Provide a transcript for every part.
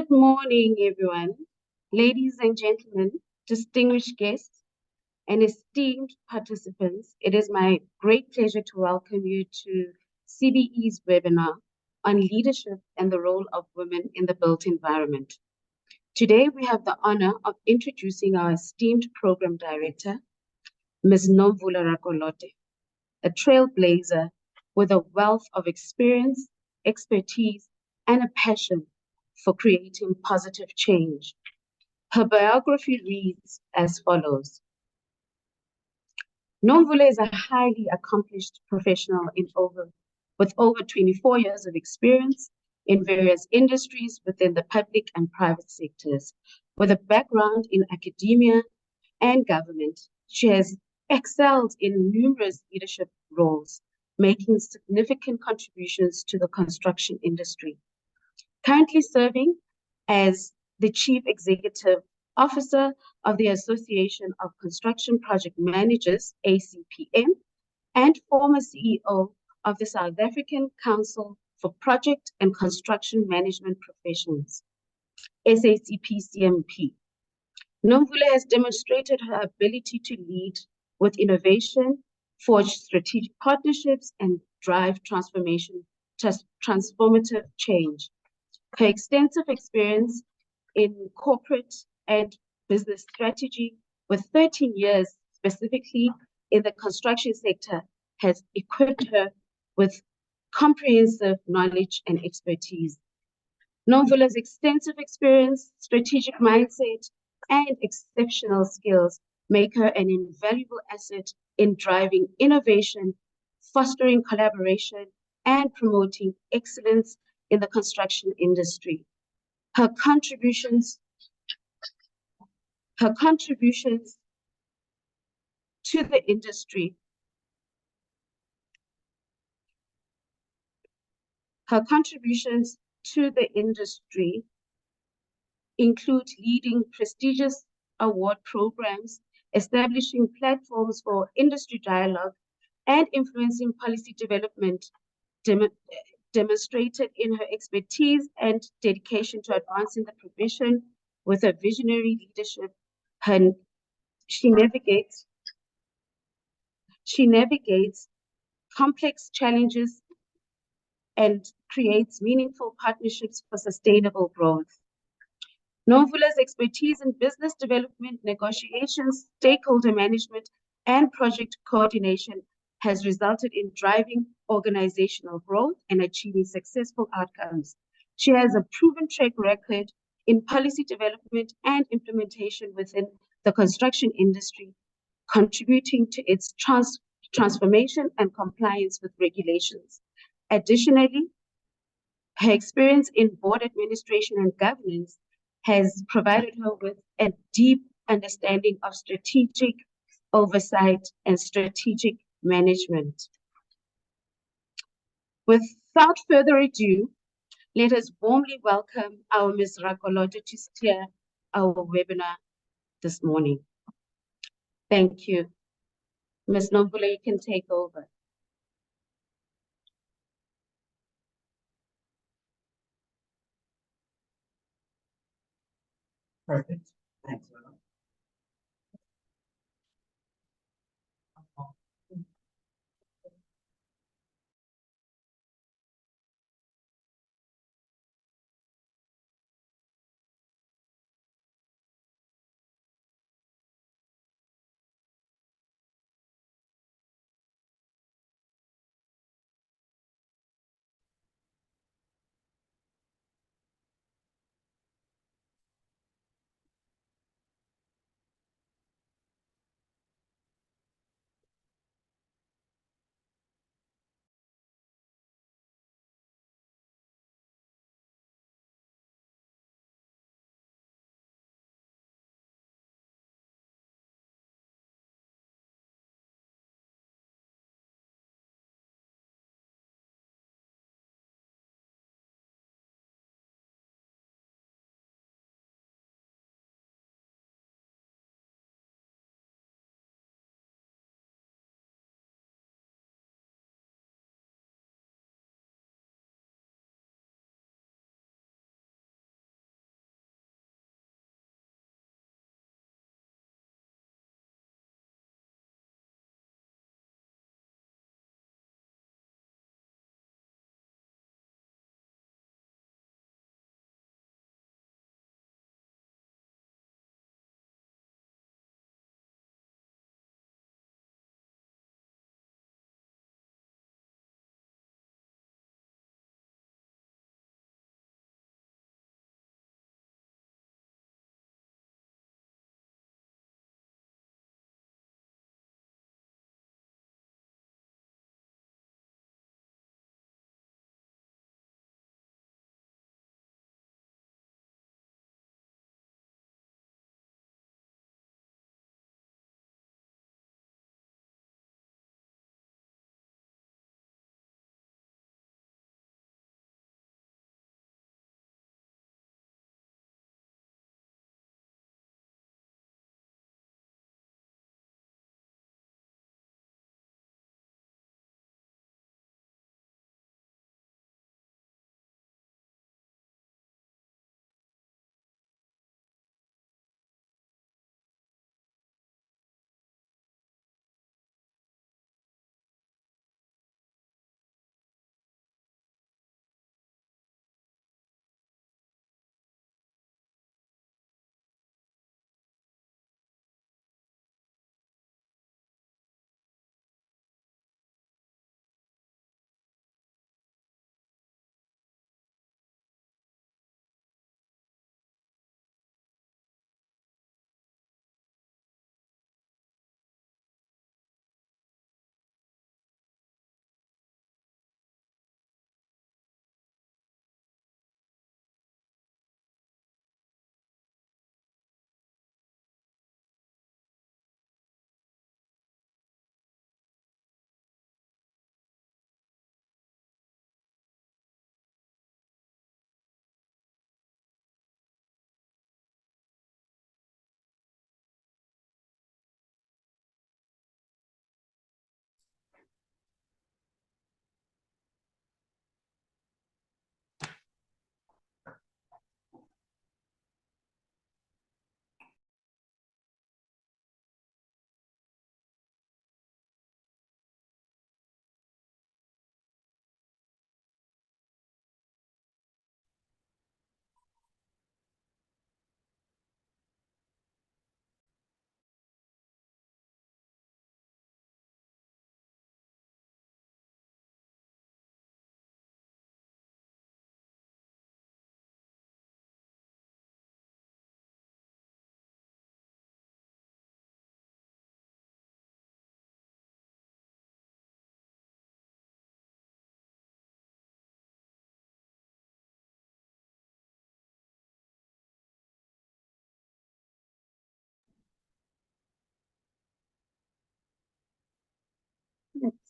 Good morning, everyone. Ladies and gentlemen, distinguished guests, and esteemed participants, it is my great pleasure to welcome you to CBE's webinar on leadership and the role of women in the built environment. Today, we have the honor of introducing our esteemed program director, Ms. Nomvula Rakolote, a trailblazer with a wealth of experience, expertise, and a passion for creating positive change. Her biography reads as follows. Nomvula is a highly accomplished professional with over 24 years of experience in various industries within the public and private sectors. With a background in academia and government, she has excelled in numerous leadership roles, making significant contributions to the construction industry. Currently serving as the Chief Executive Officer of the Association of Construction Project Managers, ACPM, and former CEO of the South African Council for Project and Construction Management Professions, SACP-CMP. Nomvula has demonstrated her ability to lead with innovation, forge strategic partnerships, and drive transformative change. Her extensive experience in corporate and business strategy, with 13 years specifically in the construction sector, has equipped her with comprehensive knowledge and expertise. Nomvula's extensive experience, strategic mindset, and exceptional skills make her an invaluable asset in driving innovation, fostering collaboration, and promoting excellence in the construction industry. Her contributions to the industry include leading prestigious award programs, establishing platforms for industry dialogue, and influencing policy development, demonstrated in her expertise and dedication to advancing the profession. With her visionary leadership, she navigates complex challenges and creates meaningful partnerships for sustainable growth. Nomvula's expertise in business development, negotiations, stakeholder management, and project coordination has resulted in driving organizational growth and achieving successful outcomes. She has a proven track record in policy development and implementation within the construction industry, contributing to its transformation and compliance with regulations. Additionally, her experience in board administration and governance has provided her with a deep understanding of strategic oversight and strategic management. Without further ado, let us warmly welcome our Ms. Rakolote to steer our webinar this morning. Thank you. Ms. Nomvula, you can take over. Perfect. Thanks, Will.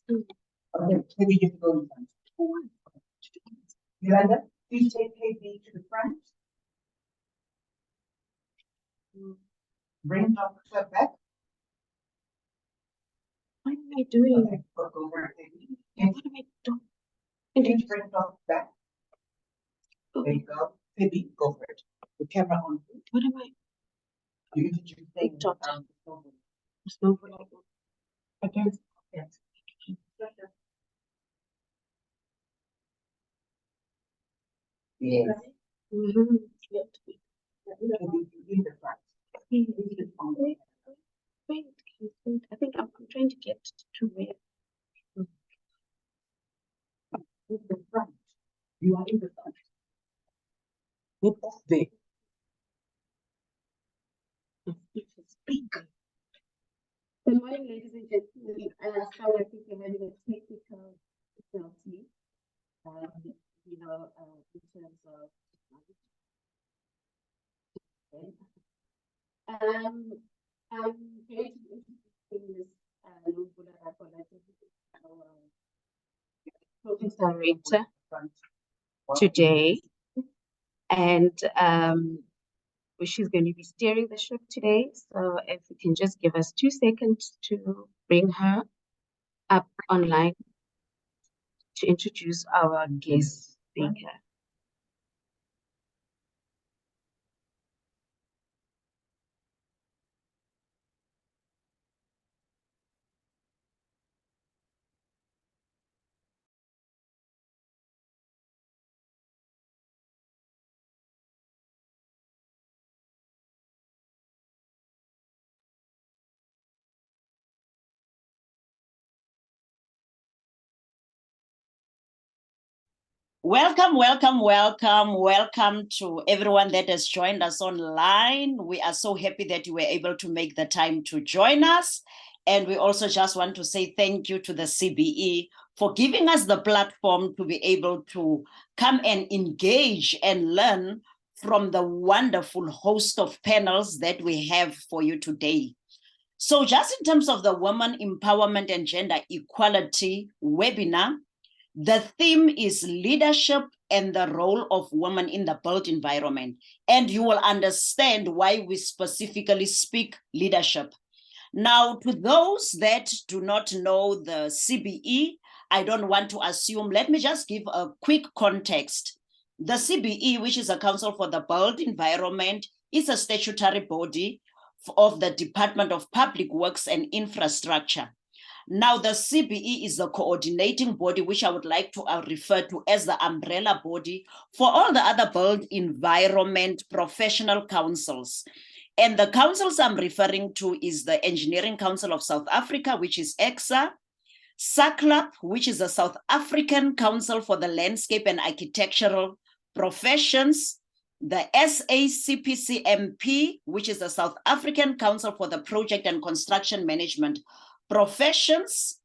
Okay, KB, you can go in front. Yolanda, please take KB to the front. Bring Dr. back. What am I doing? Okay, go over it, KB. What am I doing? Please bring Dr. back. There you go. KB, go for it. The camera on. What am I? You introduce Big doctor. Snowball. Snowball. Again. Yes. Yes. Mm-hmm. In the front. Wait, I think I'm trying to get to where. In the front. You are in the front. Look off there. It's big. Good morning, ladies and gentlemen. Sorry, I think we're having a technical difficulty. In terms of. I'm going to introduce our project director today, and she's going to be steering the ship today. So if you can just give us 2 seconds to bring her up online to introduce our guest speaker. Welcome to everyone that has joined us online. We are so happy that you were able to make the time to join us. And we also just want to say thank you to the CBE for giving us the platform to be able to come and engage and learn from the wonderful host of panels that we have for you today. So just in terms of the Women Empowerment and Gender Equality webinar, the theme is leadership and the role of women in the built environment. And you will understand why we specifically speak leadership. Now, to those that do not know the CBE, I don't want to assume, let me just give a quick context. The CBE, which is a Council for the Built Environment, is a statutory body of the Department of Public Works and Infrastructure. Now, the CBE is the coordinating body, which I would like to refer to as the umbrella body for all the other built environment professional councils. And the councils I'm referring to is the Engineering Council of South Africa, which is EXA, SACLAP, which is the South African Council for the Landscape and Architectural Professions, the SACPCMP, which is the South African Council for the Project and Construction Management Professions,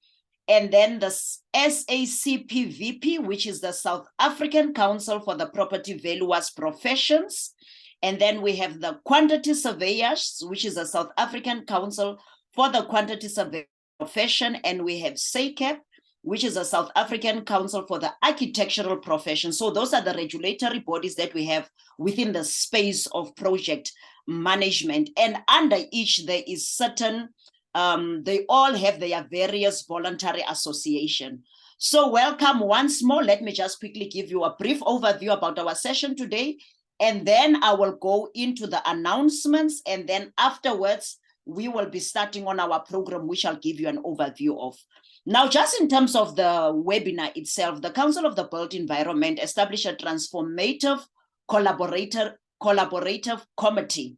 and then the SACPVP, which is the South African Council for the Property Valuers Professions, and then we have the Quantity Surveyors, which is the South African Council for the Quantity Survey Profession, and we have SACAP, which is the South African Council for the Architectural Profession. So those are the regulatory bodies that we have within the space of project management, and under each there is certain they all have their various voluntary association. So welcome once more. Let me just quickly give you a brief overview about our session today, and then I will go into the announcements, and then afterwards we will be starting on our program, which I'll give you an overview of. Now, just in terms of the webinar itself, the Council of the Built Environment established a transformative collaborative committee,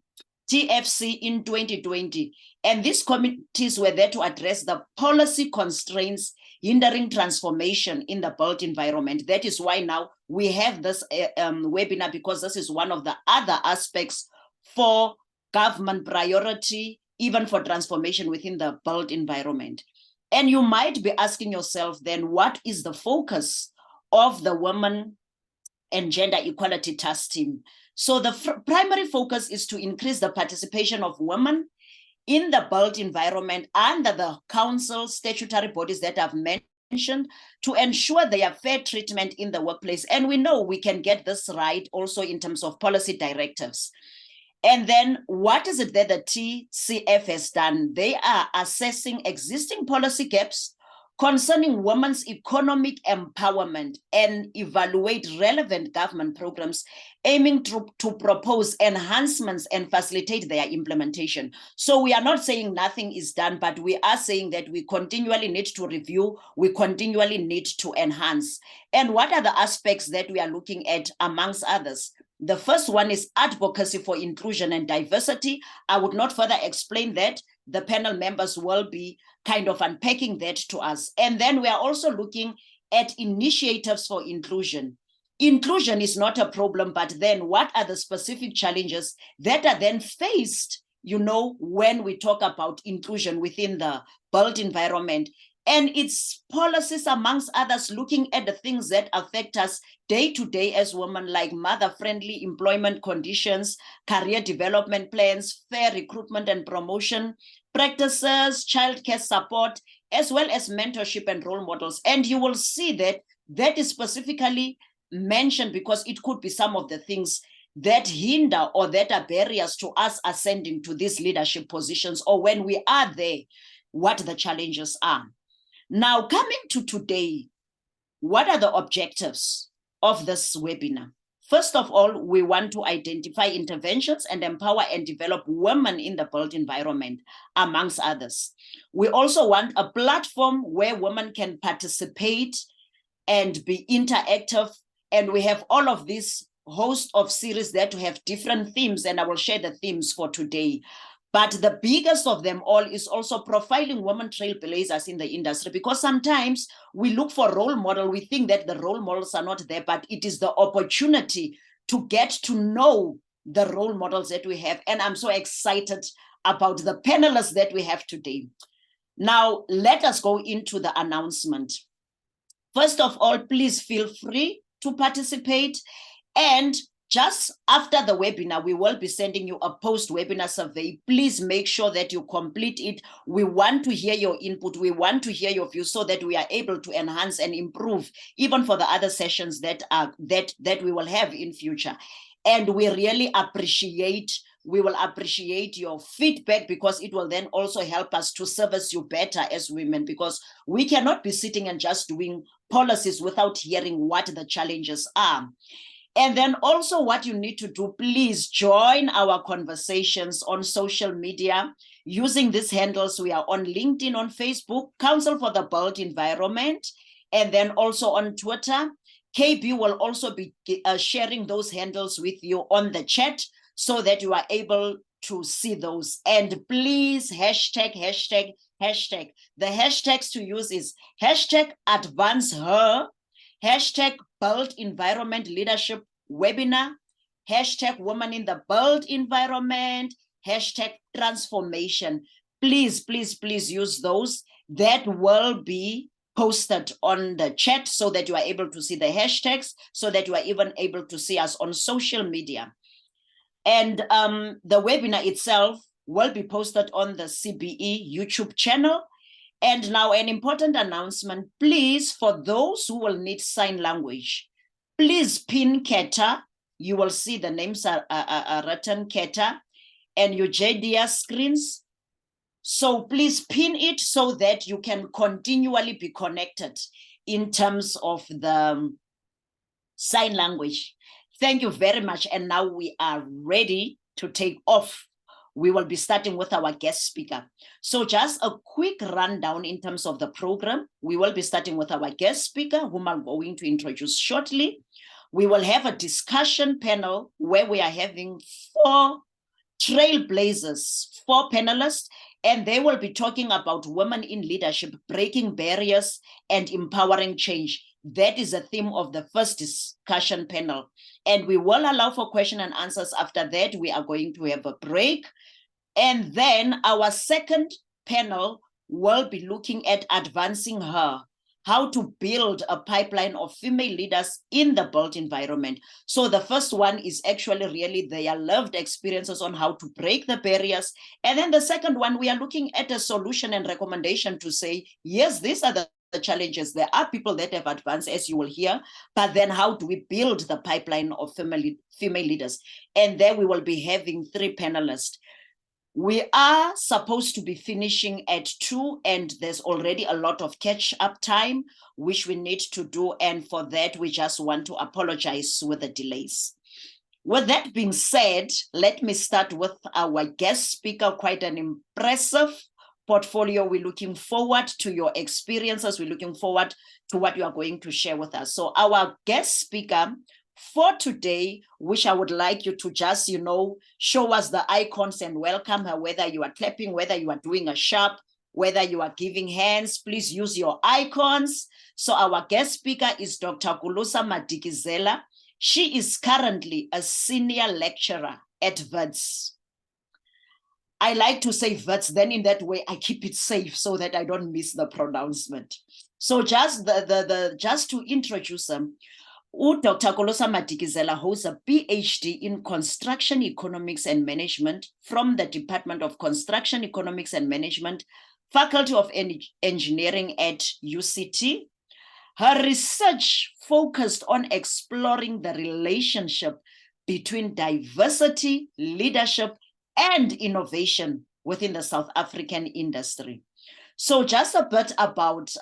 TFC, in 2020. And these committees were there to address the policy constraints hindering transformation in the built environment. That is why now we have this webinar, because this is one of the other aspects for government priority, even for transformation within the built environment. And you might be asking yourself then, what is the focus of the Women and Gender Equality Task Team? So the primary focus is to increase the participation of women in the built environment under the council statutory bodies that I've mentioned to ensure their fair treatment in the workplace. And we know we can get this right also in terms of policy directives. And then what is it that the TCF has done? They are assessing existing policy gaps concerning women's economic empowerment and evaluate relevant government programs aiming to propose enhancements and facilitate their implementation. So we are not saying nothing is done, but we are saying that we continually need to review, we continually need to enhance. And what are the aspects that we are looking at amongst others? The first one is advocacy for inclusion and diversity. I would not further explain that. The panel members will be kind of unpacking that to us. And then we are also looking at initiatives for inclusion. Inclusion is not a problem, but then what are the specific challenges that are then faced, when we talk about inclusion within the built environment? And its policies, amongst others, looking at the things that affect us day to day as women, like mother-friendly employment conditions, career development plans, fair recruitment and promotion practices, childcare support, as well as mentorship and role models. And you will see that that is specifically mentioned because it could be some of the things that hinder or that are barriers to us ascending to these leadership positions, or when we are there, what the challenges are. Now, coming to today, what are the objectives of this webinar? First of all, we want to identify interventions and empower and develop women in the built environment, amongst others. We also want a platform where women can participate and be interactive. And we have all of this host of series that have different themes, and I will share the themes for today. But the biggest of them all is also profiling women trailblazers in the industry, because sometimes we look for role model. We think that the role models are not there, but it is the opportunity to get to know the role models that we have. And I'm so excited about the panelists that we have today. Now, let us go into the announcement. First of all, please feel free to participate. And just after the webinar, we will be sending you a post-webinar survey. Please make sure that you complete it. We want to hear your input. We want to hear your views so that we are able to enhance and improve, even for the other sessions that we will have in future. And we really appreciate your feedback, because it will then also help us to service you better as women, because we cannot be sitting and just doing policies without hearing what the challenges are. And then also what you need to do, please join our conversations on social media using these handles. We are on LinkedIn, on Facebook, Council for the Built Environment, and then also on Twitter. KB will also be sharing those handles with you on the chat so that you are able to see those. And please hashtag. The hashtags to use is #AdvanceHer, #Built Environment Leadership Webinar, #Women in the Built Environment, #Transformation. Please use those. That will be posted on the chat so that you are able to see the hashtags, so that you are even able to see us on social media. And the webinar itself will be posted on the CBE YouTube channel. And now an important announcement, please, for those who will need sign language, please pin Keta. You will see the names are written Keta and your JDR screens. So please pin it so that you can continually be connected in terms of the sign language. Thank you very much. And now we are ready to take off. We will be starting with our guest speaker. So just a quick rundown in terms of the program. We will be starting with our guest speaker, whom I'm going to introduce shortly. We will have a discussion panel where we are having 4 trailblazers, 4 panelists, and they will be talking about women in leadership, breaking barriers and empowering change. That is the theme of the first discussion panel. And we will allow for question and answers. After that, we are going to have a break. And then our second panel will be looking at advancing her, how to build a pipeline of female leaders in the built environment. So the first one is actually really their lived experiences on how to break the barriers. And then the second one, we are looking at a solution and recommendation to say, yes, these are the the challenges. There are people that have advanced, as you will hear, but then how do we build the pipeline of female leaders? And there we will be having 3 panelists. We are supposed to be finishing at 2, and there's already a lot of catch-up time, which we need to do. And for that, we just want to apologize with the delays. With that being said, let me start with our guest speaker, quite an impressive portfolio. We're looking forward to your experiences. We're looking forward to what you are going to share with us. So our guest speaker for today, which I would like you to just, show us the icons and welcome her, whether you are clapping, whether you are doing a sharp, whether you are giving hands, please use your icons. So our guest speaker is Dr. Kulusa Madikizela. She is currently a senior lecturer at WITS. I like to say WITS, then in that way I keep it safe so that I don't miss the pronouncement. So just to introduce them, Dr. Kulusa Madikizela holds a PhD in Construction Economics and Management from the Department of Construction Economics and Management, Faculty of Engineering at UCT. Her research focused on exploring the relationship between diversity, leadership, and innovation within the South African industry. So just a bit about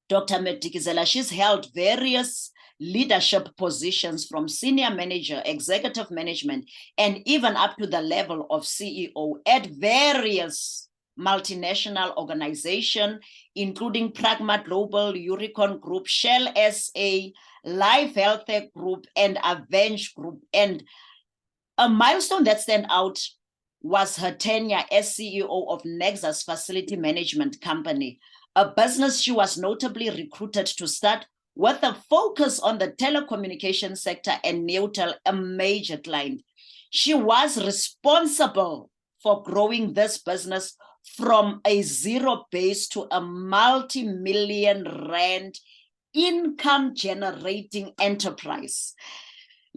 Dr. Madikizela. She's held various leadership positions from senior manager, executive management, and even up to the level of CEO at various multinational organizations, including Pragma Global, Uricon Group, Shell SA, Life Health Group, and Avenge Group. And a milestone that stands out was her tenure as CEO of Nexus Facility Management Company, a business she was notably recruited to start with a focus on the telecommunication sector and Newtel, a major client. She was responsible for growing this business from a zero base to a multi-million rand income generating enterprise.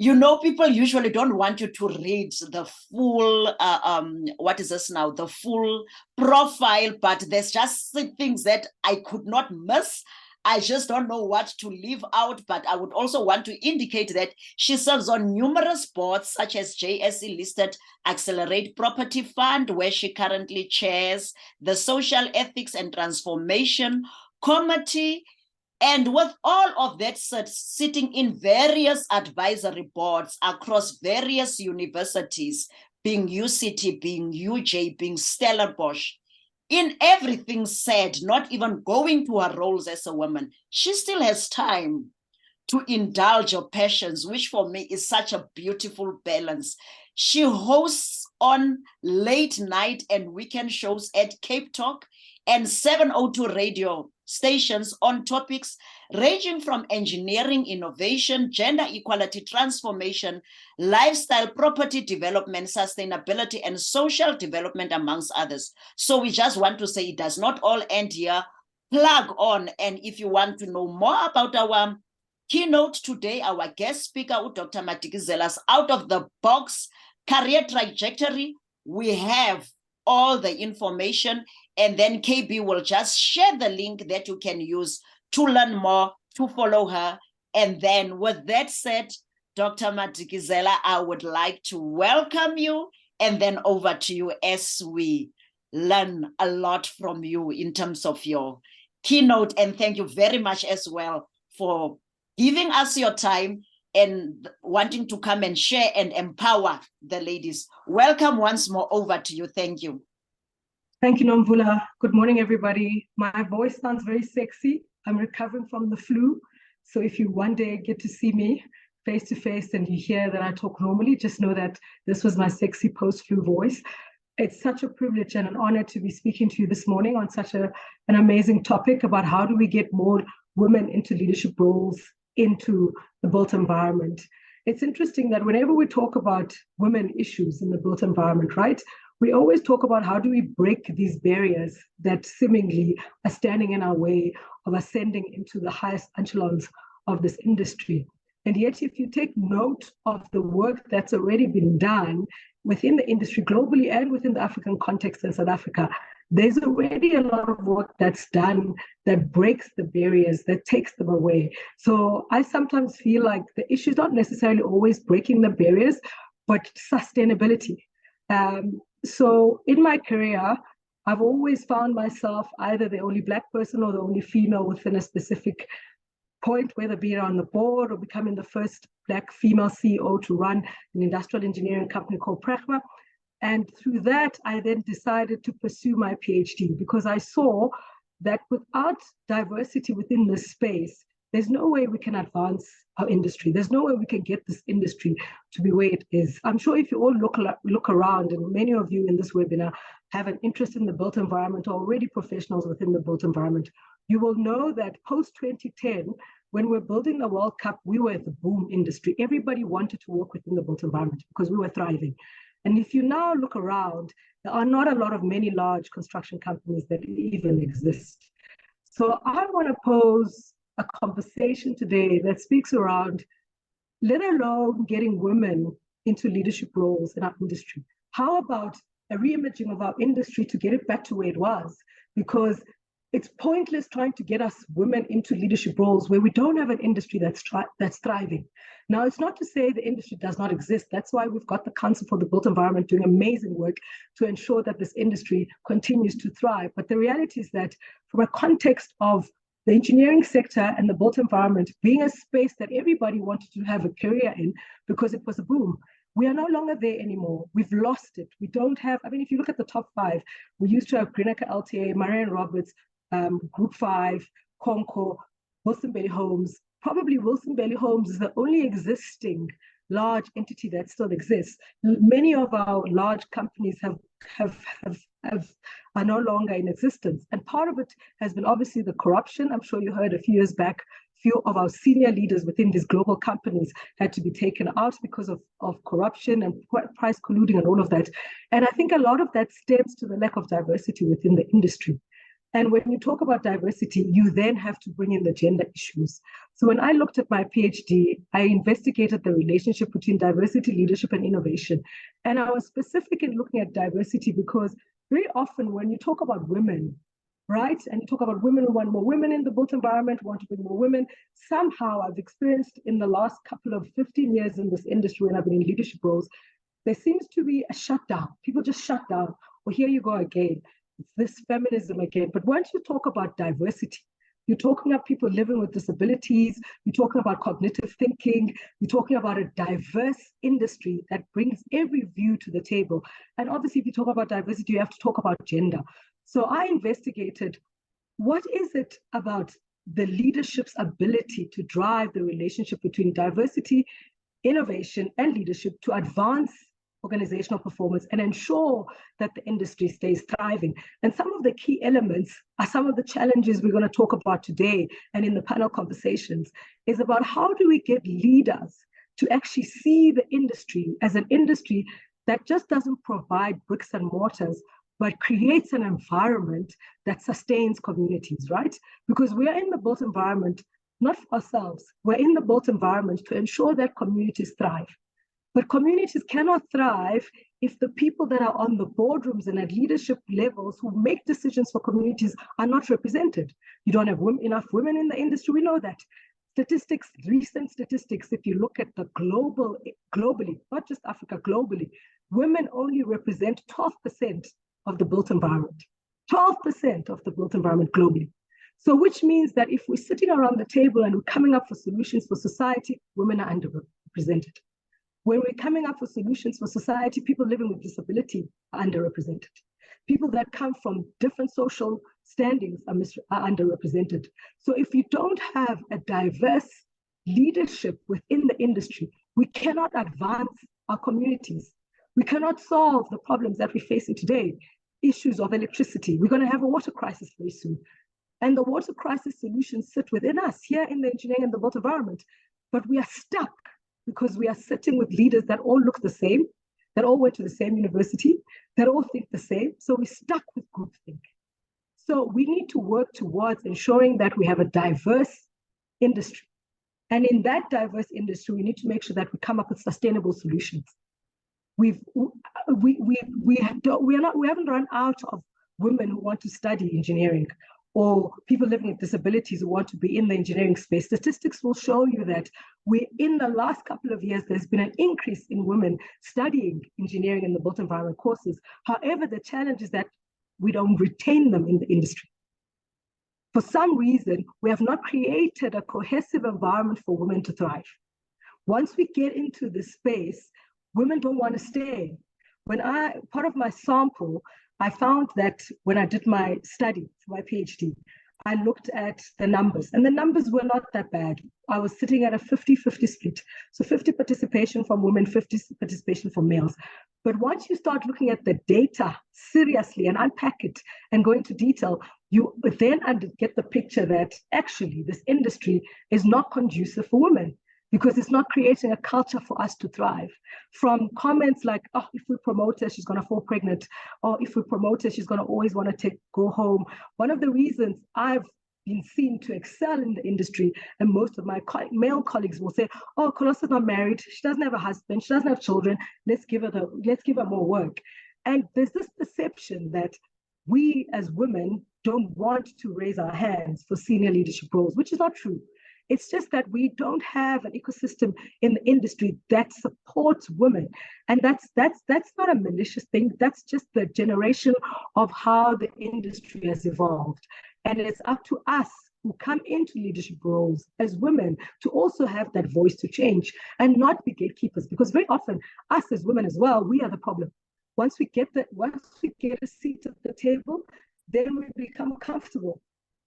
People usually don't want you to read the full, the full profile, but there's just things that I could not miss. I just don't know what to leave out, but I would also want to indicate that she serves on numerous boards, such as JSE listed Accelerate Property Fund, where she currently chairs the Social Ethics and Transformation Committee. And with all of that sitting in various advisory boards across various universities, being UCT, being UJ, being Stellenbosch, in everything said, not even going to her roles as a woman, she still has time to indulge her passions, which for me is such a beautiful balance. She hosts on late night and weekend shows at Cape Talk and 702 radio stations on topics ranging from engineering, innovation, gender equality, transformation, lifestyle, property development, sustainability, and social development, amongst others. So we just want to say it does not all end here. Plug on. And if you want to know more about our keynote today, our guest speaker, Dr. Madikizela's out of the box career trajectory, we have all the information, and then KB will just share the link that you can use to learn more, to follow her. And then with that said, Dr. Madikizela, I would like to welcome you, and then over to you as we learn a lot from you in terms of your keynote. And thank you very much as well for giving us your time and wanting to come and share and empower the ladies. Welcome once more. Over to you. Thank you. Thank you, Nomvula. Good morning, everybody. My voice sounds very sexy. I'm recovering from the flu. So if you one day get to see me face to face and you hear that I talk normally, just know that this was my sexy post-flu voice. It's such a privilege and an honor to be speaking to you this morning on such an amazing topic about how do we get more women into leadership roles into the built environment. It's interesting that whenever we talk about women issues in the built environment, right, we always talk about how do we break these barriers that seemingly are standing in our way of ascending into the highest echelons of this industry. And yet, if you take note of the work that's already been done within the industry globally and within the African context in South Africa, there's already a lot of work that's done that breaks the barriers, that takes them away. So I sometimes feel like the issue is not necessarily always breaking the barriers, but sustainability. So in my career, I've always found myself either the only Black person or the only female within a specific point, whether be it on the board or becoming the first Black female CEO to run an industrial engineering company called Pragma. And through that, I then decided to pursue my PhD because I saw that without diversity within this space, there's no way we can advance our industry. There's no way we can get this industry to be where it is. I'm sure if you all look around, and many of you in this webinar have an interest in the built environment, or already professionals within the built environment, you will know that post-2010, when we're building the World Cup, we were the boom industry. Everybody wanted to work within the built environment because we were thriving. And if you now look around, there are not a lot of many large construction companies that even exist. So I want to pose a conversation today that speaks around, let alone getting women into leadership roles in our industry. How about a reimaging of our industry to get it back to where it was? Because it's pointless trying to get us women into leadership roles where we don't have an industry that's thriving. Now, it's not to say the industry does not exist. That's why we've got the Council for the Built Environment doing amazing work to ensure that this industry continues to thrive. But the reality is that from a context of the engineering sector and the built environment being a space that everybody wanted to have a career in because it was a boom, we are no longer there anymore. We've lost it. We don't have, I mean, if you look at the top 5, we used to have Greenacre LTA, Marian Roberts, Group 5, Conco, Wilson Bailey Homes. Probably Wilson Bailey Homes is the only existing large entity that still exists. Many of our large companies are no longer in existence. And part of it has been obviously the corruption. I'm sure you heard a few years back, few of our senior leaders within these global companies had to be taken out because of corruption and price colluding and all of that. And I think a lot of that stems to the lack of diversity within the industry. And when you talk about diversity, you then have to bring in the gender issues. So when I looked at my PhD, I investigated the relationship between diversity, leadership, and innovation. And I was specific in looking at diversity because very often when you talk about women, right, and you talk about women who want more women in the built environment, want to bring more women, somehow I've experienced in the last couple of 15 years in this industry when I've been in leadership roles, there seems to be a shutdown. People just shut down. Well, here you go again. It's this feminism again. But once you talk about diversity, you're talking about people living with disabilities, you're talking about cognitive thinking, you're talking about a diverse industry that brings every view to the table. And obviously, if you talk about diversity, you have to talk about gender. So I investigated what is it about the leadership's ability to drive the relationship between diversity, innovation, and leadership to advance organizational performance and ensure that the industry stays thriving. And some of the key elements are some of the challenges we're going to talk about today and in the panel conversations is about how do we get leaders to actually see the industry as an industry that just doesn't provide bricks and mortars, but creates an environment that sustains communities, right? Because we are in the built environment, not for ourselves, we're in the built environment to ensure that communities thrive. But communities cannot thrive if the people that are on the boardrooms and at leadership levels who make decisions for communities are not represented. You don't have enough women in the industry, we know that. Statistics, recent statistics, if you look at the globally, not just Africa, globally, women only represent 12% of the built environment. 12% of the built environment globally. So which means that if we're sitting around the table and we're coming up for solutions for society, women are underrepresented. When we're coming up with solutions for society, people living with disability are underrepresented. People that come from different social standings are underrepresented. So if you don't have a diverse leadership within the industry, we cannot advance our communities. We cannot solve the problems that we're facing today. Issues of electricity. We're going to have a water crisis very soon. And the water crisis solutions sit within us here in the engineering and the built environment. But we are stuck because we are sitting with leaders that all look the same, that all went to the same university, that all think the same. So we're stuck with groupthink. So we need to work towards ensuring that we have a diverse industry. And in that diverse industry, we need to make sure that we come up with sustainable solutions. We haven't run out of women who want to study engineering, or people living with disabilities who want to be in the engineering space, statistics will show you that in the last couple of years, there's been an increase in women studying engineering in the built environment courses. However, the challenge is that we don't retain them in the industry. For some reason, we have not created a cohesive environment for women to thrive. Once we get into this space, women don't want to stay. Part of my sample, I found that when I did my study for my PhD, I looked at the numbers, and the numbers were not that bad. I was sitting at a 50-50 split. So 50 participation from women, 50 participation from males. But once you start looking at the data seriously and unpack it and go into detail, you then get the picture that actually this industry is not conducive for women, because it's not creating a culture for us to thrive. From comments like, oh, if we promote her, she's going to fall pregnant, or if we promote her, she's going to always want to go home. One of the reasons I've been seen to excel in the industry, and most of my male colleagues will say, oh, Colosa's not married, she doesn't have a husband, she doesn't have children, let's give her more work. And there's this perception that we as women don't want to raise our hands for senior leadership roles, which is not true. It's just that we don't have an ecosystem in the industry that supports women. And that's not a malicious thing. That's just the generation of how the industry has evolved. And it's up to us who come into leadership roles as women to also have that voice to change and not be gatekeepers, because very often us as women as well, we are the problem. Once we get a seat at the table, then we become comfortable.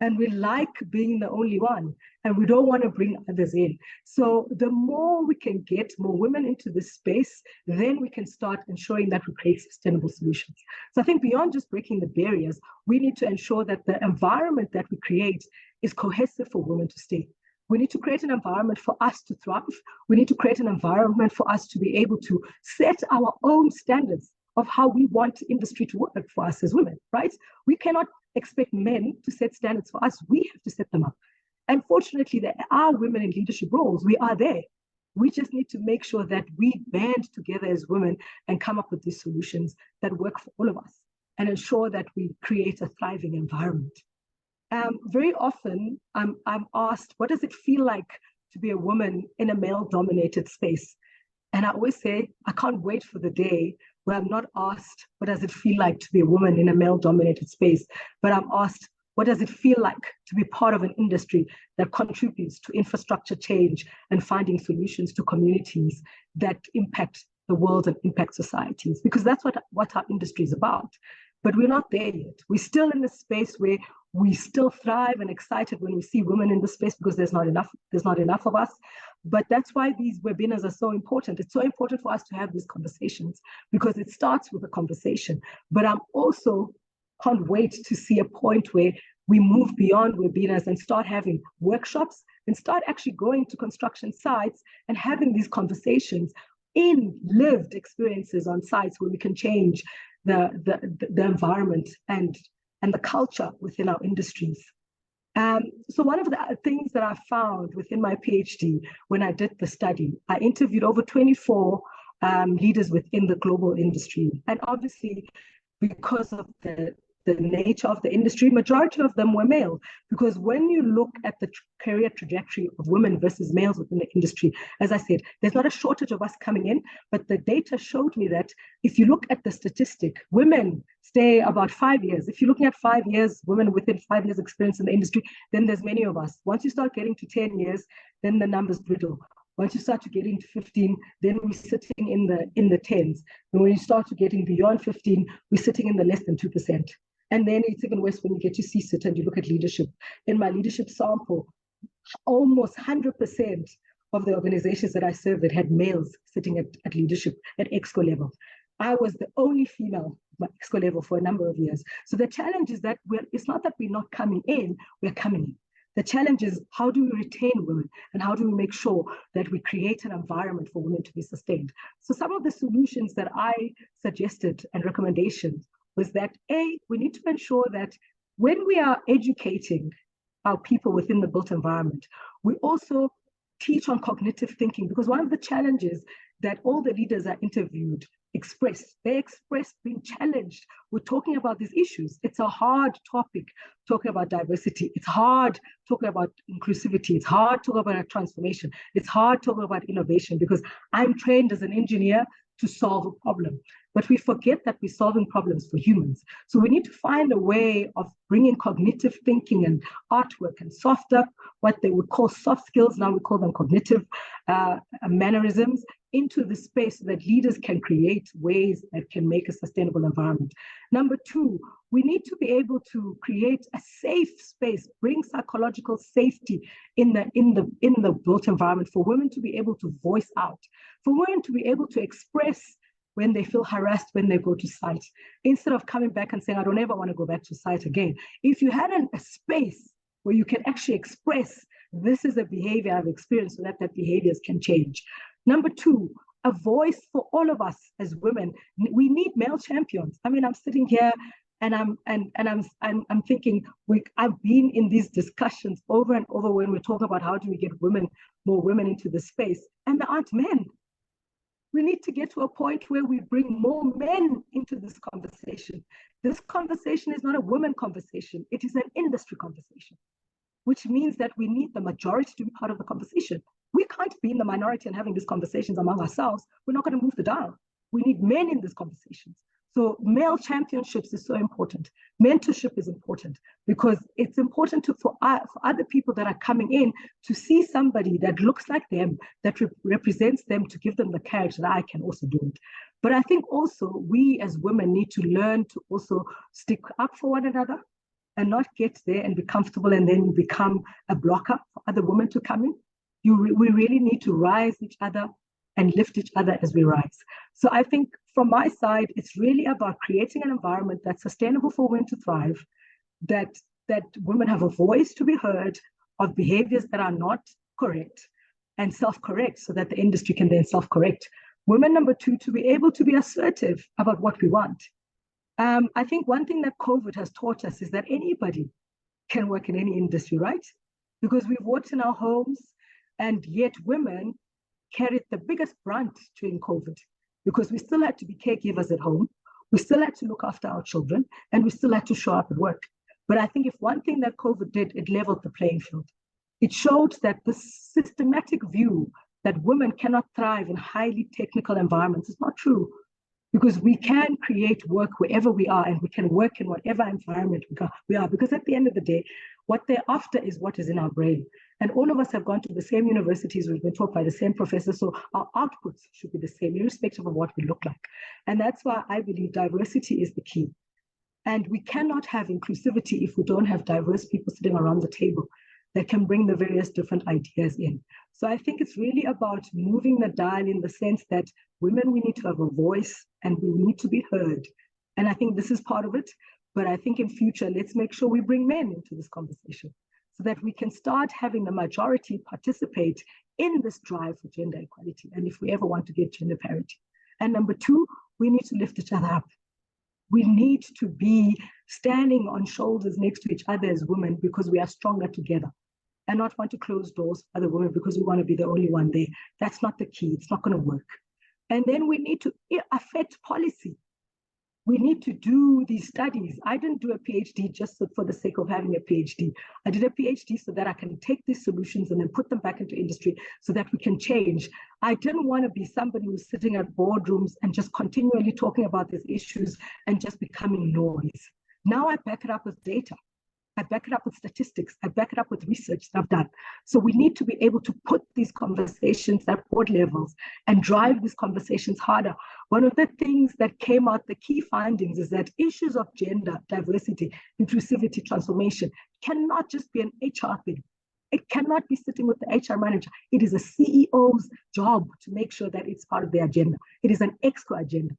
And we like being the only one, and we don't want to bring others in. So the more we can get more women into this space, then we can start ensuring that we create sustainable solutions. So I think beyond just breaking the barriers, we need to ensure that the environment that we create is cohesive for women to stay. We need to create an environment for us to thrive. We need to create an environment for us to be able to set our own standards of how we want industry to work for us as women, right? We cannot expect men to set standards for us. We have to set them up. And fortunately, there are women in leadership roles. We are there. We just need to make sure that we band together as women and come up with these solutions that work for all of us and ensure that we create a thriving environment. Very often, I'm asked, what does it feel like to be a woman in a male-dominated space? And I always say, I can't wait for the day where I'm not asked, what does it feel like to be a woman in a male-dominated space? But I'm asked, what does it feel like to be part of an industry that contributes to infrastructure change and finding solutions to communities that impact the world and impact societies? Because that's what our industry is about. But we're not there yet. We're still in a space where we still thrive and excited when we see women in the space, because there's not enough of us. But that's why these webinars are so important. It's so important for us to have these conversations, because it starts with a conversation. But I'm also can't wait to see a point where we move beyond webinars and start having workshops and start actually going to construction sites and having these conversations in lived experiences on sites where we can change the environment and the culture within our industries. So one of the things that I found within my PhD when I did the study, I interviewed over 24 leaders within the global industry. And obviously, because of the nature of the industry, majority of them were male. Because when you look at the career trajectory of women versus males within the industry, as I said, there's not a shortage of us coming in, but the data showed me that if you look at the statistic, women stay about 5 years. If you're looking at 5 years, women within 5 years experience in the industry, then there's many of us. Once you start getting to 10 years, then the numbers dwindle. Once you start to getting to 15, then we're sitting in the tens. And when you start to getting beyond 15, we're sitting in the less than 2%. And then it's even worse when you get to C-suite and you look at leadership. In my leadership sample, almost 100% of the organizations that I served that had males sitting at leadership at EXCO level. I was the only female at EXCO level for a number of years. So the challenge is that it's not that we're not coming in, we're coming in. The challenge is, how do we retain women, and how do we make sure that we create an environment for women to be sustained? So some of the solutions that I suggested and recommendations was that, A, we need to ensure that when we are educating our people within the built environment, we also teach on cognitive thinking, because one of the challenges that all the leaders are interviewed they express being challenged with talking about these issues. It's a hard topic talking about diversity. It's hard talking about inclusivity. It's hard talking about transformation. It's hard talking about innovation, because I'm trained as an engineer to solve a problem. But we forget that we're solving problems for humans. So we need to find a way of bringing cognitive thinking and artwork and what they would call soft skills, now we call them cognitive mannerisms, into the space so that leaders can create ways that can make a sustainable environment. Number two, we need to be able to create a safe space, bring psychological safety in the built environment for women to be able to voice out, for women to be able to express when they feel harassed when they go to site, instead of coming back and saying, I don't ever want to go back to site again. If you had a space where you can actually express, this is a behavior I've experienced, so that behaviors can change. Number two, a voice for all of us as women. We need male champions. I mean, I'm sitting here and I'm thinking, I've been in these discussions over and over when we talk about how do we get more women into the space, and there aren't men. We need to get to a point where we bring more men into this conversation. This conversation is not a women conversation. It is an industry conversation, which means that we need the majority to be part of the conversation. We can't be in the minority and having these conversations among ourselves. We're not going to move the dial. We need men in these conversations. So male championships is so important. Mentorship is important, because it's important for other people that are coming in to see somebody that looks like them, that represents them, to give them the courage that I can also do it. But I think also we as women need to learn to also stick up for one another and not get there and be comfortable and then become a blocker for other women to come in. We really need to rise each other and lift each other as we rise. So I think from my side, it's really about creating an environment that's sustainable for women to thrive, that women have a voice to be heard of behaviors that are not correct, and self-correct so that the industry can then self-correct. Women, number two, to be able to be assertive about what we want. I think one thing that COVID has taught us is that anybody can work in any industry, right? Because we've worked in our homes, and yet women carried the biggest brunt during COVID, because we still had to be caregivers at home. We still had to look after our children, and we still had to show up at work. But I think if one thing that COVID did, it leveled the playing field. It showed that the systematic view that women cannot thrive in highly technical environments is not true, because we can create work wherever we are, and we can work in whatever environment we are, because at the end of the day, what they're after is what is in our brain. And all of us have gone to the same universities, we've been taught by the same professors, so our outputs should be the same, irrespective of what we look like. And that's why I believe diversity is the key. And we cannot have inclusivity if we don't have diverse people sitting around the table that can bring the various different ideas in. So I think it's really about moving the dial in the sense that women, we need to have a voice and we need to be heard. And I think this is part of it. But I think in future, let's make sure we bring men into this conversation so that we can start having the majority participate in this drive for gender equality, and if we ever want to get gender parity. And number two, we need to lift each other up. We need to be standing on shoulders next to each other as women, because we are stronger together, and not want to close doors for other women because we want to be the only one there. That's not the key. It's not going to work. And then we need to affect policy. We need to do these studies. I didn't do a PhD just for the sake of having a PhD. I did a PhD so that I can take these solutions and then put them back into industry so that we can change. I didn't want to be somebody who's sitting at boardrooms and just continually talking about these issues and just becoming noise. Now I back it up with data. I back it up with statistics. I back it up with research that I've done. So we need to be able to put these conversations at board levels and drive these conversations harder. One of the things that came out, the key findings, is that issues of gender, diversity, inclusivity, transformation cannot just be an HR thing. It cannot be sitting with the HR manager. It is a CEO's job to make sure that it's part of their agenda. It is an EXCO agenda.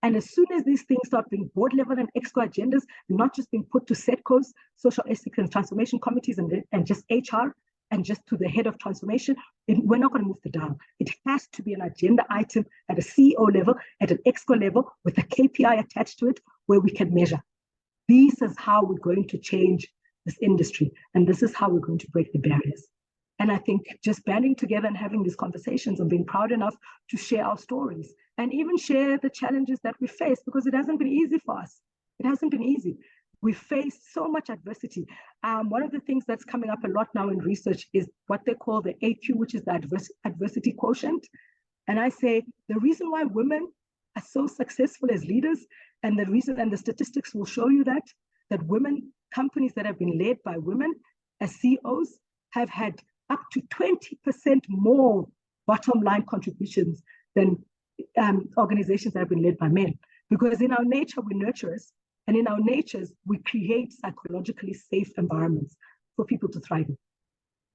And as soon as these things start being board level and EXCO agendas, not just being put to SETCOs, social ethics and transformation committees, and just HR, and just to the head of transformation, we're not going to move the dial. It has to be an agenda item at a CEO level, at an EXCO level, with a KPI attached to it, where we can measure. This is how we're going to change this industry, and this is how we're going to break the barriers. And I think just banding together and having these conversations and being proud enough to share our stories and even share the challenges that we face, because it hasn't been easy for us. It hasn't been easy. We face so much adversity. One of the things that's coming up a lot now in research is what they call the AQ, which is the adversity quotient. And I say the reason why women are so successful as leaders, and the reason, and the statistics will show you that women, companies that have been led by women as CEOs have had up to 20% more bottom line contributions than organizations that have been led by men. Because in our nature, we nurturers, and in our natures, we create psychologically safe environments for people to thrive in.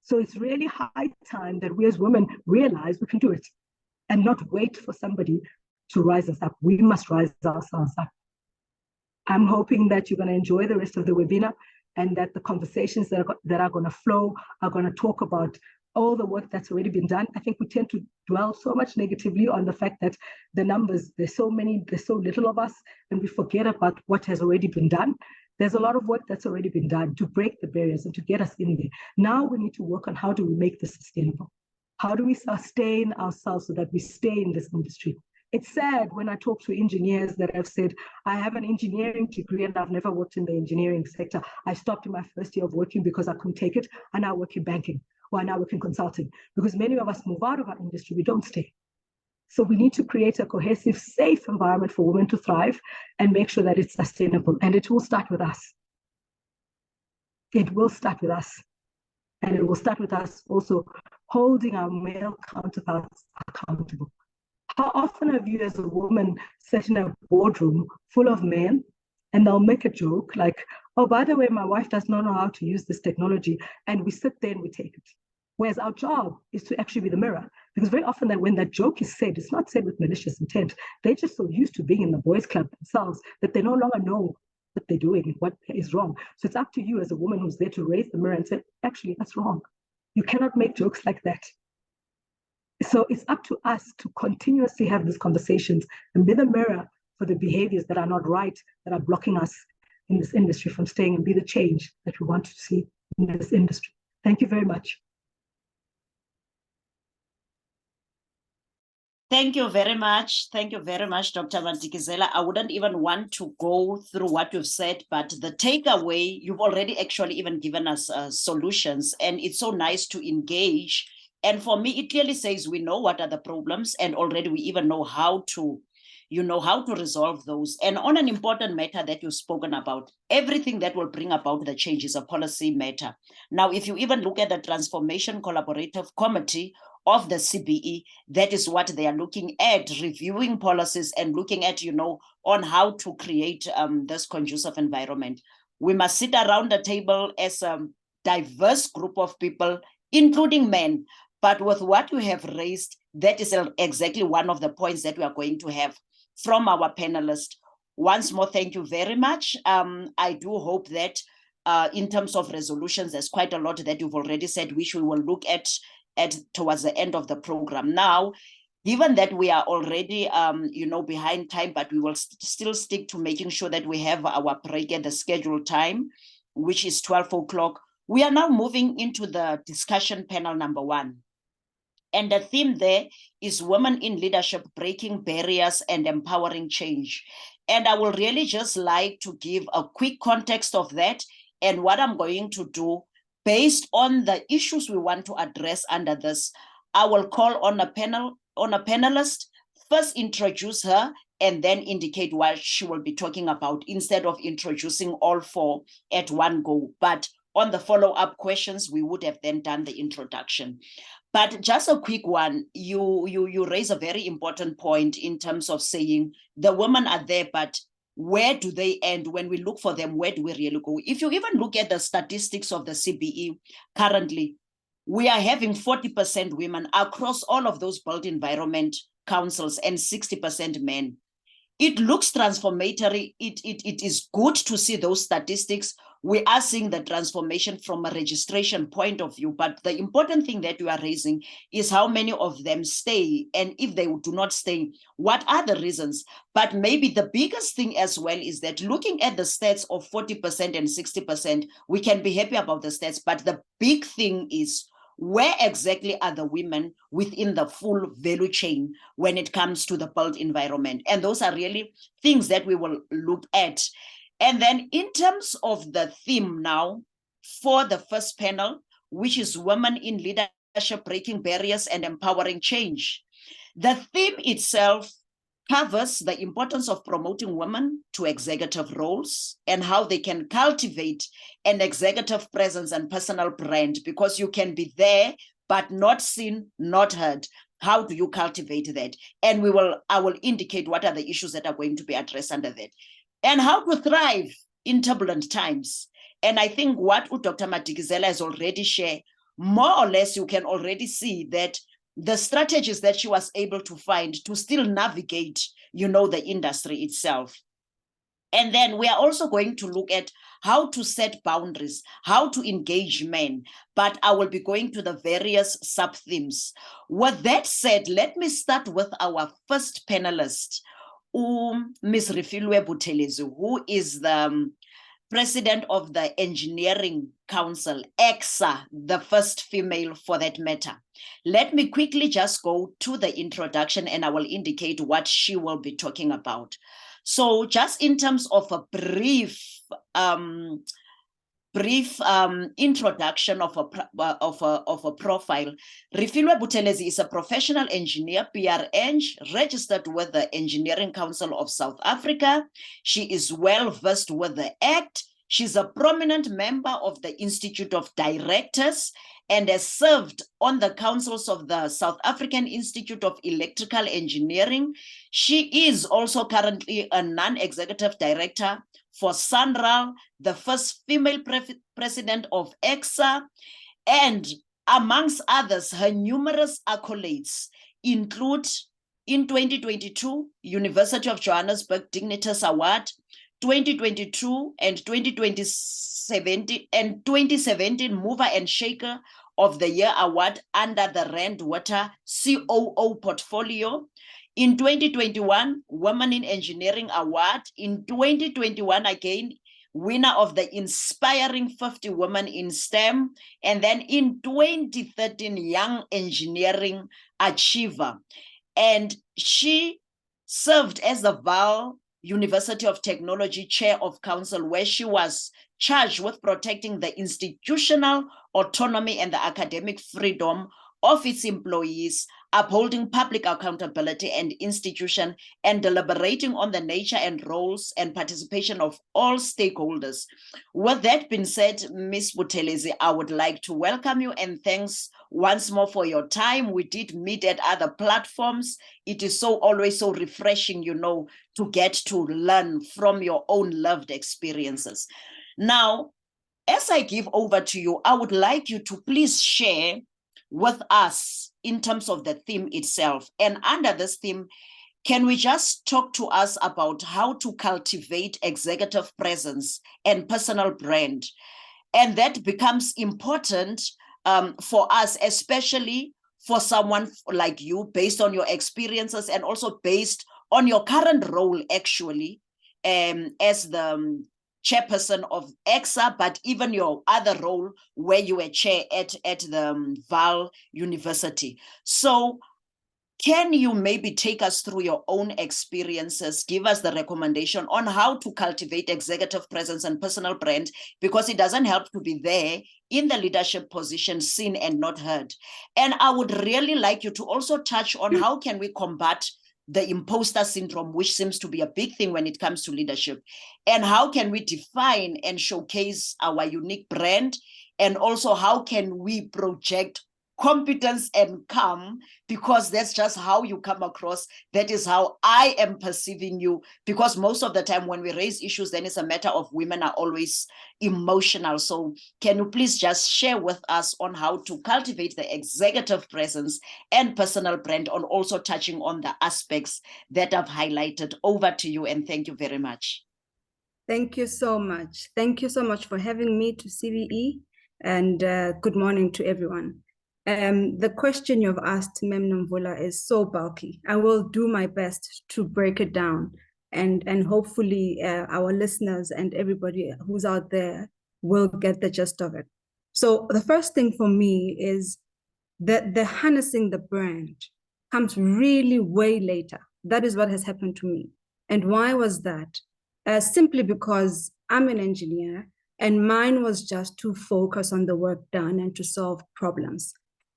So it's really high time that we as women realize we can do it and not wait for somebody to rise us up. We must rise ourselves up. I'm hoping that you're going to enjoy the rest of the webinar, and that the conversations that are going to flow are going to talk about all the work that's already been done. I think we tend to dwell so much negatively on the fact that the numbers, there's so little of us, and we forget about what has already been done. There's a lot of work that's already been done to break the barriers and to get us in there. Now we need to work on how do we make this sustainable? How do we sustain ourselves so that we stay in this industry? It's sad when I talk to engineers that have said, I have an engineering degree and I've never worked in the engineering sector. I stopped in my first year of working because I couldn't take it. I now work in banking, or I now work in consulting, because many of us move out of our industry, we don't stay. So we need to create a cohesive, safe environment for women to thrive and make sure that it's sustainable. And it will start with us. It will start with us. And it will start with us also holding our male counterparts accountable. How often have you as a woman sat in a boardroom full of men and they'll make a joke like, oh, by the way, my wife does not know how to use this technology, and we sit there and we take it. Whereas our job is to actually be the mirror, because very often that when that joke is said, it's not said with malicious intent. They're just so used to being in the boys' club themselves that they no longer know what they're doing and what is wrong. So it's up to you as a woman who's there to raise the mirror and say, actually, that's wrong. You cannot make jokes like that. So it's up to us to continuously have these conversations and be the mirror for the behaviors that are not right, that are blocking us in this industry from staying, and be the change that we want to see in this industry. Thank you very much. Thank you very much. Thank you very much, Dr. Madikizela. I wouldn't even want to go through what you've said, but the takeaway, you've already actually even given us solutions, and it's so nice to engage. And for me, it clearly says we know what are the problems, and already we even know how to, how to resolve those. And on an important matter that you've spoken about, everything that will bring about the change is a policy matter. Now, if you even look at the Transformation Collaborative Committee of the CBE, that is what they are looking at, reviewing policies and looking at, on how to create this conducive environment. We must sit around the table as a diverse group of people, including men. But with what you have raised, that is exactly one of the points that we are going to have from our panelists. Once more, thank you very much. I do hope that in terms of resolutions, there's quite a lot that you've already said, which we will look at towards the end of the program. Now, given that we are already, behind time, but we will still stick to making sure that we have our break at the scheduled time, which is 12 o'clock. We are now moving into the discussion panel number 1. And the theme there is Women in Leadership, Breaking Barriers and Empowering Change. And I will really just like to give a quick context of that and what I'm going to do based on the issues we want to address under this. I will call on a panelist, first introduce her, and then indicate what she will be talking about instead of introducing all 4 at one go. But on the follow-up questions, we would have then done the introduction. But just a quick one, you raise a very important point in terms of saying the women are there, but where do they end? When we look for them, where do we really go? If you even look at the statistics of the CBE currently, we are having 40% women across all of those built environment councils and 60% men. It looks transformatory. It is good to see those statistics. We are seeing the transformation from a registration point of view, but the important thing that you are raising is how many of them stay, and if they do not stay, what are the reasons? But maybe the biggest thing as well is that looking at the stats of 40% and 60%, we can be happy about the stats, but the big thing is where exactly are the women within the full value chain when it comes to the built environment? And those are really things that we will look at. And then in terms of the theme now for the first panel, which is Women in Leadership, Breaking Barriers and Empowering Change. The theme itself covers the importance of promoting women to executive roles and how they can cultivate an executive presence and personal brand, because you can be there, but not seen, not heard. How do you cultivate that? And I will indicate what are the issues that are going to be addressed under that. And how to thrive in turbulent times. And I think what Dr. Madikizela has already shared, more or less you can already see that the strategies that she was able to find to still navigate, the industry itself. And then we are also going to look at how to set boundaries, how to engage men, but I will be going to the various sub-themes. With that said, let me start with our first panelist, Ms. Refilwe Buthelezi, who is the President of the Engineering Council, EXA, the first female for that matter. Let me quickly just go to the introduction and I will indicate what she will be talking about. So just in terms of a brief introduction of a profile, Refilwe Buthelezi is a professional engineer, PR-Eng, registered with the Engineering Council of South Africa. She is well versed with the Act. She's a prominent member of the Institute of Directors and has served on the councils of the South African Institute of Electrical Engineering. She is also currently a non-executive director for SANRAL, the first female president of EXA, and amongst others, her numerous accolades include in 2022, University of Johannesburg Dignitas Award, 2022 and 2017 Mover and Shaker of the Year Award under the Rand Water COO portfolio. In 2021, Women in Engineering Award. In 2021, again, winner of the Inspiring 50 Women in STEM. And then in 2013, Young Engineering Achiever. And she served as the Vaal University of Technology Chair of Council, where she was charged with protecting the institutional autonomy and the academic freedom of its employees, upholding public accountability and institution, and deliberating on the nature and roles and participation of all stakeholders. With that being said, Ms. Buthelezi, I would like to welcome you and thanks once more for your time. We did meet at other platforms. It is always so refreshing, to get to learn from your own lived experiences. Now, as I give over to you, I would like you to please share with us in terms of the theme itself. And under this theme, can we just talk to us about how to cultivate executive presence and personal brand? And that becomes important for us, especially for someone like you, based on your experiences and also based on your current role, actually, as the chairperson of EXA, but even your other role where you were chair at the Vaal University. So can you maybe take us through your own experiences, give us the recommendation on how to cultivate executive presence and personal brand, because it doesn't help to be there in the leadership position, seen and not heard. And I would really like you to also touch on how can we combat the imposter syndrome, which seems to be a big thing when it comes to leadership, and how can we define and showcase our unique brand, and also how can we project competence and calm, because that's just how you come across. That is how I am perceiving you, because most of the time when we raise issues, then it's a matter of women are always emotional. So can you please just share with us on how to cultivate the executive presence and personal brand, on also touching on the aspects that I've highlighted? Over to you, and thank you very much. Thank you so much. Thank you so much for having me to CBE, and good morning to everyone. The question you've asked, Mem Nomvula, is so bulky. I will do my best to break it down, and hopefully our listeners and everybody who's out there will get the gist of it. So the first thing for me is the harnessing the brand comes really way later. That is what has happened to me. And why was that? Simply because I'm an engineer and mine was just to focus on the work done and to solve problems.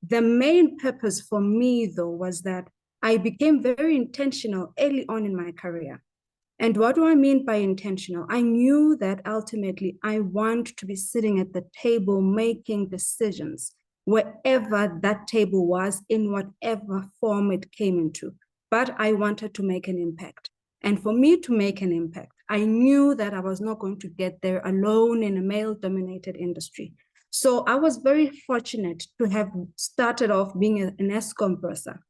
The main purpose for me, though, was that I became very intentional early on in my career. And what do I mean by intentional? I knew that ultimately I want to be sitting at the table making decisions, wherever that table was, in whatever form it came into. But I wanted to make an impact. And for me to make an impact, I knew that I was not going to get there alone in a male-dominated industry. So I was very fortunate to have started off being an ESCOM bursar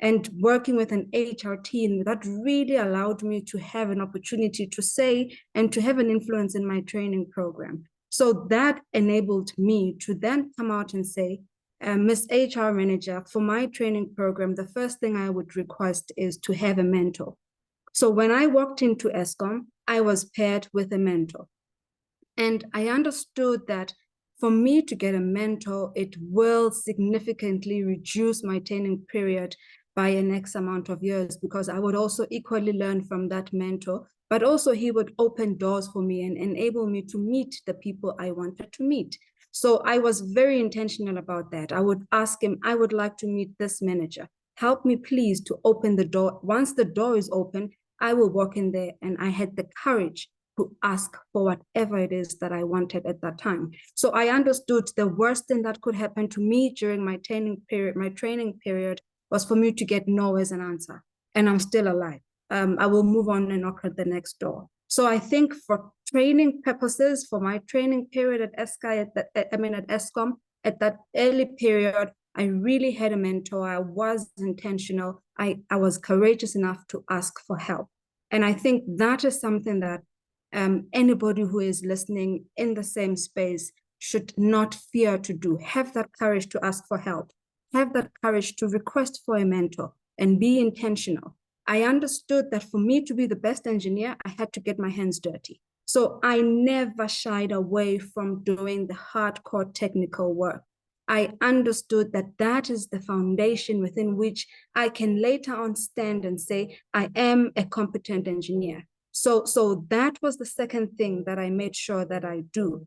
and working with an HR team that really allowed me to have an opportunity to say and to have an influence in my training program. So that enabled me to then come out and say, Miss HR Manager, for my training program, the first thing I would request is to have a mentor. So when I walked into ESCOM, I was paired with a mentor. And I understood that for me to get a mentor, it will significantly reduce my training period by an X amount of years, because I would also equally learn from that mentor, but also he would open doors for me and enable me to meet the people I wanted to meet. So I was very intentional about that. I would ask him, I would like to meet this manager. Help me please to open the door. Once the door is open, I will walk in there. And I had the courage to ask for whatever it is that I wanted at that time. So I understood the worst thing that could happen to me during my training period was for me to get no as an answer, and I'm still alive. I will move on and knock at the next door. So I think for training purposes, for my training period at ESCOM, at that early period, I really had a mentor. I was intentional. I was courageous enough to ask for help. And I think that is something that anybody who is listening in the same space should not fear to do. Have that courage to ask for help. Have that courage to request for a mentor and be intentional. I understood that for me to be the best engineer, I had to get my hands dirty. So I never shied away from doing the hardcore technical work. I understood that that is the foundation within which I can later on stand and say, I am a competent engineer. So that was the second thing that I made sure that I do.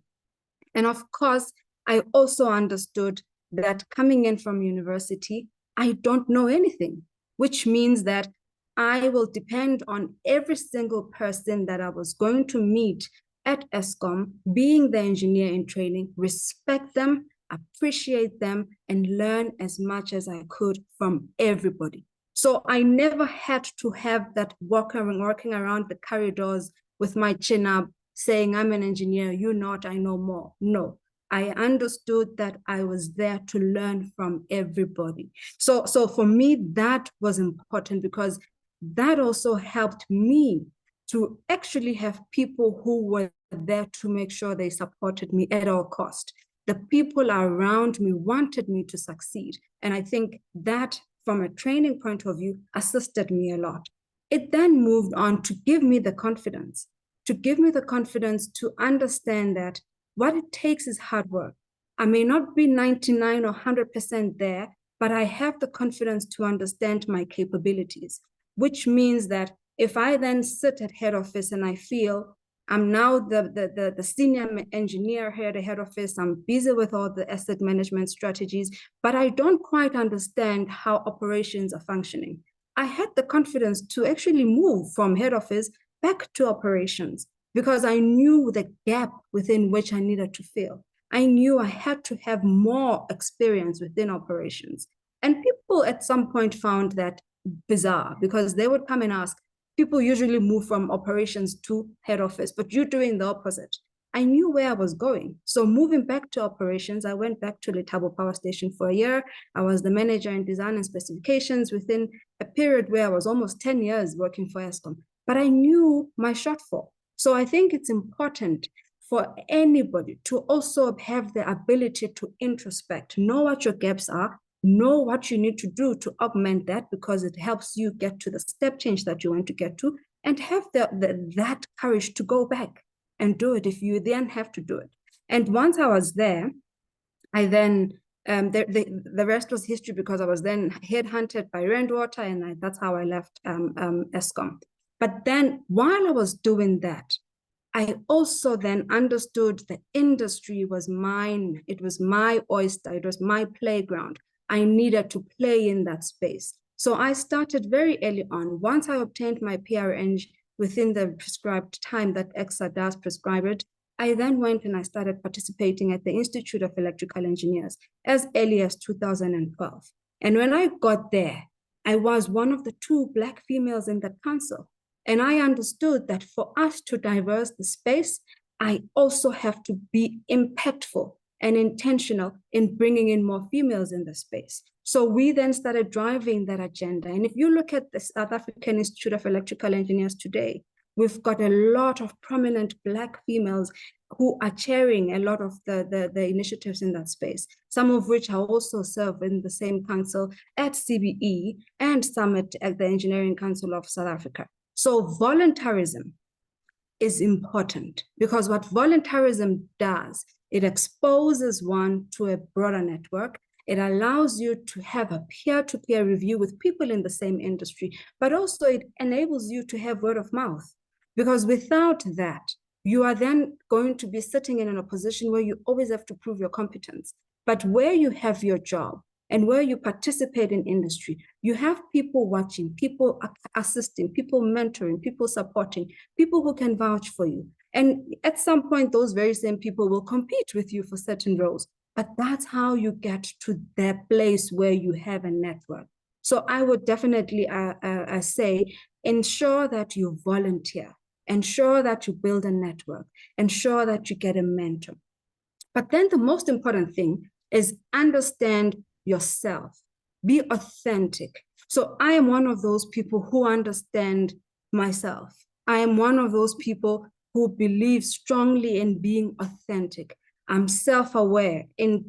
And of course, I also understood that coming in from university, I don't know anything, which means that I will depend on every single person that I was going to meet at ESCOM, being the engineer in training, respect them, appreciate them, and learn as much as I could from everybody. So I never had to have that working around the corridors with my chin up, saying, I'm an engineer, you're not, I know more. No, I understood that I was there to learn from everybody. So for me, that was important, because that also helped me to actually have people who were there to make sure they supported me at all cost. The people around me wanted me to succeed. And I think that, from a training point of view, assisted me a lot. It then moved on to give me the confidence, to understand that what it takes is hard work. I may not be 99 or 100% there, but I have the confidence to understand my capabilities, which means that if I then sit at head office and I feel I'm now the senior engineer here at the head office, I'm busy with all the asset management strategies, but I don't quite understand how operations are functioning. I had the confidence to actually move from head office back to operations, because I knew the gap within which I needed to fill. I knew I had to have more experience within operations. And people at some point found that bizarre, because they would come and ask, people usually move from operations to head office, but you're doing the opposite. I knew where I was going. So moving back to operations, I went back to Letabo Power Station for a year. I was the manager in design and specifications within a period where I was almost 10 years working for ESCOM. But I knew my shortfall. So I think it's important for anybody to also have the ability to introspect, know what your gaps are, know what you need to do to augment that, because it helps you get to the step change that you want to get to, and have that courage to go back and do it if you then have to do it. And once I was there, I then The rest was history because I was then headhunted by Randwater, and that's how I left Eskom. But then while I was doing that, I also then understood the industry was mine. It was my oyster. It was my playground. I needed to play in that space. So I started very early on. Once I obtained my PRN within the prescribed time that EXA does prescribe it, I then went and I started participating at the Institute of Electrical Engineers as early as 2012. And when I got there, I was one of the 2 Black females in that council. And I understood that for us to diverse the space, I also have to be impactful and intentional in bringing in more females in the space. So we then started driving that agenda. And if you look at the South African Institute of Electrical Engineers today, we've got a lot of prominent Black females who are chairing a lot of the initiatives in that space, some of which are also serve in the same council at CBE and some at the Engineering Council of South Africa. So voluntarism is important because what voluntarism does, it exposes one to a broader network. It allows you to have a peer-to-peer review with people in the same industry, but also it enables you to have word of mouth. Because without that, you are then going to be sitting in a position where you always have to prove your competence. But where you have your job and where you participate in industry, you have people watching, people assisting, people mentoring, people supporting, people who can vouch for you. And at some point, those very same people will compete with you for certain roles. But that's how you get to that place where you have a network. So I would definitely say, ensure that you volunteer, ensure that you build a network, ensure that you get a mentor. But then the most important thing is understand yourself, be authentic. So I am one of those people who understand myself. I am one of those people who believe strongly in being authentic. I'm self-aware. In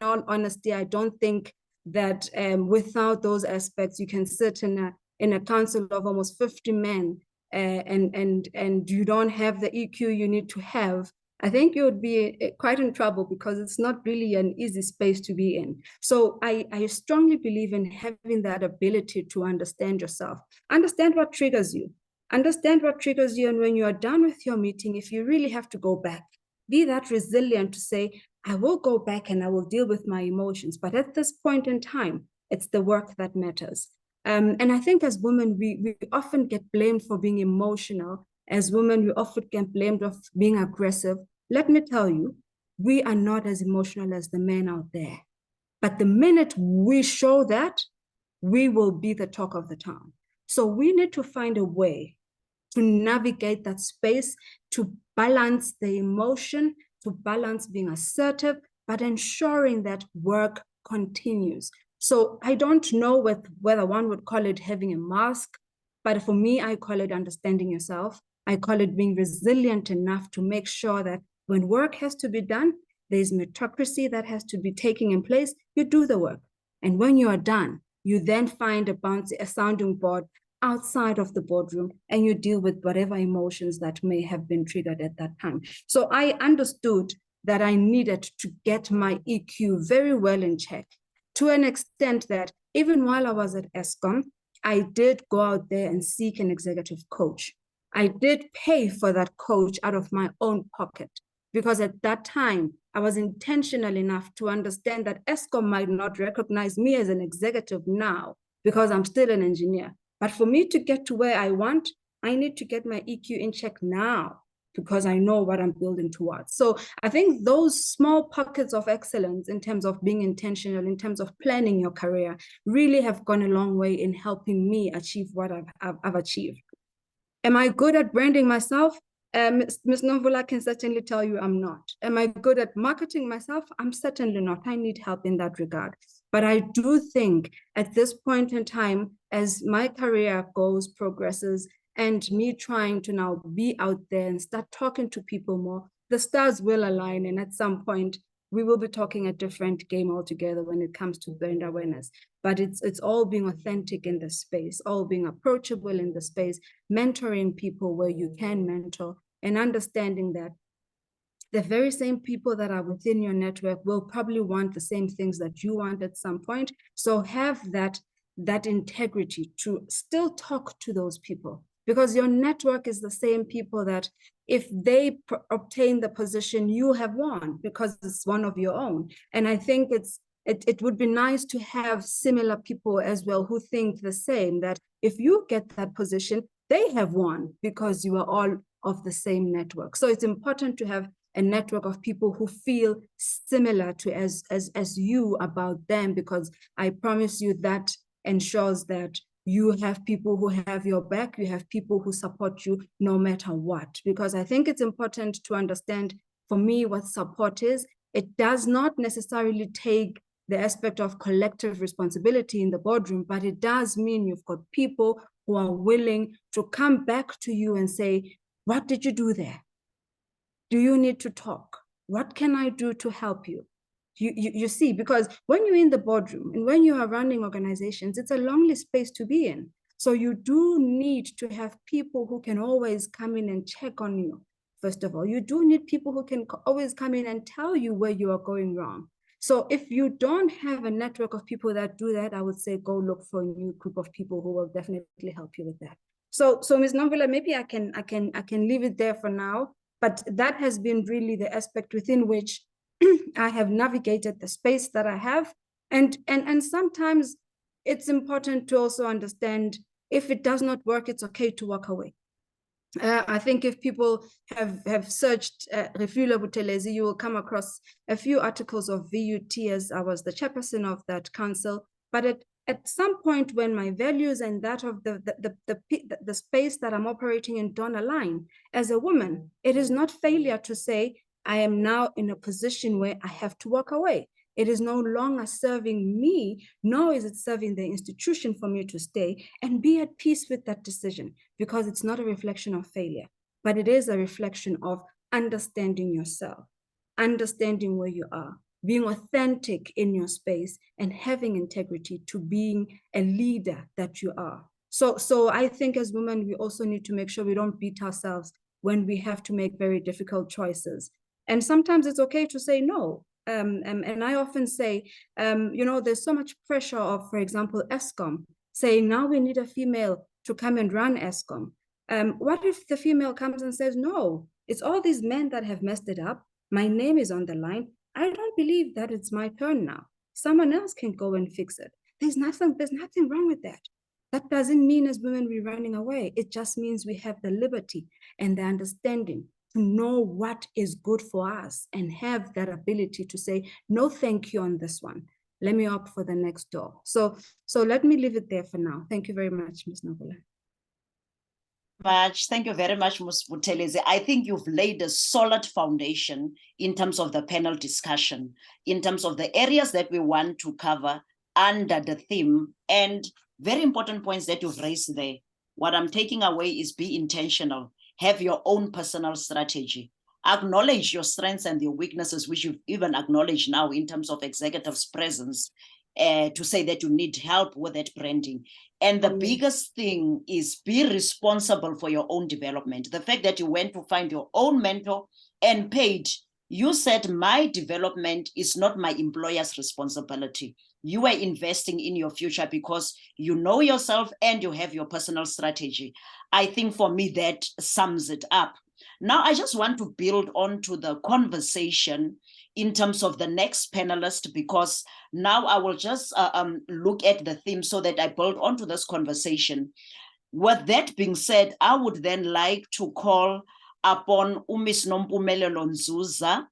all honesty, I don't think that without those aspects, you can sit in a council of almost 50 men and you don't have the EQ you need to have. I think you would be quite in trouble because it's not really an easy space to be in. So I strongly believe in having that ability to understand yourself, understand what triggers you, understand what triggers you. And when you are done with your meeting, if you really have to go back, be that resilient to say, I will go back and I will deal with my emotions. But at this point in time, it's the work that matters. And I think as women, we often get blamed for being emotional. As women, we often get blamed of being aggressive. Let me tell you, we are not as emotional as the men out there. But the minute we show that, we will be the talk of the town. So we need to find a way to navigate that space, to balance the emotion, to balance being assertive, but ensuring that work continues. So I don't know whether one would call it having a mask, but for me, I call it understanding yourself. I call it being resilient enough to make sure that when work has to be done, there's meritocracy that has to be taking in place, you do the work. And when you are done, you then find a sounding board outside of the boardroom and you deal with whatever emotions that may have been triggered at that time. So I understood that I needed to get my EQ very well in check, to an extent that even while I was at Eskom, I did go out there and seek an executive coach. I did pay for that coach out of my own pocket because at that time, I was intentional enough to understand that Eskom might not recognize me as an executive now because I'm still an engineer. But for me to get to where I want, I need to get my EQ in check now because I know what I'm building towards. So I think those small pockets of excellence in terms of being intentional, in terms of planning your career, really have gone a long way in helping me achieve what I've achieved. Am I good at branding myself? Ms. Nomvula can certainly tell you I'm not. Am I good at marketing myself? I'm certainly not. I need help in that regard. But I do think at this point in time, as my career progresses, and me trying to now be out there and start talking to people more, the stars will align. And at some point, we will be talking a different game altogether when it comes to brand awareness. But it's all being authentic in the space, all being approachable in the space, mentoring people where you can mentor, and understanding that the very same people that are within your network will probably want the same things that you want at some point. So have that integrity to still talk to those people, because your network is the same people that if they obtain the position, you have won because it's one of your own. And I think it would be nice to have similar people as well who think the same, that if you get that position, they have won because you are all of the same network. So it's important to have a network of people who feel similar to as you about them, because I promise you that ensures that you have people who have your back, you have people who support you no matter what. Because I think it's important to understand, for me, what support is. It does not necessarily take the aspect of collective responsibility in the boardroom, but it does mean you've got people who are willing to come back to you and say, what did you do there? Do you need to talk? What can I do to help you? You see, because when you're in the boardroom and when you are running organizations, it's a lonely space to be in. So you do need to have people who can always come in and check on you. First of all, you do need people who can always come in and tell you where you are going wrong. So if you don't have a network of people that do that, I would say go look for a new group of people who will definitely help you with that. So Ms. Nomvula, maybe I can leave it there for now, but that has been really the aspect within which I have navigated the space that I have. And sometimes it's important to also understand, if it does not work, it's okay to walk away. I think if people have searched Refula Buthelezi, you will come across a few articles of VUT, as I was the chairperson of that council. But at some point, when my values and that of the space that I'm operating in don't align, as a woman, it is not failure to say, I am now in a position where I have to walk away. It is no longer serving me, nor is it serving the institution for me to stay, and be at peace with that decision, because it's not a reflection of failure, but it is a reflection of understanding yourself, understanding where you are, being authentic in your space, and having integrity to being a leader that you are. So I think as women, we also need to make sure we don't beat ourselves when we have to make very difficult choices. And sometimes it's okay to say no. And I often say, there's so much pressure of, for example, ESCOM, saying now we need a female to come and run ESCOM. What if the female comes and says, no, it's all these men that have messed it up. My name is on the line. I don't believe that it's my turn now. Someone else can go and fix it. There's nothing wrong with that. That doesn't mean as women we're running away. It just means we have the liberty and the understanding to know what is good for us and have that ability to say, no, thank you on this one. Let me opt for the next door. So let me leave it there for now. Thank you very much, Ms. Nomvula. Thank you very much, Ms. Buthelezi. I think you've laid a solid foundation in terms of the panel discussion, in terms of the areas that we want to cover under the theme, and very important points that you've raised there. What I'm taking away is be intentional. Have your own personal strategy. Acknowledge your strengths and your weaknesses, which you've even acknowledged now in terms of executive's presence, to say that you need help with that branding. And the biggest thing is be responsible for your own development. The fact that you went to find your own mentor and paid, you said my development is not my employer's responsibility. You are investing in your future because you know yourself and you have your personal strategy. I think for me that sums it up. Now I just want to build on to the conversation in terms of the next panelist, because now I will just look at the theme so that I build onto this conversation. With that being said, I would then like to call upon Ms. Nompumelelo Nzuza.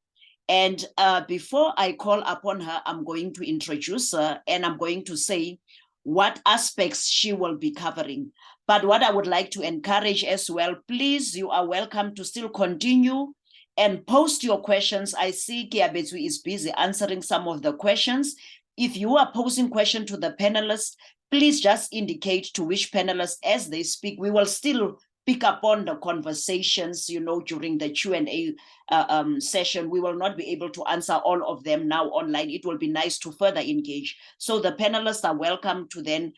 And before I call upon her, I'm going to introduce her and I'm going to say what aspects she will be covering. But what I would like to encourage as well, please, you are welcome to still continue and post your questions. I see Kiabetu is busy answering some of the questions. If you are posing questions to the panelists, please just indicate to which panelists as they speak. We will still pick up on the conversations, during the Q&A session. We will not be able to answer all of them now online. It will be nice to further engage. So the panelists are welcome to then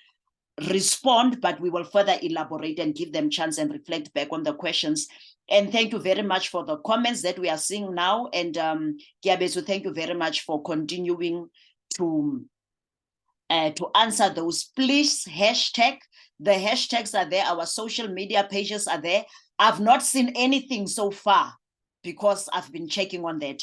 respond, but we will further elaborate and give them chance and reflect back on the questions. And thank you very much for the comments that we are seeing now. And Kiabezu, thank you very much for continuing to answer those. Please hashtag. The hashtags are there. Our social media pages are there. I've not seen anything so far because I've been checking on that.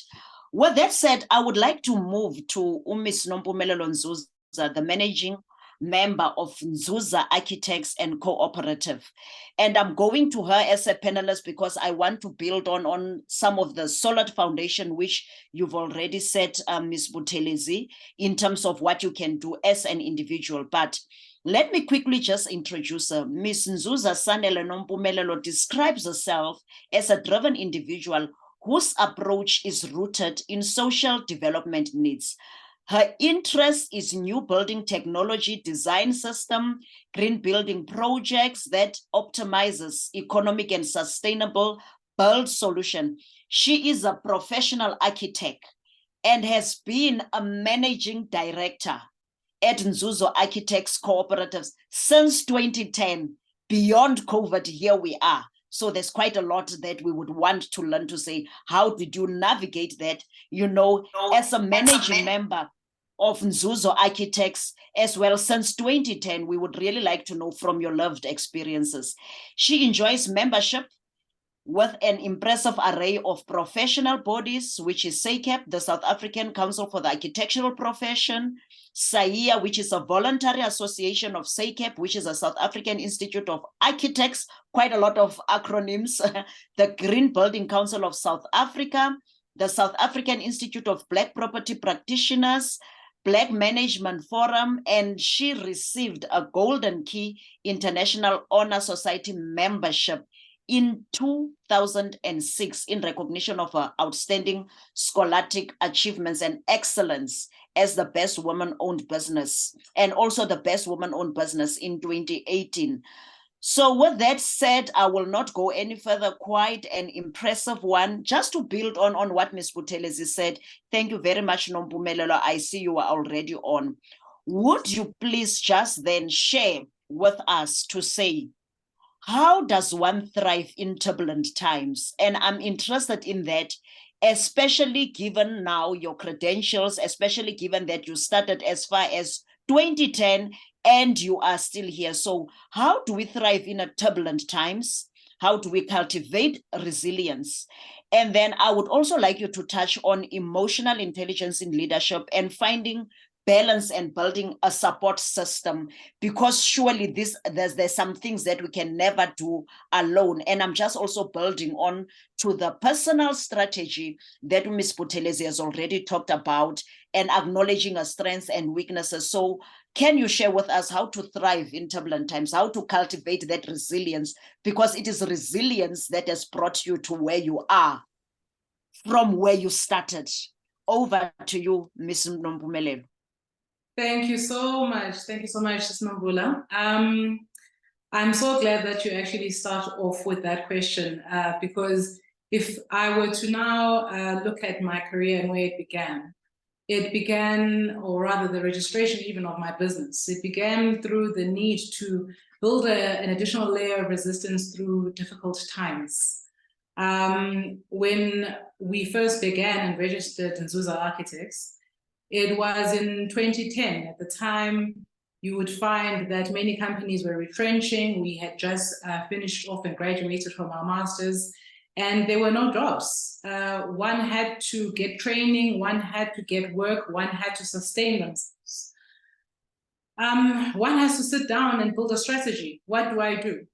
With that said, I would like to move to Ms. Nompumelelo Nzuza, the managing member of Nzuza Architects and Cooperative. And I'm going to her as a panelist because I want to build on some of the solid foundation which you've already set, Ms. Buthelezi, in terms of what you can do as an individual. But let me quickly just introduce her. Ms. Nzuza Sandile Nompumelelo describes herself as a driven individual whose approach is rooted in social development needs. Her interest is new building technology, design system, green building projects that optimizes economic and sustainable build solution. She is a professional architect and has been a managing director at Nzuzo Architects Cooperatives since 2010. Beyond COVID, here we are. So there's quite a lot that we would want to learn to say, how did you navigate that? You know, as a managing member of Nzuzo Architects as well since 2010, we would really like to know from your lived experiences. She enjoys membership with an impressive array of professional bodies, which is SACAP, the South African Council for the Architectural Profession, SAIA, which is a voluntary association of SACAP, which is a South African Institute of Architects, quite a lot of acronyms, the Green Building Council of South Africa, the South African Institute of Black Property Practitioners, Black Management Forum, and she received a Golden Key International Honor Society membership in 2006 in recognition of her outstanding scholastic achievements and excellence as the best woman-owned business, and also the best woman-owned business in 2018. So with that said, I will not go any further. Quite an impressive one. Just to build on what Ms. Buthelezi said, thank you very much, Nompumelelo. I see you are already on. Would you please just then share with us to say, how does one thrive in turbulent times? And I'm interested in that, especially given now your credentials, especially given that you started as far as 2010 and you are still here. So how do we thrive in a turbulent times? How do we cultivate resilience? And then I would also like you to touch on emotional intelligence in leadership and finding balance and building a support system, because surely there's some things that we can never do alone. And I'm just also building on to the personal strategy that Ms. Buthelezi has already talked about and acknowledging our strengths and weaknesses. So can you share with us how to thrive in turbulent times, how to cultivate that resilience, because it is resilience that has brought you to where you are from where you started. Over to you, Ms. Nompumelelo. Thank you so much. Thank you so much, Nombula. I'm so glad that you actually start off with that question, because if I were to now look at my career and where it began, or rather the registration even of my business, it began through the need to build an additional layer of resistance through difficult times. When we first began and registered Nzuza Architects, it was in 2010. At the time, you would find that many companies were retrenching. We had just finished off and graduated from our masters, and there were no jobs. One had to get training, one had to get work, one had to sustain themselves. One has to sit down and build a strategy. What do I do?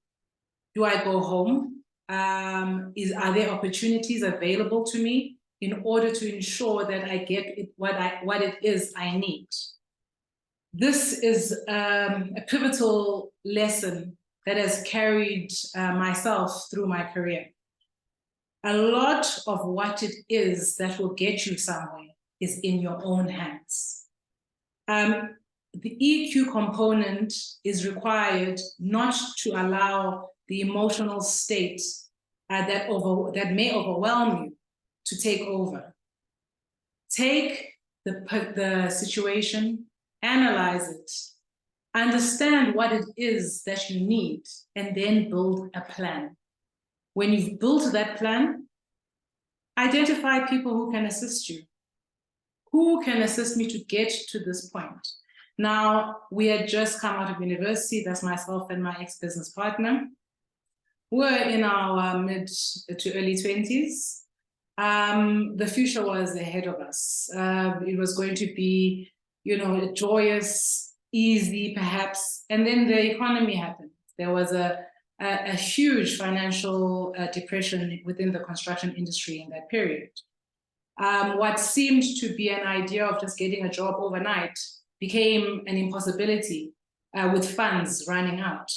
Do I go home? Are there opportunities available to me in order to ensure that I get what it is I need? This is a pivotal lesson that has carried myself through my career. A lot of what it is that will get you somewhere is in your own hands. The EQ component is required not to allow the emotional state that may overwhelm you to take over. Take the situation, analyze it, understand what it is that you need, and then build a plan. When you've built that plan, identify people who can assist you. Who can assist me to get to this point? Now, we had just come out of university. That's myself and my ex-business partner. We're in our mid to early 20s. The future was ahead of us. It was going to be, joyous, easy, perhaps. And then the economy happened. There was a huge financial depression within the construction industry in that period. What seemed to be an idea of just getting a job overnight became an impossibility with funds running out.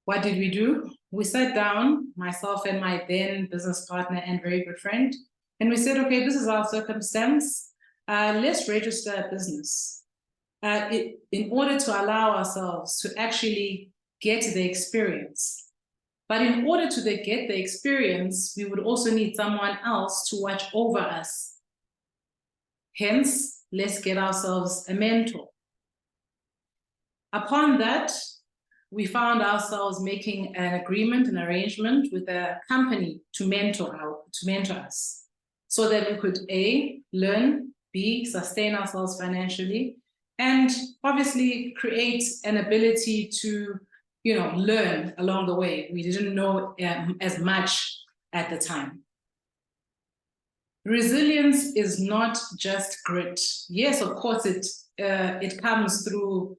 What did we do? We sat down, myself and my then business partner and very good friend, and we said, okay, this is our circumstance. Let's register a business in order to allow ourselves to actually get the experience. But in order to get the experience, we would also need someone else to watch over us. Hence, let's get ourselves a mentor. Upon that, we found ourselves making an agreement, an arrangement with a company to mentor us, so that we could A, learn, B, sustain ourselves financially, and obviously create an ability to learn along the way. We didn't know as much at the time. Resilience is not just grit. Yes, of course, it comes through,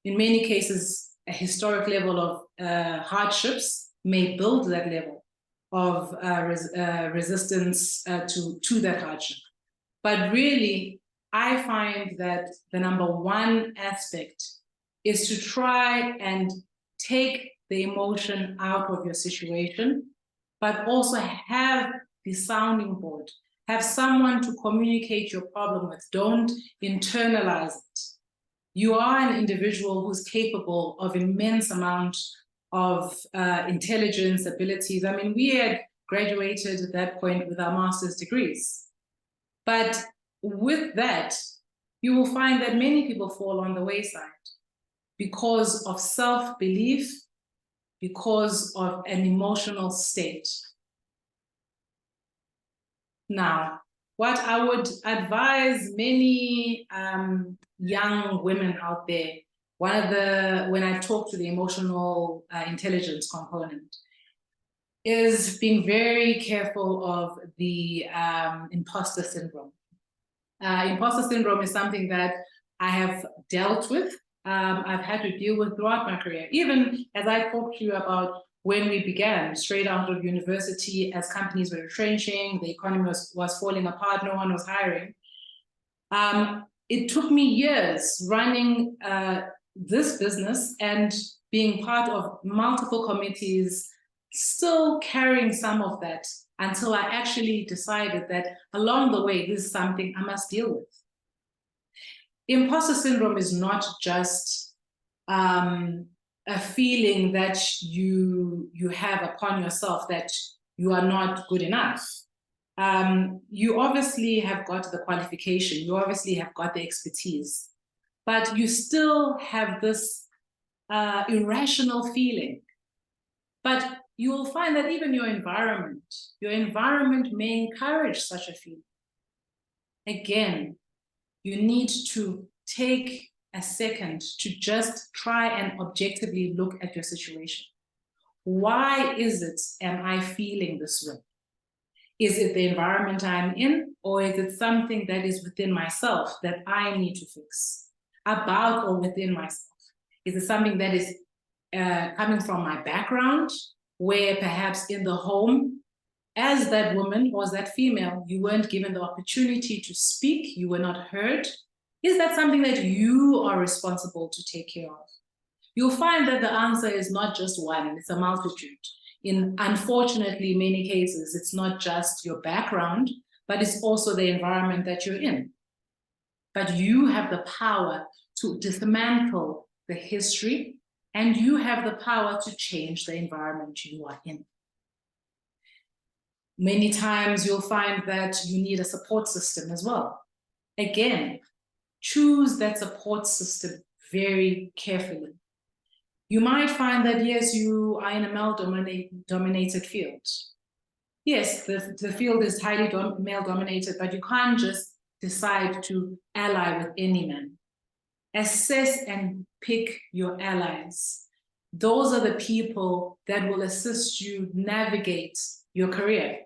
in many cases, a historic level of hardships may build that level of resistance to that hardship. But really, I find that the number one aspect is to try and take the emotion out of your situation, but also have the sounding board, have someone to communicate your problem with. Don't internalize it. You are an individual who's capable of immense amount of intelligence, abilities. I mean, we had graduated at that point with our master's degrees. But with that, you will find that many people fall on the wayside because of self-belief, because of an emotional state. Now, what I would advise many young women out there, when I talk to the emotional intelligence component, is being very careful of the imposter syndrome. Imposter syndrome is something that I have dealt with. I've had to deal with throughout my career. Even as I talked to you about when we began, straight out of university, as companies were retrenching, the economy was falling apart, no one was hiring. It took me years running this business and being part of multiple committees, still carrying some of that until I actually decided that along the way, this is something I must deal with. Imposter syndrome is not just a feeling that you have upon yourself that you are not good enough. You obviously have got the qualification, you obviously have got the expertise, but you still have this irrational feeling. But you will find that even your environment may encourage such a feeling. Again, you need to take a second to just try and objectively look at your situation. Why is it am I feeling this way? Is it the environment I'm in, or is it something that is within myself that I need to fix? About or within myself? Is it something that is coming from my background, where perhaps in the home, as that woman or as that female, you weren't given the opportunity to speak, you were not heard? Is that something that you are responsible to take care of? You'll find that the answer is not just one, it's a multitude. In, unfortunately, many cases, it's not just your background, but it's also the environment that you're in. But you have the power to dismantle the history, and you have the power to change the environment you are in. Many times you'll find that you need a support system as well. Again, choose that support system very carefully. You might find that, yes, you are in a male-dominated field. Yes, the field is highly male-dominated, but you can't just decide to ally with any man. Assess and pick your allies. Those are the people that will assist you navigate your career.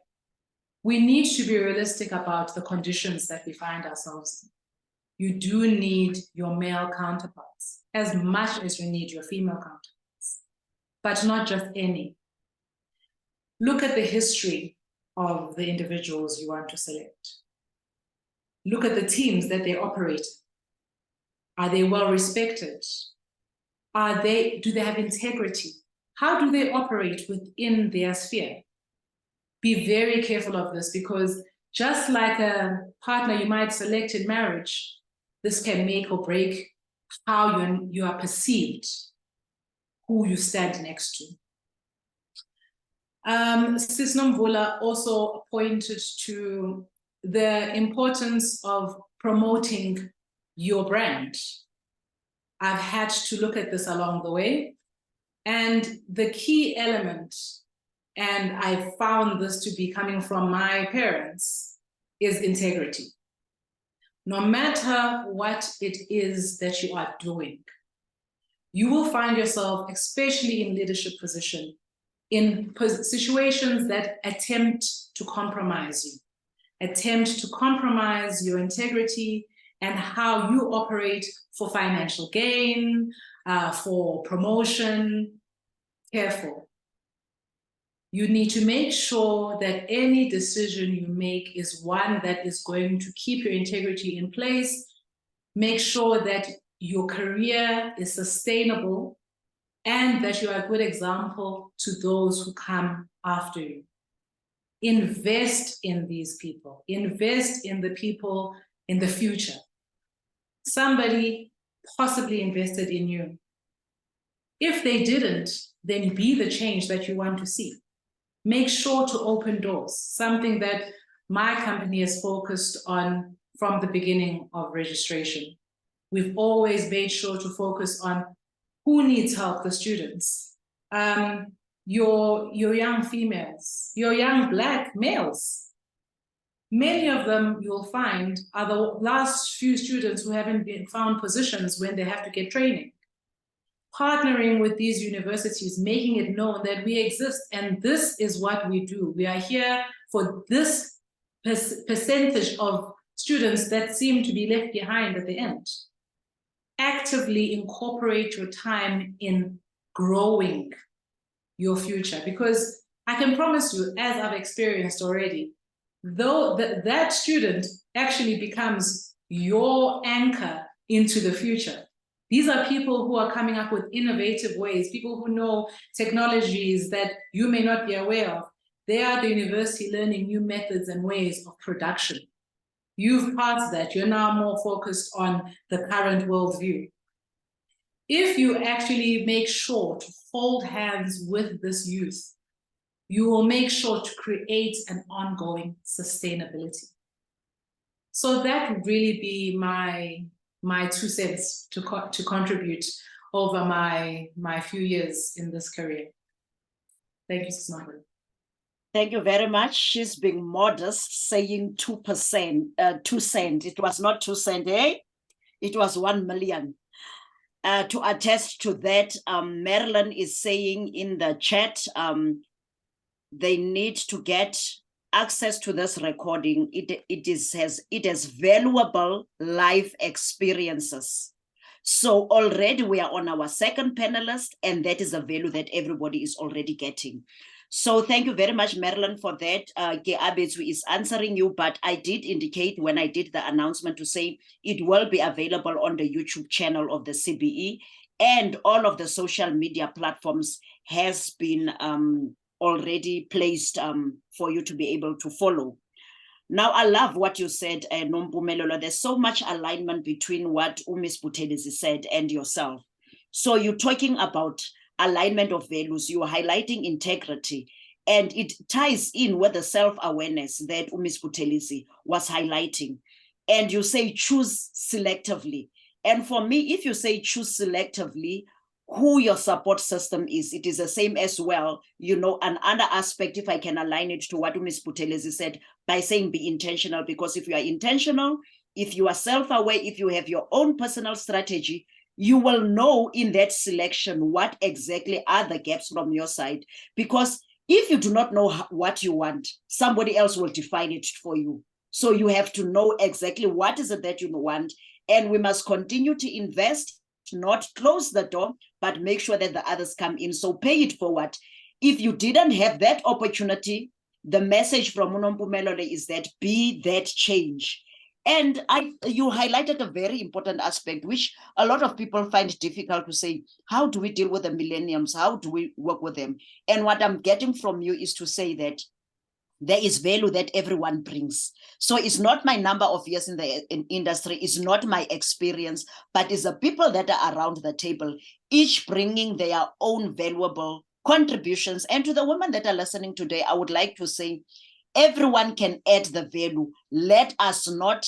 We need to be realistic about the conditions that we find ourselves in. You do need your male counterparts as much as you need your female counterparts, but not just any. Look at the history of the individuals you want to select. Look at the teams that they operate. Are they well respected? Do they have integrity? How do they operate within their sphere? Be very careful of this, because just like a partner you might select in marriage, this can make or break how you are perceived, who you stand next to. Sis Nomvula also pointed to the importance of promoting your brand. I've had to look at this along the way. And the key element, and I found this to be coming from my parents, is integrity. No matter what it is that you are doing, you will find yourself, especially in leadership position, in situations that attempt to compromise you, attempt to compromise your integrity and how you operate for financial gain, for promotion. Careful. You need to make sure that any decision you make is one that is going to keep your integrity in place. Make sure that your career is sustainable and that you are a good example to those who come after you. Invest in these people. Invest in the people in the future. Somebody possibly invested in you. If they didn't, then be the change that you want to see. Make sure to open doors, something that my company has focused on from the beginning of registration. We've always made sure to focus on who needs help, the students, your young females, your young Black males. Many of them you'll find are the last few students who haven't been found positions when they have to get training. Partnering with these universities, making it known that we exist and this is what we do. We are here for this percentage of students that seem to be left behind at the end. Actively incorporate your time in growing your future, because I can promise you, as I've experienced already, though that student actually becomes your anchor into the future. These are people who are coming up with innovative ways, people who know technologies that you may not be aware of. They are the university learning new methods and ways of production. You've passed that. You're now more focused on the current worldview. If you actually make sure to hold hands with this youth, you will make sure to create an ongoing sustainability. So that would really be my 2 cents to contribute over my few years in this career. Thank you, Ms. Margaret. Thank you very much. She's being modest, saying 2%, 2 cents. It was not 2 cents, eh? It was 1 million. To attest to that, Marilyn is saying in the chat, they need to get access to this recording. It has valuable life experiences. So already we are on our second panelist, and that is a value that everybody is already getting. So thank you very much, Marilyn, for that. Ke Abetsu is answering you, but I did indicate when I did the announcement to say it will be available on the YouTube channel of the CBE, and all of the social media platforms has been already placed for you to be able to follow. Now, I love what you said, Nompumelelo. There's so much alignment between what Ms. Buthelezi said and yourself. So you're talking about alignment of values, you are highlighting integrity, and it ties in with the self-awareness that Ms. Buthelezi was highlighting. And you say choose selectively. And for me, if you say choose selectively, who your support system is. It is the same as well, another aspect, if I can align it to what Ms. Buthelezi said, by saying be intentional, because if you are intentional, if you are self-aware, if you have your own personal strategy, you will know in that selection what exactly are the gaps from your side. Because if you do not know what you want, somebody else will define it for you. So you have to know exactly what is it that you want. And we must continue to invest, not close the door, but make sure that the others come in. So pay it forward. If you didn't have that opportunity, the message from Unompumelelo is that be that change. And you highlighted a very important aspect, which a lot of people find difficult to say. How do we deal with the millennials? How do we work with them? And what I'm getting from you is to say that there is value that everyone brings. So it's not my number of years in the industry, it's not my experience, but it's the people that are around the table, each bringing their own valuable contributions. And to the women that are listening today, I would like to say, everyone can add the value. Let us not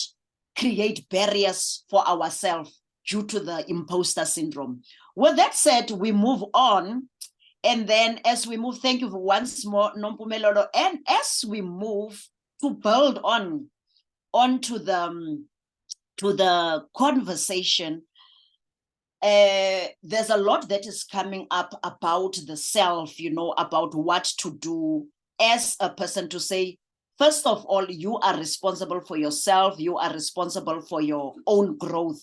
create barriers for ourselves due to the imposter syndrome. With that said, we move on. And then as we move, thank you for once more, Nompumelelo. And as we move to build onto the conversation, there's a lot that is coming up about the self, about what to do as a person, to say, first of all, you are responsible for yourself. You are responsible for your own growth.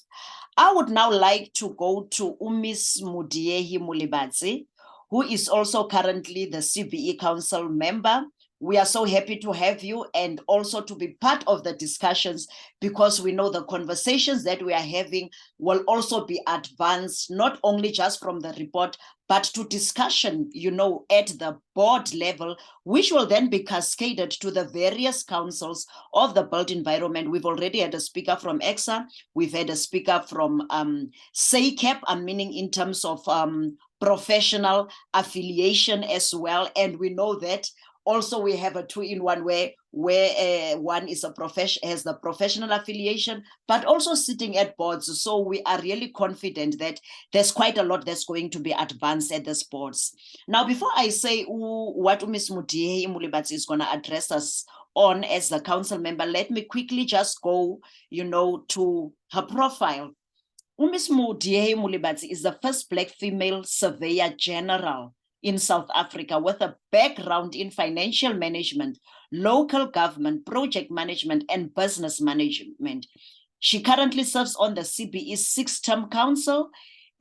I would now like to go to Ms. Mudiehi Mulibadzi, who is also currently the CBE Council member. We are so happy to have you and also to be part of the discussions, because we know the conversations that we are having will also be advanced, not only just from the report, but to discussion, at the board level, which will then be cascaded to the various councils of the built environment. We've already had a speaker from EXA. We've had a speaker from SACAP, I'm meaning in terms of professional affiliation as well. And we know that also we have a two-in-one where one is has the professional affiliation, but also sitting at boards. So we are really confident that there's quite a lot that's going to be advanced at the boards. Now, before I say what Ms. Mudiehi Mulibadzi is going to address us on as the council member, let me quickly just go, to her profile. Ms. Mudiehi Mulibadzi is the first Black female surveyor general in South Africa with a background in financial management, local government, project management, and business management. She currently serves on the CBE 6-term council,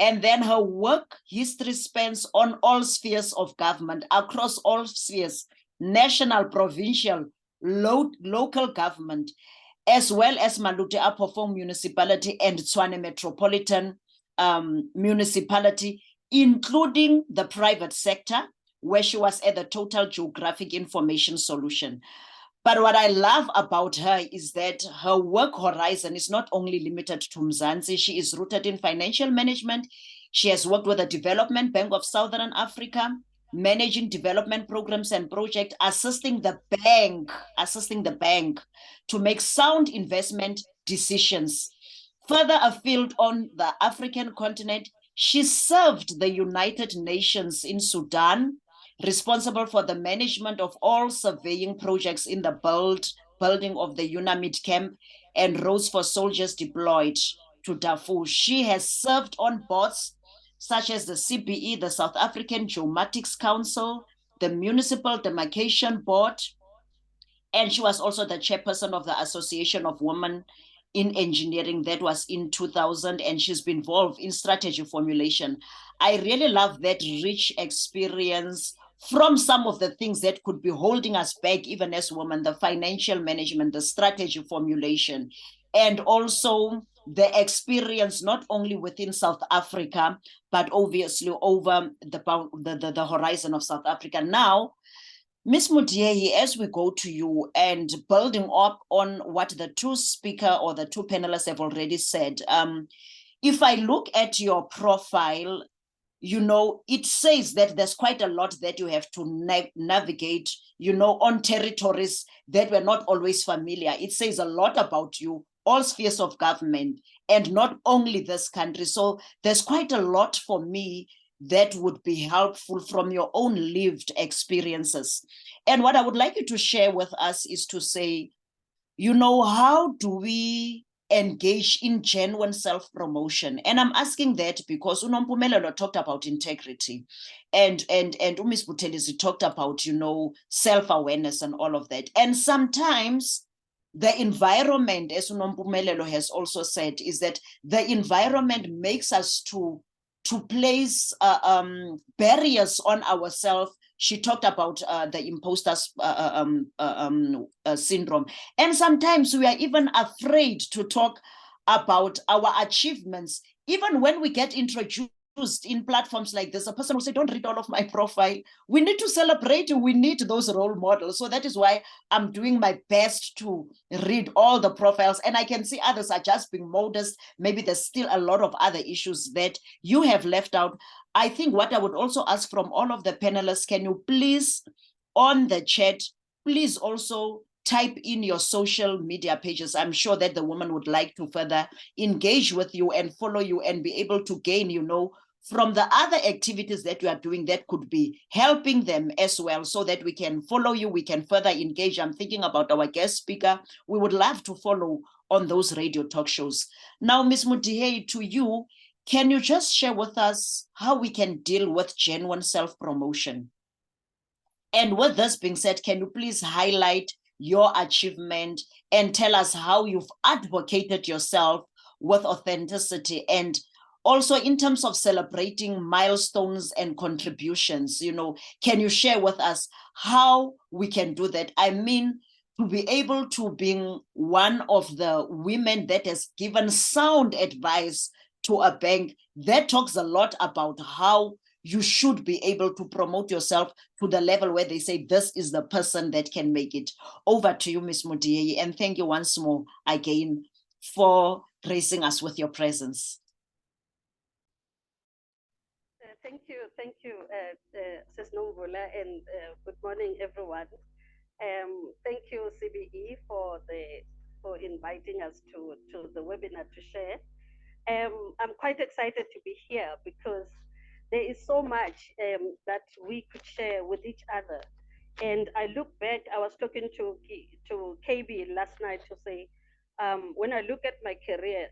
and then her work history spans on all spheres of government, across all spheres, national, provincial, local government, as well as Maluti Apofong Municipality and Tshwane Metropolitan Municipality, including the private sector, where she was at the Total Geographic Information Solution. But what I love about her is that her work horizon is not only limited to Mzansi. She is rooted in financial management. She has worked with the Development Bank of Southern Africa, managing development programs and projects, assisting the bank to make sound investment decisions. Further afield on the African continent, she served the United Nations in Sudan, responsible for the management of all surveying projects in the building of the UNAMID camp and roads for soldiers deployed to Darfur. She has served on boards such as the CBE, the South African Geomatics Council, the Municipal Demarcation Board, and she was also the chairperson of the Association of Women in Engineering. That was in 2000, and she's been involved in strategy formulation. I really love that rich experience from some of the things that could be holding us back even as women, the financial management, the strategy formulation, and also the experience not only within South Africa, but obviously over the horizon of South Africa. Now, Ms. Mudiehi, as we go to you and building up on what the two panelists have already said, if I look at your profile, it says that there's quite a lot that you have to navigate, on territories that were not always familiar. It says a lot about you, all spheres of government, and not only this country. So there's quite a lot for me that would be helpful from your own lived experiences. And what I would like you to share with us is to say, how do we engage in genuine self-promotion? And I'm asking that because uNompumelelo talked about integrity, and Miss Buthelezi talked about, self-awareness and all of that. And sometimes the environment, as uNompumelelo has also said, is that the environment makes us to place barriers on ourselves. She talked about the imposter syndrome. And sometimes we are even afraid to talk about our achievements. Even when we get introduced in platforms like this, a person will say, don't read all of my profile. We need to celebrate, we need those role models. So that is why I'm doing my best to read all the profiles. And I can see others are just being modest. Maybe there's still a lot of other issues that you have left out. I think what I would also ask from all of the panelists, can you please, on the chat, please also type in your social media pages. I'm sure that the woman would like to further engage with you and follow you and be able to gain, from the other activities that you are doing that could be helping them as well, so that we can follow you, we can further engage. I'm thinking about our guest speaker. We would love to follow on those radio talk shows. Now, Ms. Mutihe, to you, can you just share with us how we can deal with genuine self-promotion? And with this being said, can you please highlight your achievement and tell us how you've advocated yourself with authenticity, and also in terms of celebrating milestones and contributions? Can you share with us how we can do that? I mean, to be able to be one of the women that has given sound advice to a bank, that talks a lot about how you should be able to promote yourself to the level where they say, this is the person that can make it. Over to you, Ms. Mutihe, and thank you once more again for gracing us with your presence. Thank you, Sis Nomvula, and good morning, everyone. Thank you, CBE, for inviting us to the webinar to share. I'm quite excited to be here because there is so much that we could share with each other. And I look back, I was talking to KB last night to say, when I look at my career,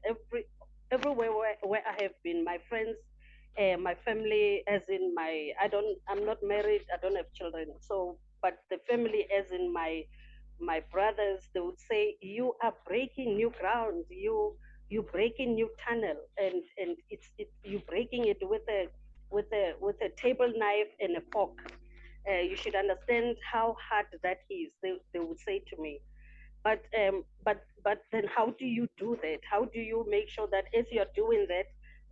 everywhere where I have been, my friends, my family, as in I'm not married, I don't have children. So, but the family, as in my brothers, they would say, you are breaking new ground, you breaking new tunnel, and you breaking it with a table knife and a fork. You should understand how hard that is, they would say to me. But then how do you do that? How do you make sure that as you're doing that,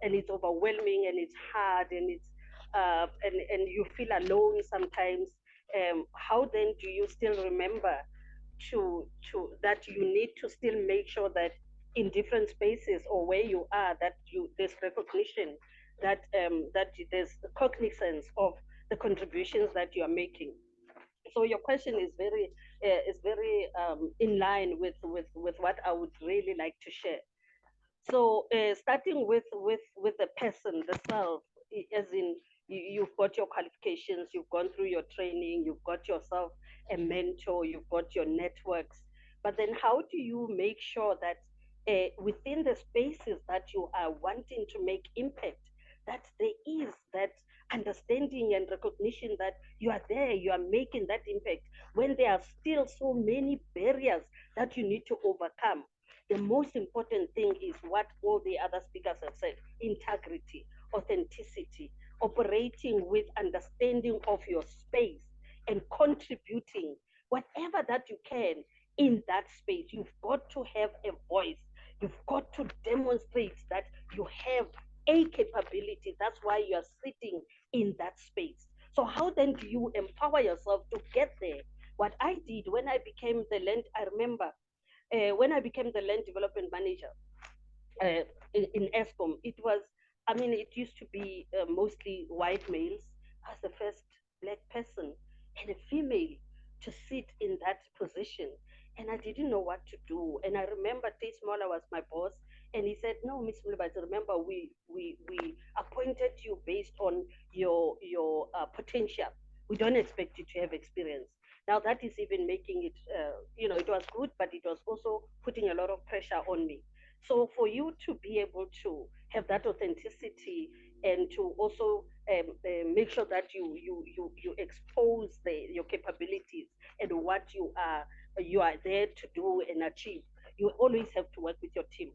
and it's overwhelming and it's hard and it's and you feel alone sometimes, how then do you still remember to that you need to still make sure that in different spaces or where you are, that there's recognition, that that there's cognizance of the contributions that you are making. So your question is very in line with what I would really like to share. So starting with the person, the self, as in you've got your qualifications, you've gone through your training, you've got yourself a mentor, you've got your networks. But then how do you make sure that within the spaces that you are wanting to make impact, that there is that understanding and recognition that you are there, you are making that impact, when there are still so many barriers that you need to overcome? The most important thing is what all the other speakers have said: integrity, authenticity, operating with understanding of your space, and contributing whatever that you can in that space. You've got to have a voice. You've got to demonstrate that you have a capability. That's why you're sitting in that space. So how then do you empower yourself to get there? What I did when I became I remember when I became the land development manager in ESCOM, it was, it used to be mostly white males. I was the first Black person and a female to sit in that position. And I didn't know what to do. And I remember T. Smaller was my boss, And he said, no, Miss Mulibati, remember, we appointed you based on your potential. We don't expect you to have experience. Now that is even making it, it was good, but it was also putting a lot of pressure on me. So for you to be able to have that authenticity and to also make sure that you expose your capabilities and what you are there to do and achieve, you always have to work with your team.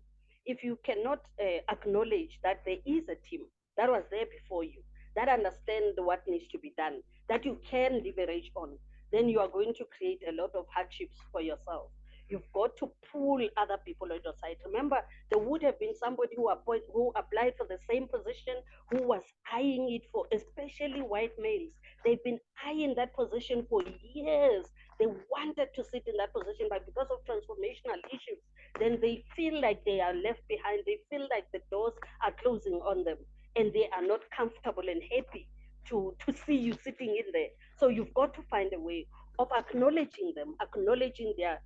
If you cannot acknowledge that there is a team that was there before you, that understand what needs to be done, that you can leverage on, then you are going to create a lot of hardships for yourself. You've got to pull other people on your side. Remember, there would have been somebody who applied for the same position, who was eyeing it for, especially white males. They've been eyeing that position for years. They wanted to sit in that position, but because of transformational issues, then they feel like they are left behind. They feel like the doors are closing on them, and they are not comfortable and happy to see you sitting in there. So you've got to find a way of acknowledging them, acknowledging their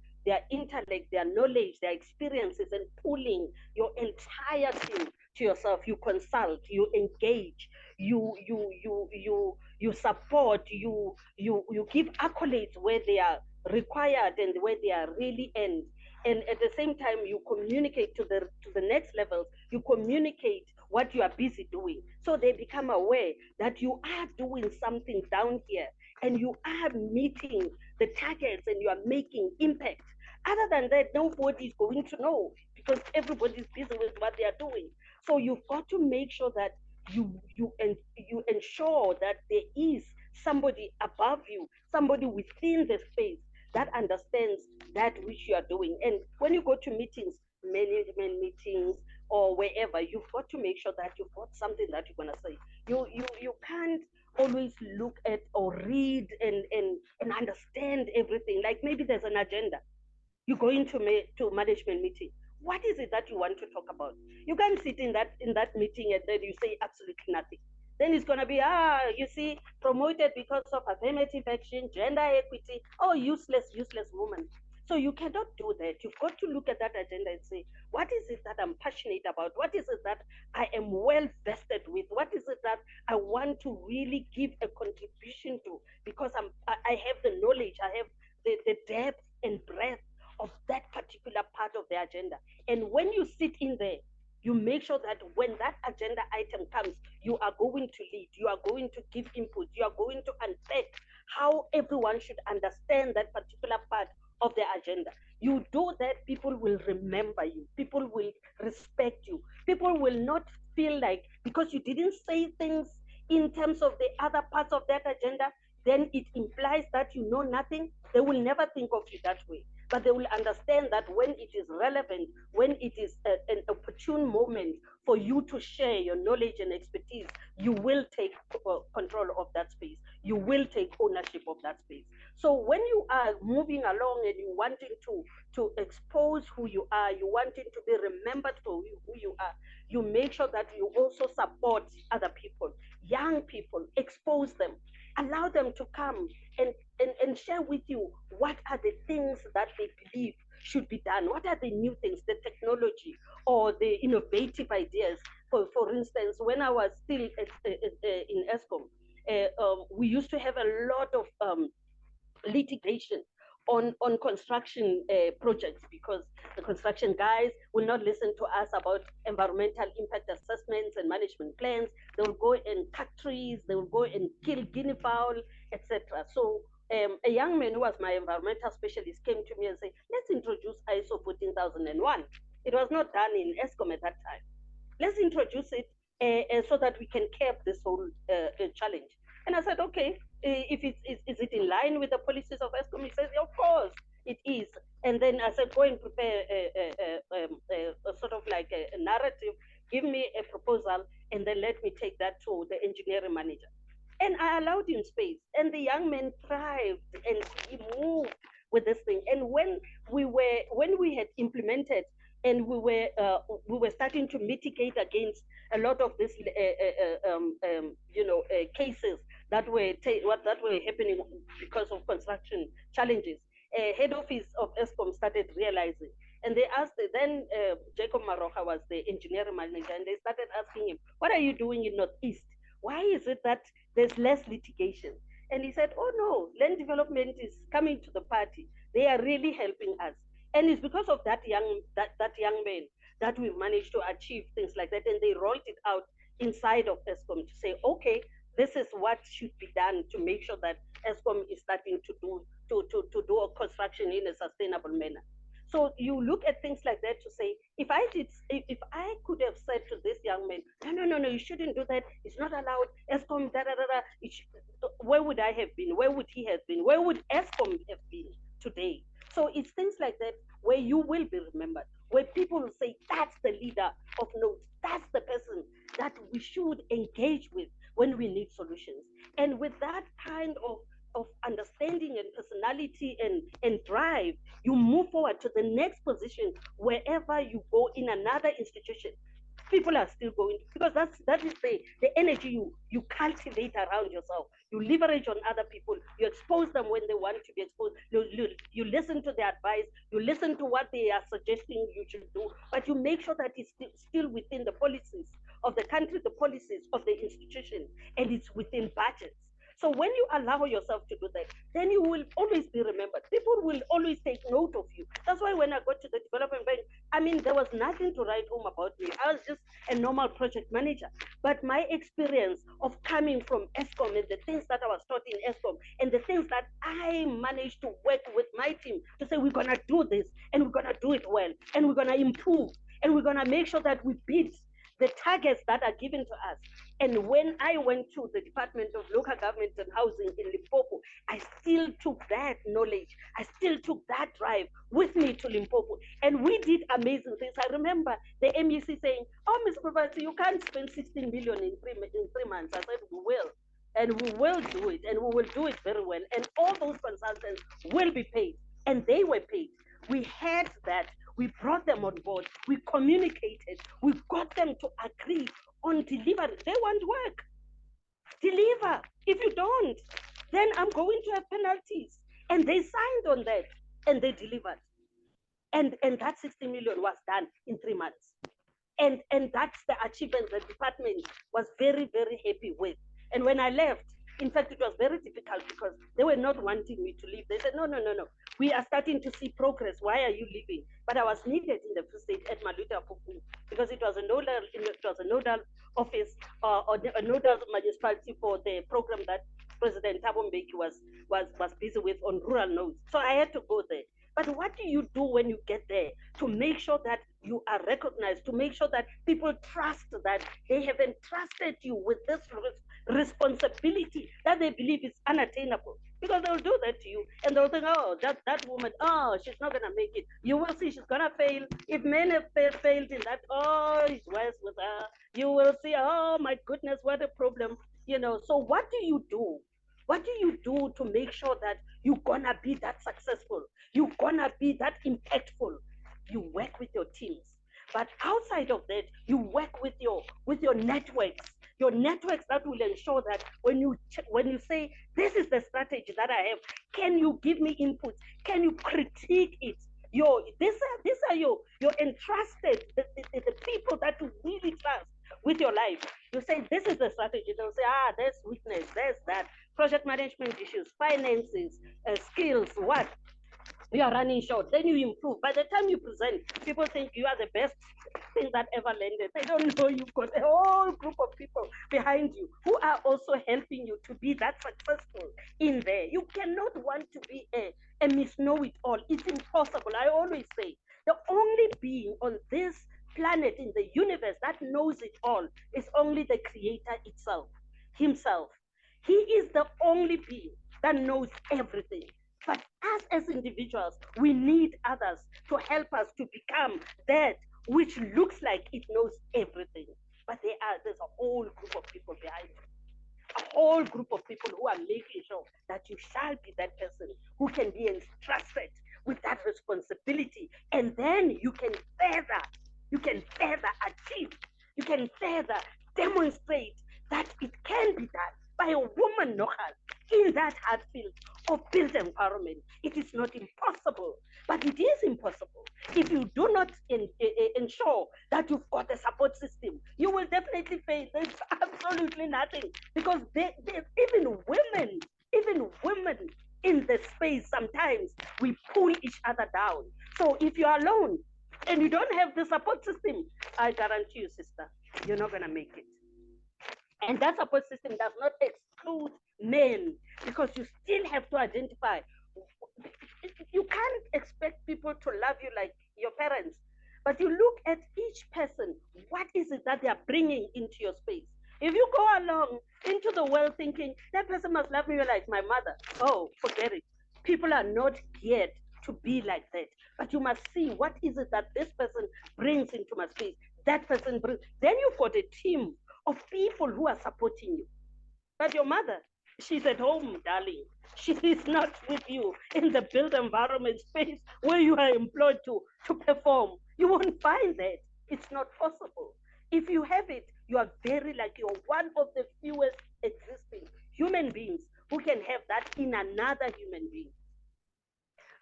intellect, their knowledge, their experiences, and pulling your entire team to yourself. You consult, you engage, you support, you give accolades where they are required and where they are really earned. And at the same time, you communicate to the next levels. You communicate what you are busy doing, so they become aware that you are doing something down here and you are meeting the targets and you are making impact. Other than that, nobody is going to know because everybody is busy with what they are doing. So you've got to make sure that you ensure that there is somebody above you, somebody within the space that understands that which you are doing. And when you go to meetings, management meetings or wherever, you've got to make sure that you've got something that you're gonna say. You can't always look at or read and understand everything. Like maybe there's an agenda. You go into to management meeting. What is it that you want to talk about? You can't sit in that meeting and then you say absolutely nothing. Then it's gonna be you see, promoted because of affirmative action, gender equity. Oh, useless woman. So you cannot do that. You've got to look at that agenda and say, what is it that I'm passionate about? What is it that I am well vested with? What is it that I want to really give a contribution to? Because I have the knowledge, I have the depth and breadth of that particular part of the agenda. And when you sit in there, you make sure that when that agenda item comes, you are going to lead, you are going to give input, you are going to unpack how everyone should understand that particular part of the agenda. You do that, people will remember you, people will respect you, people will not feel like because you didn't say things in terms of the other parts of that agenda, then it implies that you know nothing. They will never think of you that way, but they will understand that when it is relevant, when it is an opportune moment for you to share your knowledge and expertise, you will take control of that space. You will take ownership of that space. So when you are moving along and you wanting to expose who you are, you wanting to be remembered for who you are, you make sure that you also support other people, young people, expose them, allow them to come and share with you what are the things that they believe should be done. What are the new things, the technology or the innovative ideas? For instance, when I was still in ESCOM, we used to have a lot of litigation on construction projects because the construction guys will not listen to us about environmental impact assessments and management plans. They will go and cut trees, they will go and kill guinea fowl, etc. So a young man who was my environmental specialist came to me and said, let's introduce ISO 14001. It was not done in ESCOM at that time. Let's introduce it so that we can curb this whole challenge. And I said, okay, if is it in line with the policies of ESCOM? He says, of course it is. And then I said, go and prepare a sort of like a narrative, give me a proposal, and then let me take that to the engineering manager. And I allowed him space, and the young man thrived and he moved with this thing. And when we had implemented and we were starting to mitigate against a lot of these cases that were happening because of construction challenges. Head office of ESCOM started realizing, And they asked, then Jacob Marocha was the engineering manager, and they started asking him, what are you doing in Northeast? Why is it that there's less litigation? And he said, oh no, land development is coming to the party. They are really helping us. And it's because of that young man that we managed to achieve things like that. And they rolled it out inside of ESCOM to say, okay, this is what should be done to make sure that ESCOM is starting to do a construction in a sustainable manner. So you look at things like that to say, if I could have said to this young man, no, you shouldn't do that. It's not allowed. ESCOM, where would I have been? Where would he have been? Where would ESCOM have been today? So it's things like that where you will be remembered, where people will say, that's the leader of note. That's the person that we should engage with when we need solutions. And with that kind of understanding and personality and drive, you move forward to the next position wherever you go in another institution. People are still going, because that is the energy you cultivate around yourself. You leverage on other people, you expose them when they want to be exposed, you listen to their advice, you listen to what they are suggesting you should do, but you make sure that it's still within the policies of the country, the policies of the institution, and it's within budgets. So when you allow yourself to do that, then you will always be remembered. People will always take note of you. That's why when I got to the development bank, I mean, there was nothing to write home about me. I was just a normal project manager. But my experience of coming from ESCOM and the things that I was taught in ESCOM and the things that I managed to work with my team to say, we're going to do this and we're going to do it well and we're going to improve and we're going to make sure that we beat the targets that are given to us. And when I went to the Department of Local Government and Housing in Limpopo, I still took that knowledge. I still took that drive with me to Limpopo. And we did amazing things. I remember the MEC saying, oh, Ms. Professor, you can't spend 16 million in 3 months. I said, we will. And we will do it. And we will do it very well. And all those consultants will be paid. And they were paid. We had that. We brought them on board. We communicated. We got them to agree on delivery. They want work. Deliver. If you don't, then I'm going to have penalties. And they signed on that and they delivered. And that 60 million was done in 3 months. And that's the achievement the department was very, very happy with. And when I left, in fact, it was very difficult because they were not wanting me to leave. They said, no. We are starting to see progress. Why are you leaving? But I was needed in the Free State at Maluta Puku because it was a nodal office or a nodal municipality for the program that President Thabo Mbeki was busy with on rural nodes. So I had to go there. But what do you do when you get there to make sure that you are recognized, to make sure that people trust that they have entrusted you with this responsibility that they believe is unattainable? Because they'll do that to you and they'll think, oh, that woman, oh, she's not going to make it. You will see she's going to fail. If men have failed in that, oh, it's worse with her. You will see, oh, my goodness, what a problem. So what do you do? What do you do to make sure that you're going to be that successful? You're going to be that impactful? You work with your teams. But outside of that, you work with your networks that will ensure that when you say, this is the strategy that I have, can you give me input? Can you critique it? These are your entrusted, the people that you really trust with your life. You say, this is the strategy. They'll say, there's weakness, there's that. Project management issues, finances, skills, what? You are running short, then you improve. By the time you present, people think you are the best thing that ever landed. They don't know you've got a whole group of people behind you who are also helping you to be that successful in there. You cannot want to be a miss-know-it-all. It's impossible. I always say, the only being on this planet in the universe that knows it all is only the Creator itself, himself. He is the only being that knows everything. But us as individuals, we need others to help us to become that which looks like it knows everything. But there's a whole group of people behind you. A whole group of people who are making sure that you shall be that person who can be entrusted with that responsibility. And then you can further achieve, you can further demonstrate that it can be done by a woman, Nohal, in that hard field of built environment. It is not impossible, but it is impossible. If you do not ensure that you've got a support system, you will definitely fail. There's absolutely nothing, because even women in the space, sometimes we pull each other down. So if you're alone and you don't have the support system, I guarantee you, sister, you're not going to make it. And that support system does not exclude men, because you still have to identify. You can't expect people to love you like your parents, but you look at each person. What is it that they are bringing into your space? If you go along into the world thinking that person must love me like my mother, oh, forget it. People are not geared to be like that. But you must see, what is it that this person brings into my space? That person brings. Then you've got a team of people who are supporting you. But your mother, she's at home, darling. She is not with you in the built environment space where you are employed to perform. You won't find that. It's not possible. If you have it, you are very lucky. You're one of the fewest existing human beings who can have that in another human being.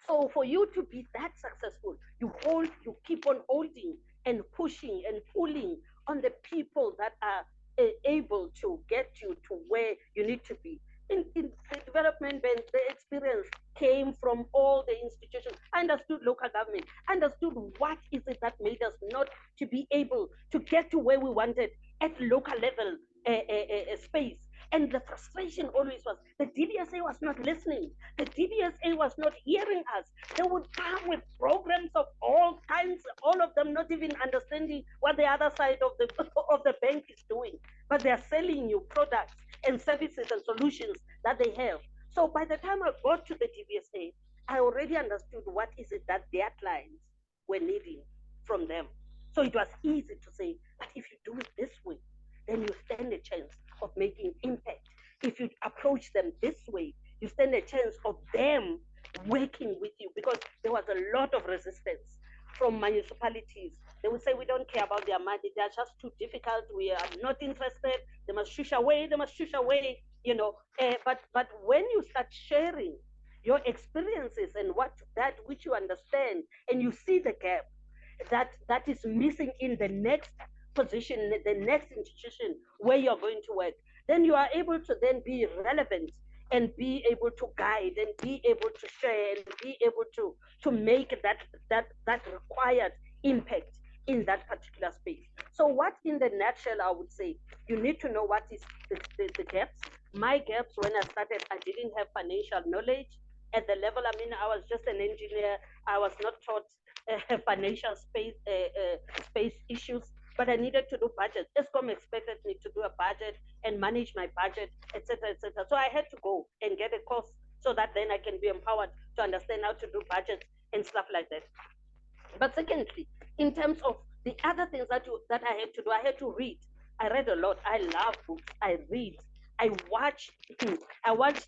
So for you to be that successful, you keep on holding and pushing and pulling on the people that are able to get you to where you need to be. In the development, the experience came from all the institutions. I understood local government, understood what is it that made us not to be able to get to where we wanted at local level space. And the frustration always was the DBSA was not listening. The DBSA was not hearing us. They would come with programs of all kinds, all of them not even understanding what the other side of the bank is doing. But they are selling you products and services and solutions that they have. So by the time I got to the DBSA, I already understood what is it that their clients were needing from them. So it was easy to say, but if you do it this way, then you stand a chance of making impact. If you approach them this way, you stand a chance of them working with you, because there was a lot of resistance from municipalities. They would say, we don't care about their money, they're just too difficult, we are not interested, they must shush away, you know. But when you start sharing your experiences and that which you understand, and you see the gap that is missing in the next position, the next institution where you're going to work, then you are able to then be relevant and be able to guide and be able to share and be able to make that required impact in that particular space. So what, in the nutshell, I would say, you need to know what is the gaps. My gaps, when I started, I didn't have financial knowledge at the level. I mean, I was just an engineer. I was not taught financial space issues, but I needed to do budget. ESCOM expected me to do a budget and manage my budget, etc., etc. So I had to go and get a course so that then I can be empowered to understand how to do budgets and stuff like that. But secondly, in terms of the other things that I had to do, I had to read. I read a lot. I love books. I read. I watch. I watch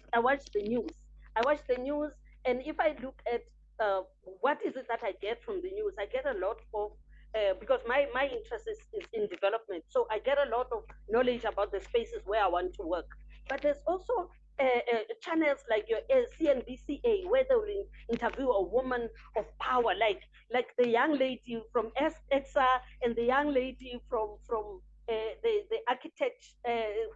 the news. I watch the news, and if I look at what is it that I get from the news, I get a lot of because my interest is in development. So I get a lot of knowledge about the spaces where I want to work. But there's also channels like your CNBCA, where they will interview a woman of power, like the young lady from EXA and the young lady from the architect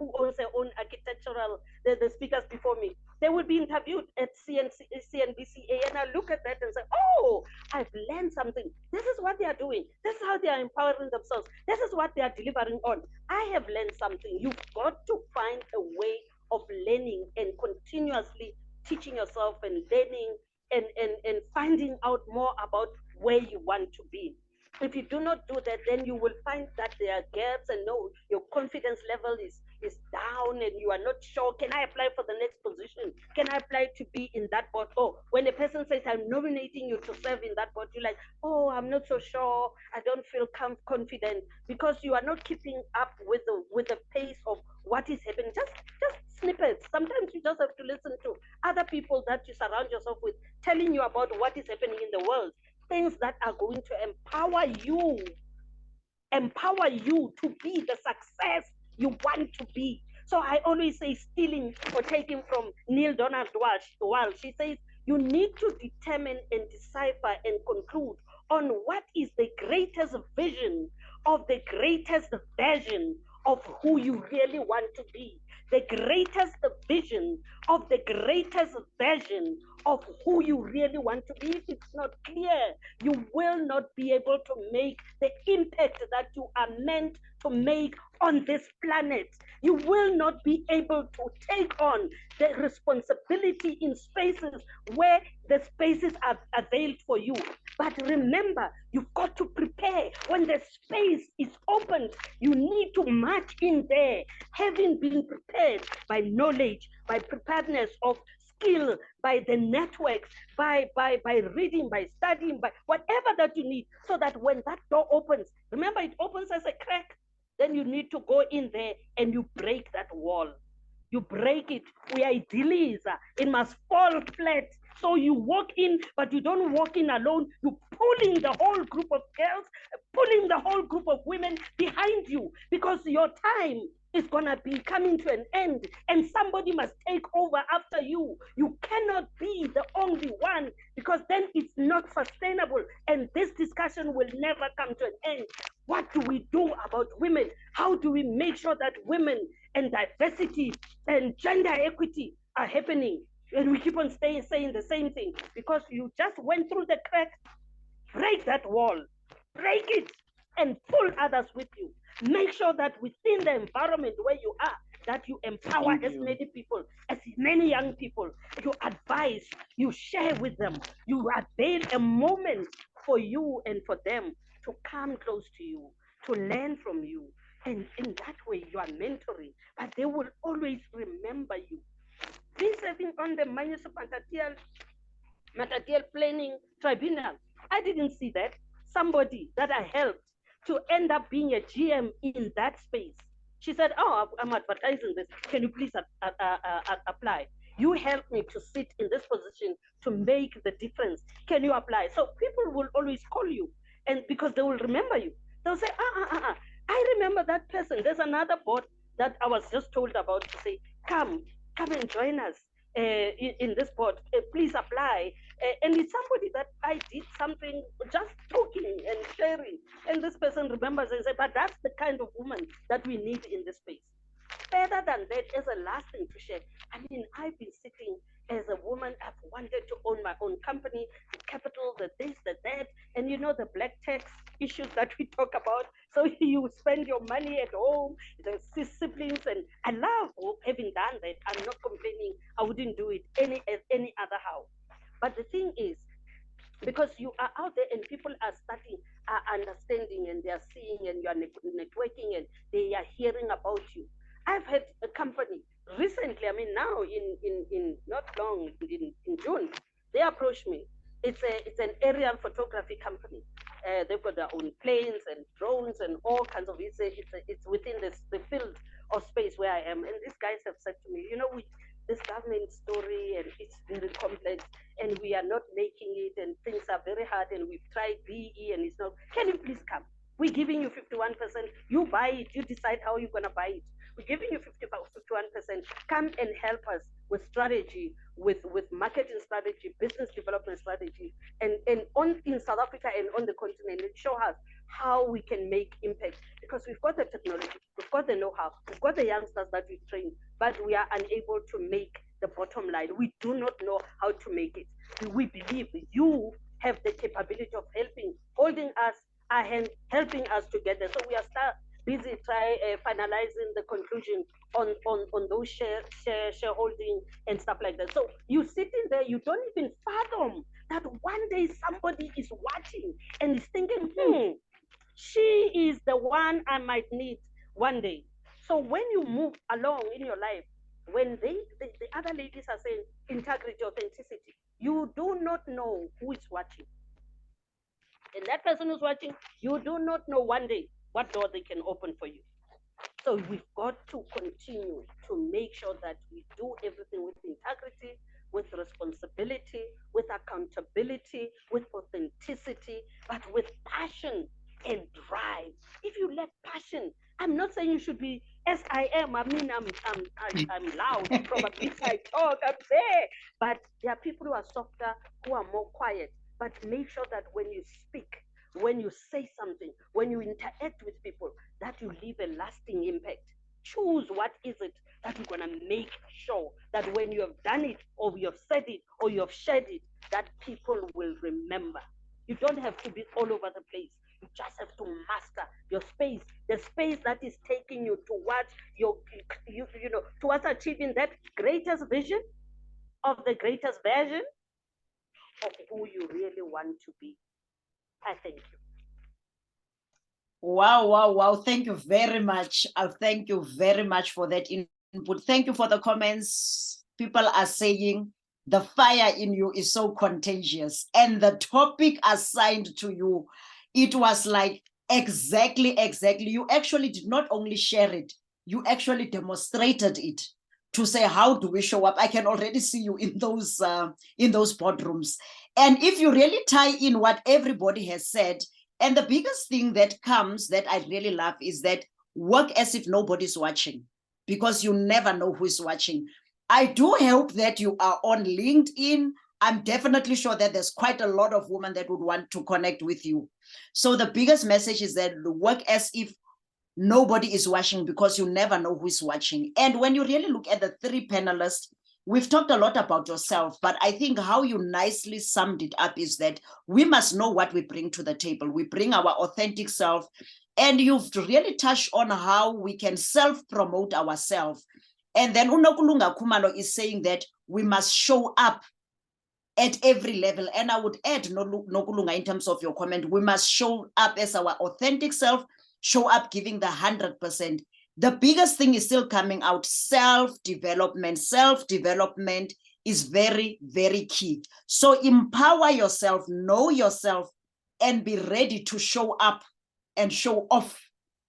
who owns their own architectural, the speakers before me. They will be interviewed at CNBCA, and I look at that and say, oh, I've learned something. This is what they are doing. This is how they are empowering themselves. This is what they are delivering on. I have learned something. You've got to find a way of learning and continuously teaching yourself and learning and finding out more about where you want to be. If you do not do that, then you will find that there are gaps, and no, your confidence level is down, and you are not sure, can I apply for the next position? Can I apply to be in that board? Oh, when a person says, I'm nominating you to serve in that board, you're like, oh, I'm not so sure, I don't feel confident, because you are not keeping up with the pace of what is happening. Just snippets. Sometimes you just have to listen to other people that you surround yourself with, telling you about what is happening in the world. Things that are going to empower you to be the success you want to be. So I always say stealing or taking from Neil Donald Walsh. She says you need to determine and decipher and conclude on what is the greatest vision of the greatest version of who you really want to be. The greatest vision of the greatest version of who you really want to be. If it's not clear, you will not be able to make the impact that you are meant to make on this planet. You will not be able to take on the responsibility in spaces where the spaces are availed for you. But remember, you've got to prepare. When the space is opened, you need to march in there, having been prepared by knowledge, by preparedness of skill, by the networks, by reading, by studying, by whatever that you need, so that when that door opens, remember it opens as a crack, then you need to go in there and you break that wall. You break it. We are idealists. It must fall flat. So you walk in, but you don't walk in alone. You're pulling the whole group of girls, pulling the whole group of women behind you, because your time is gonna be coming to an end, and somebody must take over after you. You cannot be the only one, because then it's not sustainable, and this discussion will never come to an end. What do we do about women? How do we make sure that women and diversity and gender equity are happening? And we keep on saying the same thing, because you just went through the crack. Break that wall, break it, and pull others with you. Make sure that within the environment where you are, that you empower as many people, as many young people. You advise, you share with them, you avail a moment for you and for them to come close to you, to learn from you. And in that way, you are mentoring, but they will always remember you. Be serving on the municipal material planning tribunal. I didn't see that. Somebody that I helped to end up being a GM in that space. She said, oh, I'm advertising this. Can you please apply? You helped me to sit in this position to make the difference. Can you apply? So people will always call you, and because they will remember you. They'll say, I remember that person. There's another board that I was just told about to say, come and join us in this board. Please apply. And it's somebody that I did something, just talking and sharing. And this person remembers and says, but that's the kind of woman that we need in this space. Further than that, as a last thing to share, I mean, I've been sitting as a woman. I've wanted to own my own company, the capital, the this, the that, and you know, the black tax issues that we talk about. So you spend your money at home, the siblings, and I love having done that. I'm not complaining. I wouldn't do it any other how. But the thing is, because you are out there and people are starting understanding, and they are seeing, and you are networking, and they are hearing about you. I've had a company recently, I mean now in not long, in June, they approached me. It's an aerial photography company. They've got their own planes and drones and all kinds of, it's within the field of space where I am. And these guys have said to me, you know, this government story, and it's very complex, and we are not making it, and things are very hard, and we've tried BE and it's not. Can you please come? We're giving you 51%. You buy it. You decide how you're going to buy it. We're giving you 51%. Come and help us with strategy, with marketing strategy, business development strategy, and in South Africa and on the continent, and show us how we can make impact, because we've got the technology, we've got the know-how, we've got the youngsters that we've trained, but we are unable to make the bottom line. We do not know how to make it. We believe you have the capability of holding us our hand, helping us together. So we are busy finalizing the conclusion on those shareholding and stuff like that. So you sitting there, you don't even fathom that one day somebody is watching and is thinking, she is the one I might need one day. So when you move along in your life, when the other ladies are saying integrity, authenticity, you do not know who is watching. And that person who's watching, you do not know one day what door they can open for you. So we've got to continue to make sure that we do everything with integrity, with responsibility, with accountability, with authenticity, but with passion and drive. If you lack passion, I'm not saying you should be as I am. I mean, I'm loud. Probably if I talk, I'm there. But there are people who are softer, who are more quiet. But make sure that when you speak, when you say something, when you interact with people, that you leave a lasting impact. Choose what is it that you're going to make sure that when you have done it, or you have said it, or you have shared it, that people will remember. You don't have to be all over the place. You just have to master your space, the space that is taking you towards towards achieving that greatest vision of the greatest version of who you really want to be. I thank you. Wow. Thank you very much. Thank you very much for that input. Thank you for the comments. People are saying the fire in you is so contagious, and the topic assigned to you, it was like exactly. You actually did not only share it, you actually demonstrated it to say, how do we show up? I can already see you in those boardrooms. And if you really tie in what everybody has said, and the biggest thing that comes that I really love is that work as if nobody's watching, because you never know who's watching. I do hope that you are on LinkedIn. I'm definitely sure that there's quite a lot of women that would want to connect with you. So the biggest message is that work as if nobody is watching, because you never know who's watching. And when you really look at the three panelists, we've talked a lot about yourself, but I think how you nicely summed it up is that we must know what we bring to the table. We bring our authentic self, and you've really touched on how we can self-promote ourselves. And then Unokulunga Kumalo is saying that we must show up at every level. And I would add, Nokulunga, in terms of your comment, we must show up as our authentic self, show up giving the 100%. The biggest thing is still coming out, self-development. Self-development is very, very key. So empower yourself, know yourself, and be ready to show up and show off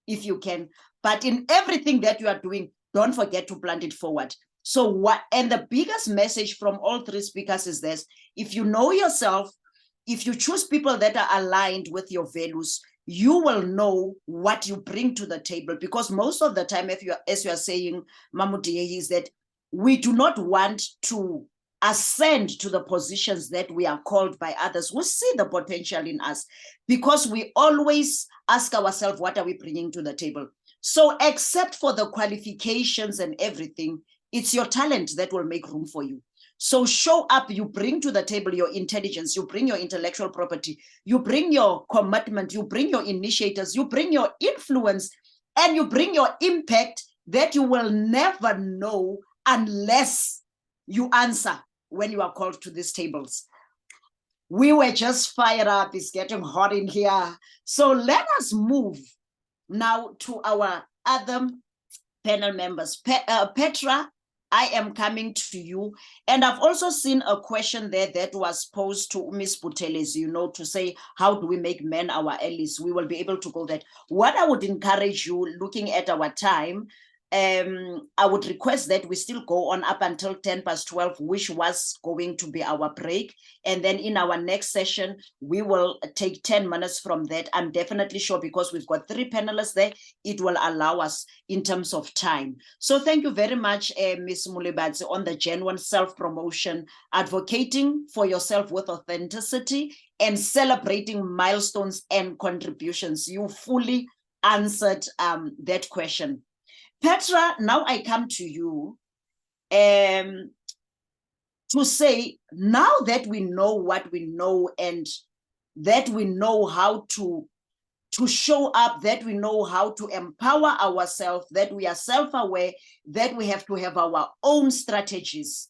if you can. But in everything that you are doing, don't forget to plant it forward. So what, and the biggest message from all three speakers is this: if you know yourself, if you choose people that are aligned with your values, you will know what you bring to the table. Because most of the time, as you are saying, Mamuti, is that we do not want to ascend to the positions that we are called by others who see the potential in us, because we always ask ourselves, what are we bringing to the table? So except for the qualifications and everything, it's your talent that will make room for you. So show up, you bring to the table your intelligence, you bring your intellectual property, you bring your commitment, you bring your initiators, you bring your influence, and you bring your impact that you will never know unless you answer when you are called to these tables. We were just fired up, it's getting hot in here. So let us move now to our other panel members. Petra, I am coming to you. And I've also seen a question there that was posed to Ms. Buteles, to say, how do we make men our allies? We will be able to go that. What I would encourage you, looking at our time, I would request that we still go on up until 12:10, which was going to be our break. And then in our next session, we will take 10 minutes from that. I'm definitely sure, because we've got three panelists there, it will allow us in terms of time. So thank you very much, Ms. Mulibadze, on the genuine self-promotion, advocating for yourself with authenticity and celebrating milestones and contributions. You fully answered that question. Petra, now I come to you to say, now that we know what we know, and that we know how to show up, that we know how to empower ourselves, that we are self-aware, that we have to have our own strategies,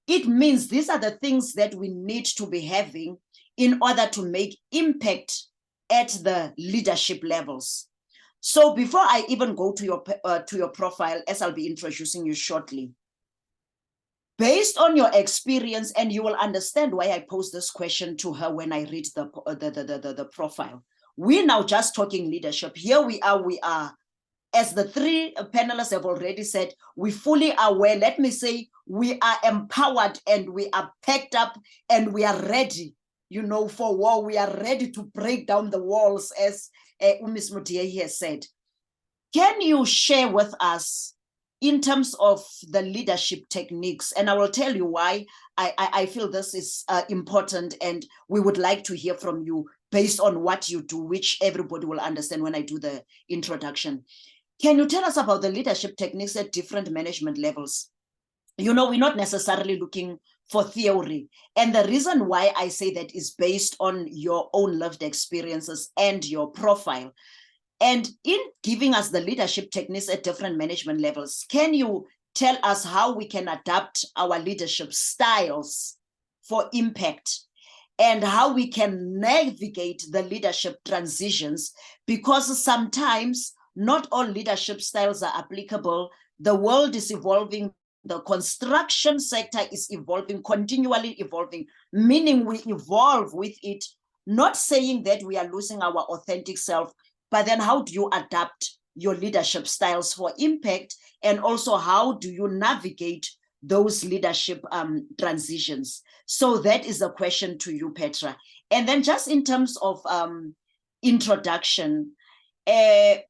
it means these are the things that we need to be having in order to make impact at the leadership levels. So before I even go to your profile, as I'll be introducing you shortly, based on your experience, and you will understand why I posed this question to her when I read the profile. We're now just talking leadership. Here we are, as the three panelists have already said, we're fully aware. Let me say, we are empowered and we are packed up and we are ready, for war. We are ready to break down the walls, as Ms. Mutie has said. Can you share with us in terms of the leadership techniques? And I will tell you why I feel this is important, and we would like to hear from you based on what you do, which everybody will understand when I do the introduction. Can you tell us about the leadership techniques at different management levels? You know, we're not necessarily looking for theory. And the reason why I say that is based on your own lived experiences and your profile. And in giving us the leadership techniques at different management levels, can you tell us how we can adapt our leadership styles for impact and how we can navigate the leadership transitions? Because sometimes not all leadership styles are applicable. The world is evolving. The construction sector is evolving, continually evolving, meaning we evolve with it, not saying that we are losing our authentic self, but then how do you adapt your leadership styles for impact? And also, how do you navigate those leadership transitions? So that is a question to you, Petra. And then just in terms of introduction,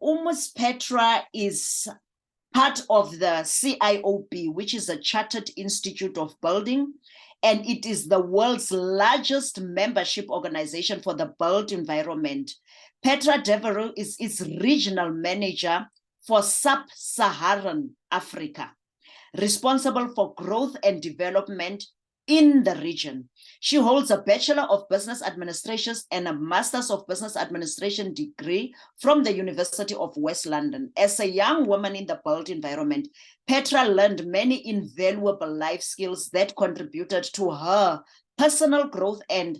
almost Petra is part of the CIOB, which is a Chartered Institute of Building, and it is the world's largest membership organization for the built environment. Petra Devereux is its regional manager for Sub-Saharan Africa, responsible for growth and development in the region. She holds a Bachelor of Business Administration and a Master's of Business Administration degree from the University of West London. As a young woman in the built environment, Petra learned many invaluable life skills that contributed to her personal growth and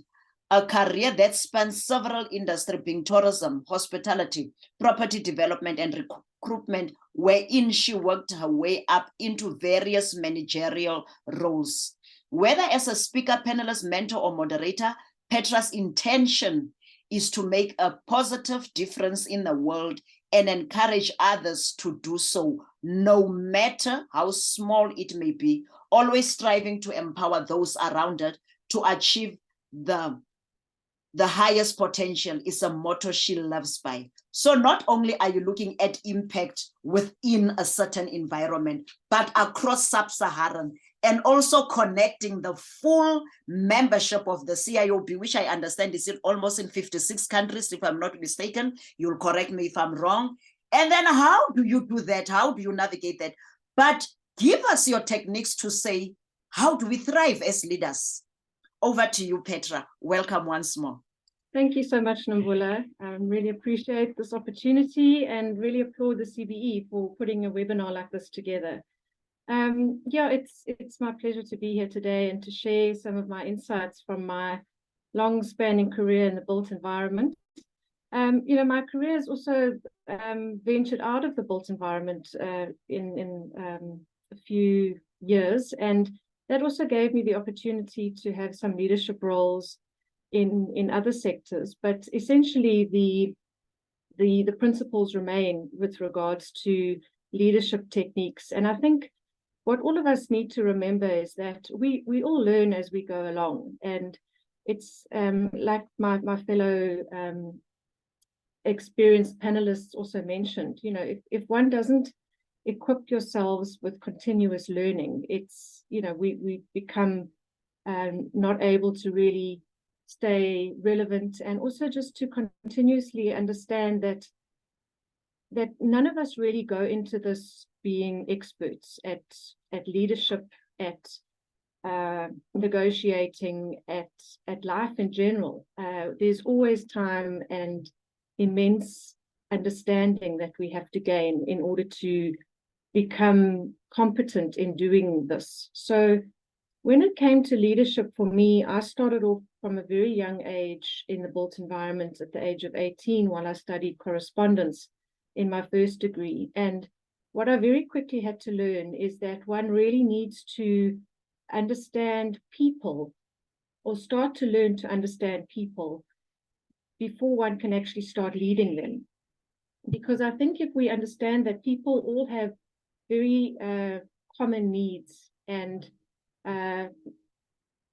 a career that spans several industries, being tourism, hospitality, property development, and recruitment, wherein she worked her way up into various managerial roles. Whether as a speaker, panelist, mentor, or moderator, Petra's intention is to make a positive difference in the world and encourage others to do so, no matter how small it may be, always striving to empower those around her to achieve the highest potential is a motto she lives by. So not only are you looking at impact within a certain environment, but across Sub-Saharan, and also connecting the full membership of the CIOB, which I understand is almost in 56 countries, if I'm not mistaken. You'll correct me if I'm wrong. And then how do you do that? How do you navigate that? But give us your techniques to say, how do we thrive as leaders? Over to you, Petra. Welcome once more. Thank you so much, Nomvula. I really appreciate this opportunity and really applaud the CBE for putting a webinar like this together. Yeah, it's my pleasure to be here today and to share some of my insights from my long-spanning career in the built environment. You know, my career has also ventured out of the built environment in a few years, and that also gave me the opportunity to have some leadership roles in other sectors. But essentially, the principles remain with regards to leadership techniques, and I think what all of us need to remember is that we all learn as we go along, and it's like my fellow experienced panelists also mentioned, you know, if one doesn't equip yourselves with continuous learning, it's, you know, we become not able to really stay relevant, and also just to continuously understand that none of us really go into this being experts at leadership, at negotiating, at life in general. There's always time and immense understanding that we have to gain in order to become competent in doing this. So when it came to leadership for me, I started off from a very young age in the built environment at the age of 18 while I studied correspondence in my first degree. And what I very quickly had to learn is that one really needs to understand people, or start to learn to understand people, before one can actually start leading them. Because I think if we understand that people all have very common needs and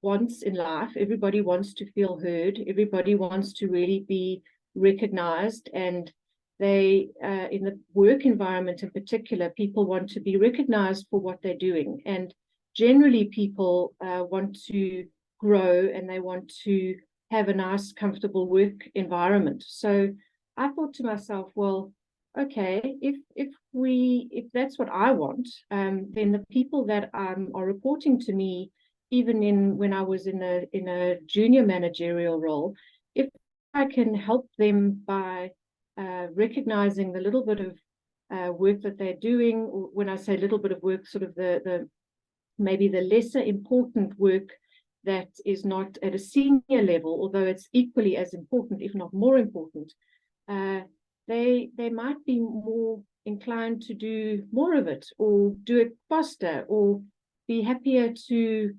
wants in life, everybody wants to feel heard, everybody wants to really be recognized and they, in the work environment in particular, people want to be recognized for what they're doing. And generally people want to grow and they want to have a nice, comfortable work environment. So I thought to myself, well, okay, if that's what I want, then the people that are reporting to me, even when I was in a junior managerial role, if I can help them by recognizing the little bit of work that they're doing, or when I say little bit of work, sort of the maybe the lesser important work that is not at a senior level, although it's equally as important, if not more important, they might be more inclined to do more of it, or do it faster, or be happier to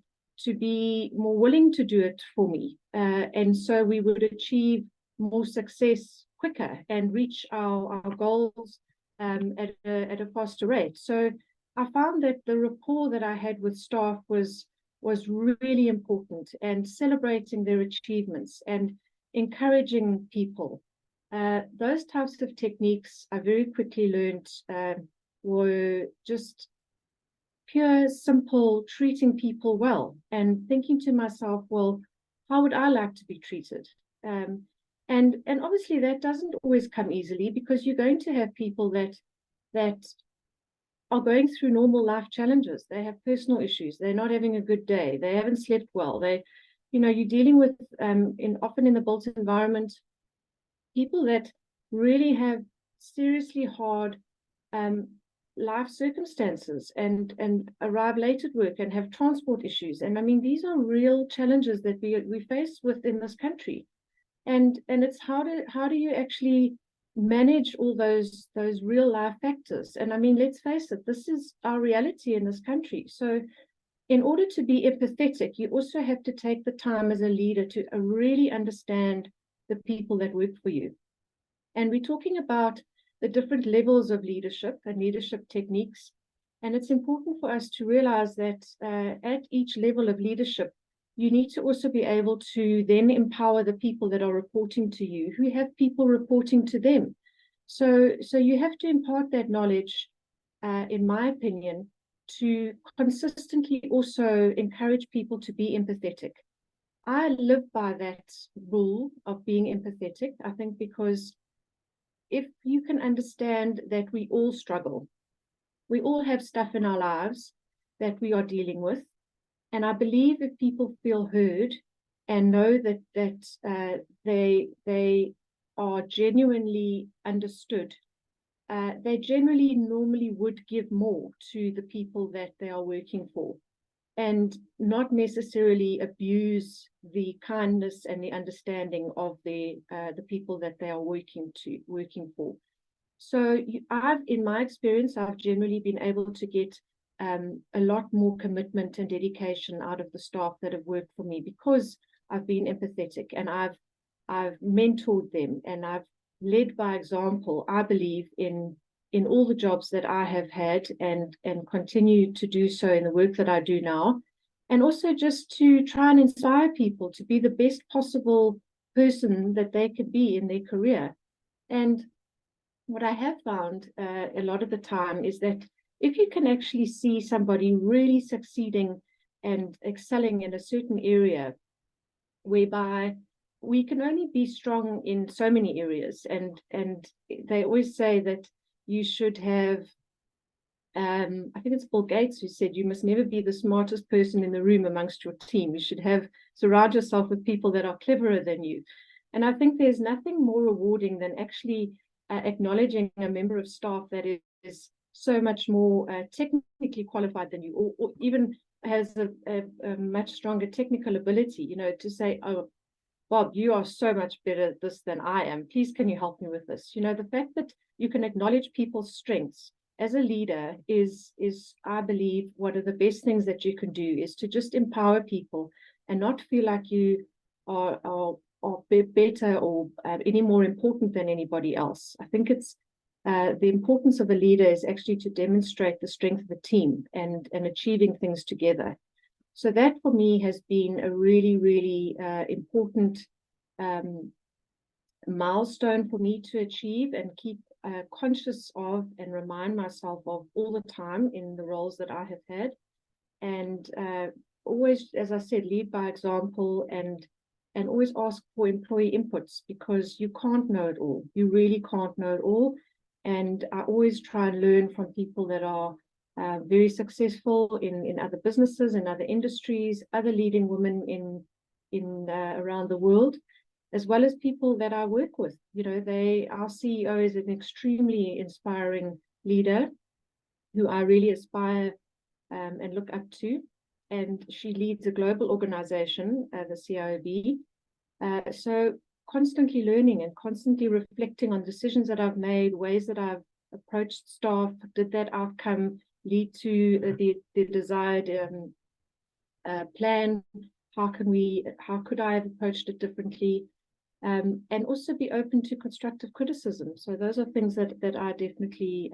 be more willing to do it for me. And so we would achieve more success quicker and reach our goals at a faster rate. So I found that the rapport that I had with staff was really important, and celebrating their achievements and encouraging people. Those types of techniques I very quickly learned were just pure, simple, treating people well, and thinking to myself, well, how would I like to be treated? And obviously that doesn't always come easily, because you're going to have people that are going through normal life challenges. They have personal issues. They're not having a good day. They haven't slept well. You're dealing with, often in the built environment, people that really have seriously hard life circumstances and arrive late at work and have transport issues. And I mean, these are real challenges that we face within this country. And it's how do you actually manage all those real life factors? And I mean, let's face it, this is our reality in this country. So in order to be empathetic, you also have to take the time as a leader to really understand the people that work for you. And we're talking about the different levels of leadership and leadership techniques. And it's important for us to realize that at each level of leadership, you need to also be able to then empower the people that are reporting to you, who have people reporting to them. So you have to impart that knowledge, in my opinion, to consistently also encourage people to be empathetic. I live by that rule of being empathetic, I think, because if you can understand that we all struggle, we all have stuff in our lives that we are dealing with. And I believe if people feel heard and know that they are genuinely understood, they generally normally would give more to the people that they are working for, and not necessarily abuse the kindness and the understanding of the people that they are working for. So in my experience, I've generally been able to get a lot more commitment and dedication out of the staff that have worked for me, because I've been empathetic and I've mentored them and I've led by example, I believe, in all the jobs that I have had and continue to do so in the work that I do now. And also just to try and inspire people to be the best possible person that they could be in their career. And what I have found a lot of the time is that if you can actually see somebody really succeeding and excelling in a certain area, whereby we can only be strong in so many areas, and they always say that you should have, I think it's Bill Gates who said, you must never be the smartest person in the room amongst your team. You should surround yourself with people that are cleverer than you. And I think there's nothing more rewarding than actually acknowledging a member of staff that is so much more technically qualified than you, or even has a much stronger technical ability, to say, oh, Bob, you are so much better at this than I am. Please, can you help me with this? The fact that you can acknowledge people's strengths as a leader is, I believe, one of the best things that you can do, is to just empower people and not feel like you are better or any more important than anybody else. I think it's the importance of a leader is actually to demonstrate the strength of a team and achieving things together. So that for me has been a really, really important milestone for me to achieve and keep conscious of and remind myself of all the time in the roles that I have had. And always, as I said, lead by example, and always ask for employee inputs, because you can't know it all. You really can't know it all. And I always try and learn from people that are very successful in other businesses, in other industries, other leading women in around the world, as well as people that I work with. You know, our CEO is an extremely inspiring leader who I really aspire and look up to. And she leads a global organization, the CIOB. So constantly learning and constantly reflecting on decisions that I've made, ways that I've approached staff. Did that outcome lead to the desired plan? How could I have approached it differently? And also be open to constructive criticism. So those are things that I definitely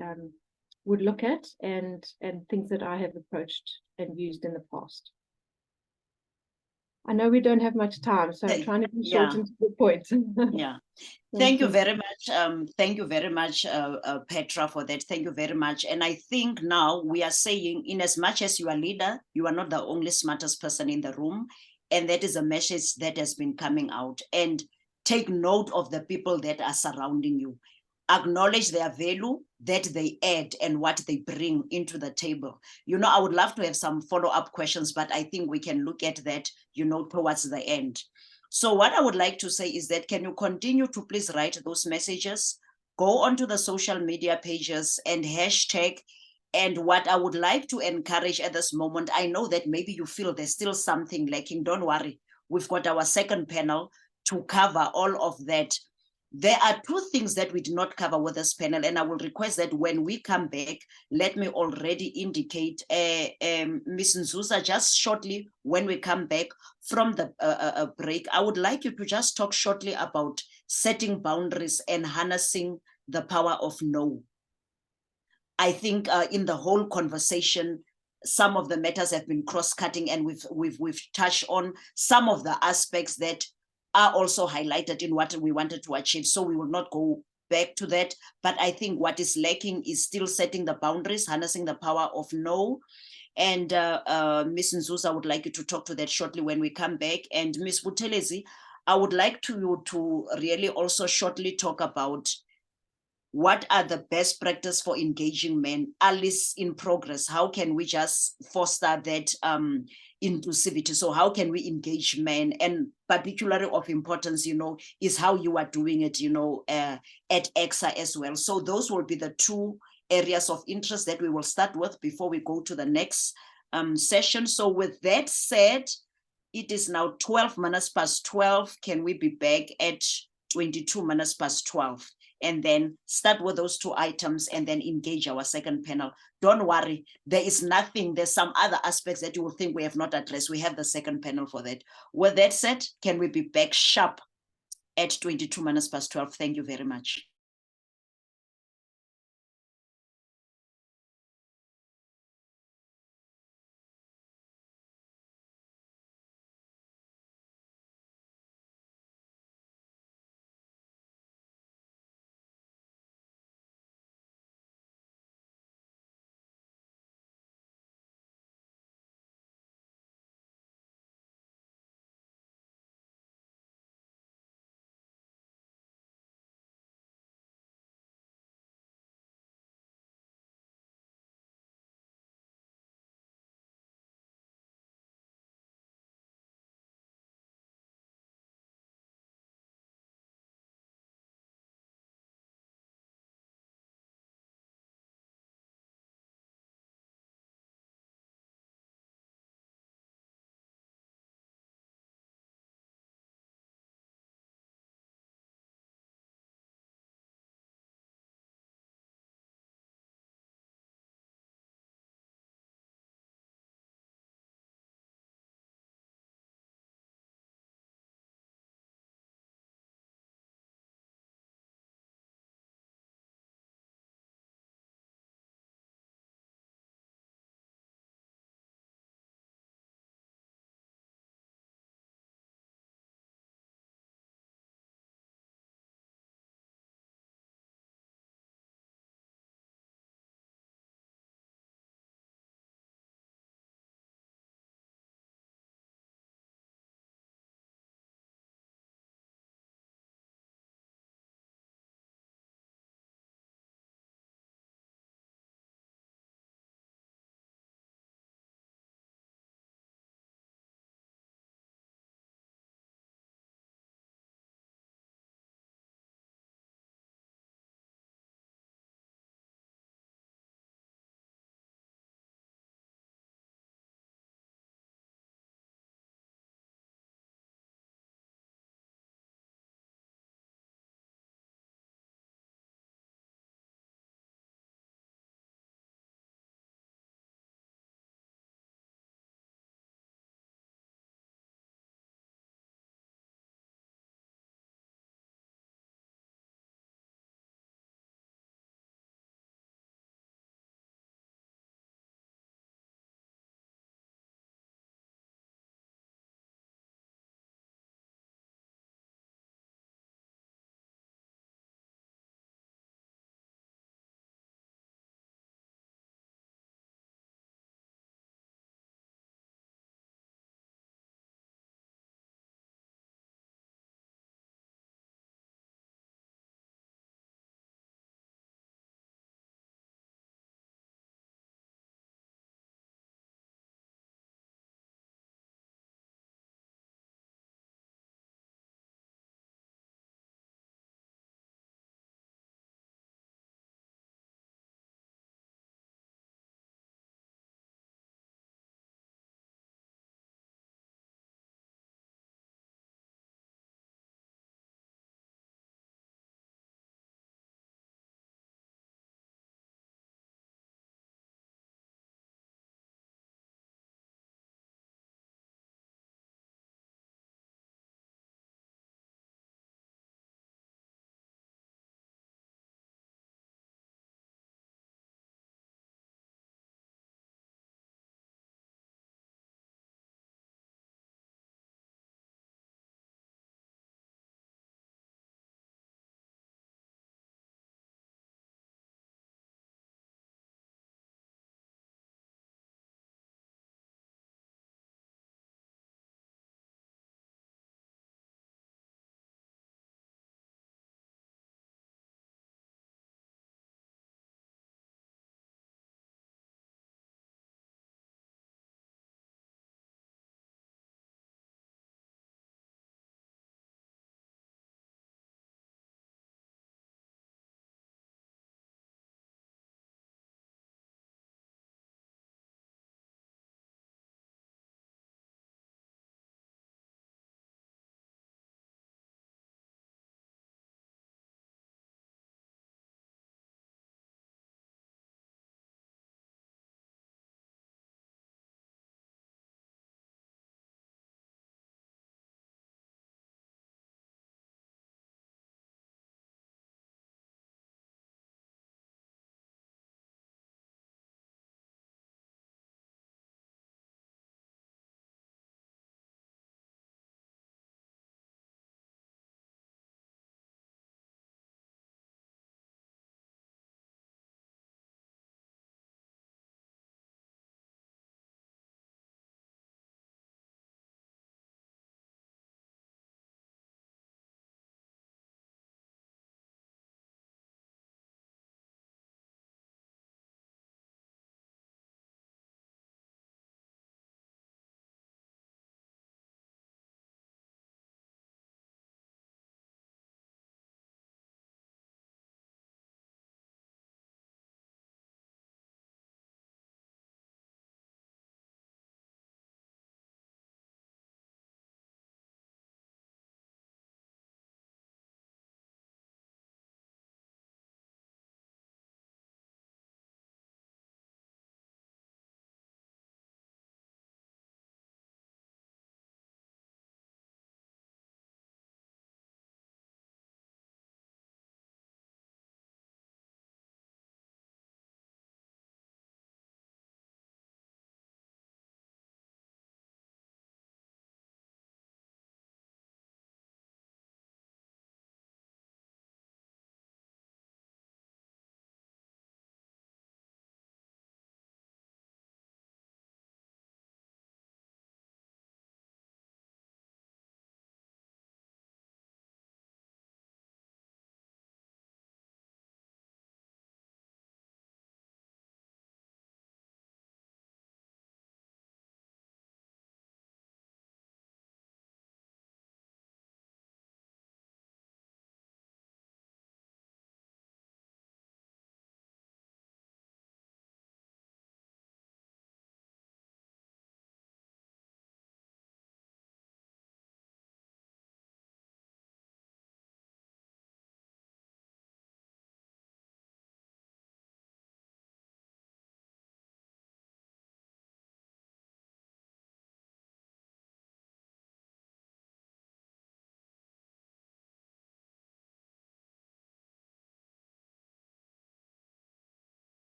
would look at, and things that I have approached and used in the past. I know we don't have much time, so I'm trying to be short and to the point. Yeah. Thank you very much. Thank you very much, Petra, for that. Thank you very much. And I think now we are saying, in as much as you are a leader, you are not the only smartest person in the room. And that is a message that has been coming out. And take note of the people that are surrounding you. Acknowledge their value that they add and what they bring into the table. You know, I would love to have some follow-up questions, but I think we can look at that, you know, towards the end. So what I would like to say is that, can you continue to please write those messages? Go onto the social media pages and hashtag. And what I would like to encourage at this moment, I know that maybe you feel there's still something lacking. Don't worry. We've got our second panel to cover all of that. There are two things that we did not cover with this panel, and I will request that when we come back, let me already indicate, Ms. Nzusa, just shortly when we come back from the break, I would like you to just talk shortly about setting boundaries and harnessing the power of no. I think in the whole conversation, some of the matters have been cross-cutting, and we've touched on some of the aspects that are also highlighted in what we wanted to achieve. So we will not go back to that. But I think what is lacking is still setting the boundaries, harnessing the power of no. And Ms. Nzusa, I would like you to talk to that shortly when we come back. And Ms. Buthelezi, I would like you to really also shortly talk about what are the best practice for engaging men, at least in progress. How can we just foster that inclusivity? So how can we engage men? And particularly of importance, you know, is how you are doing it, you know, at EXA as well. So those will be the two areas of interest that we will start with before we go to the next session. So with that said, it is now 12 minutes past 12. Can we be back at 22 minutes past 12? And then start with those two items and then engage our second panel. Don't worry, there is nothing, there's some other aspects that you will think we have not addressed. We have the second panel for that. With that said, can we be back sharp at 22 minutes past 12? Thank you very much.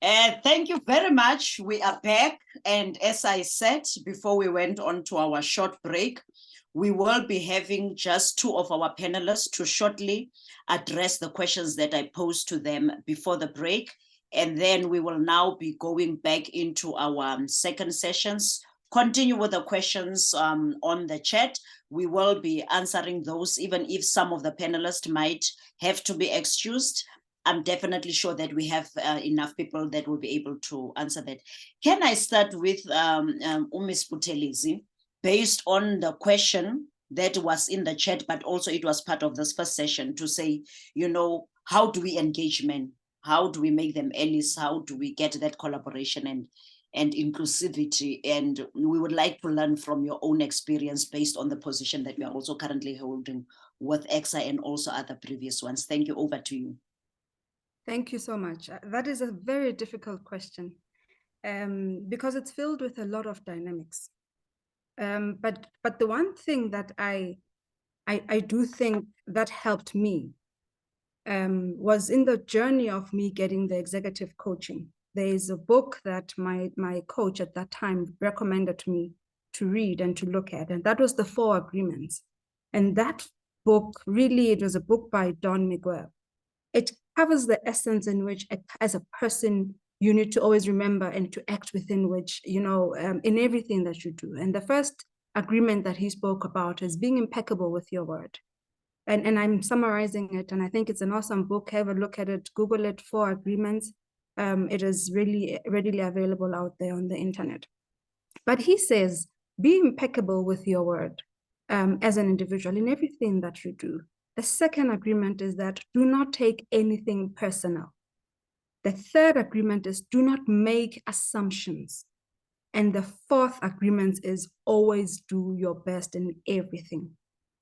Thank you very much. We are back. And as I said before we went on to our short break, we will be having just two of our panelists to shortly address the questions that I posed to them before the break. And then we will now be going back into our second sessions. Continue with the questions on the chat. We will be answering those, even if some of the panelists might have to be excused. I'm definitely sure that we have enough people that will be able to answer that. Can I start with Ms. Buthelezi, based on the question that was in the chat, but also it was part of this first session, to say, you know, how do we engage men? How do we make them allies? How do we get that collaboration and inclusivity? And we would like to learn from your own experience based on the position that we are also currently holding with EXA and also other previous ones. Thank you. Over to you. Thank you so much. That is a very difficult question because it's filled with a lot of dynamics. But the one thing that I do think that helped me was in the journey of me getting the executive coaching. There is a book that my coach at that time recommended to me to read and to look at, and that was The 4 Agreements. And that book, really, it was a book by Don Miguel. It covers the essence in which, as a person, you need to always remember and to act within which, you know, in everything that you do. And the first agreement that he spoke about is being impeccable with your word. And I'm summarizing it, and I think it's an awesome book. Have a look at it, Google it, 4 Agreements. It is really readily available out there on the internet. But he says, be impeccable with your word as an individual in everything that you do. The second agreement is that do not take anything personal. The third agreement is do not make assumptions. And the fourth agreement is always do your best in everything.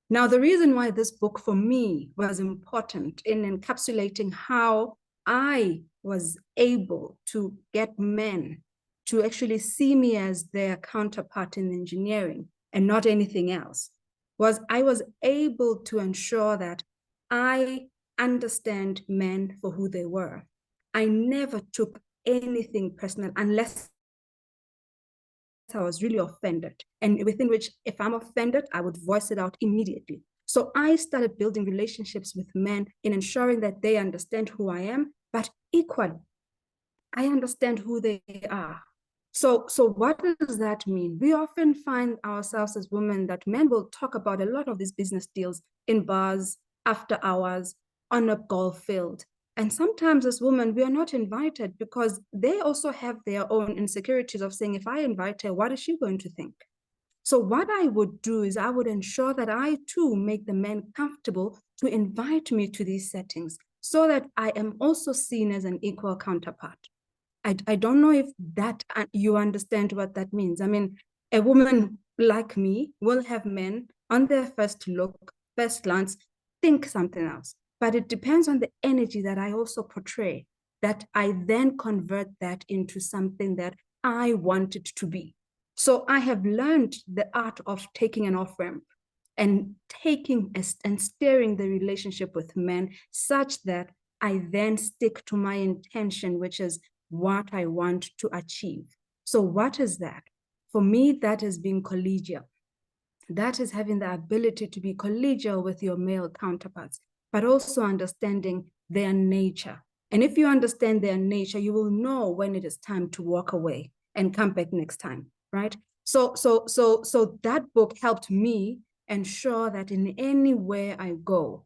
Now, the reason why this book for me was important in encapsulating how I was able to get men to actually see me as their counterpart in engineering and not anything else was I was able to ensure that I understand men for who they were. I never took anything personal unless I was really offended, and within which, if I'm offended, I would voice it out immediately. So I started building relationships with men in ensuring that they understand who I am, but equally, I understand who they are. So what does that mean? We often find ourselves as women that men will talk about a lot of these business deals in bars, after hours, on a golf field. And sometimes as women, we are not invited because they also have their own insecurities of saying, if I invite her, what is she going to think? So what I would do is I would ensure that I too make the men comfortable to invite me to these settings so that I am also seen as an equal counterpart. I don't know if that you understand what that means. I mean, a woman like me will have men on their first look, first glance, think something else. But it depends on the energy that I also portray, that I then convert that into something that I want it to be. So I have learned the art of taking an off-ramp and taking and steering the relationship with men such that I then stick to my intention, which is what I want to achieve. So what is that? For me, that is being collegial. That is having the ability to be collegial with your male counterparts, but also understanding their nature. And if you understand their nature, you will know when it is time to walk away and come back next time, right? So that book helped me ensure that in anywhere I go,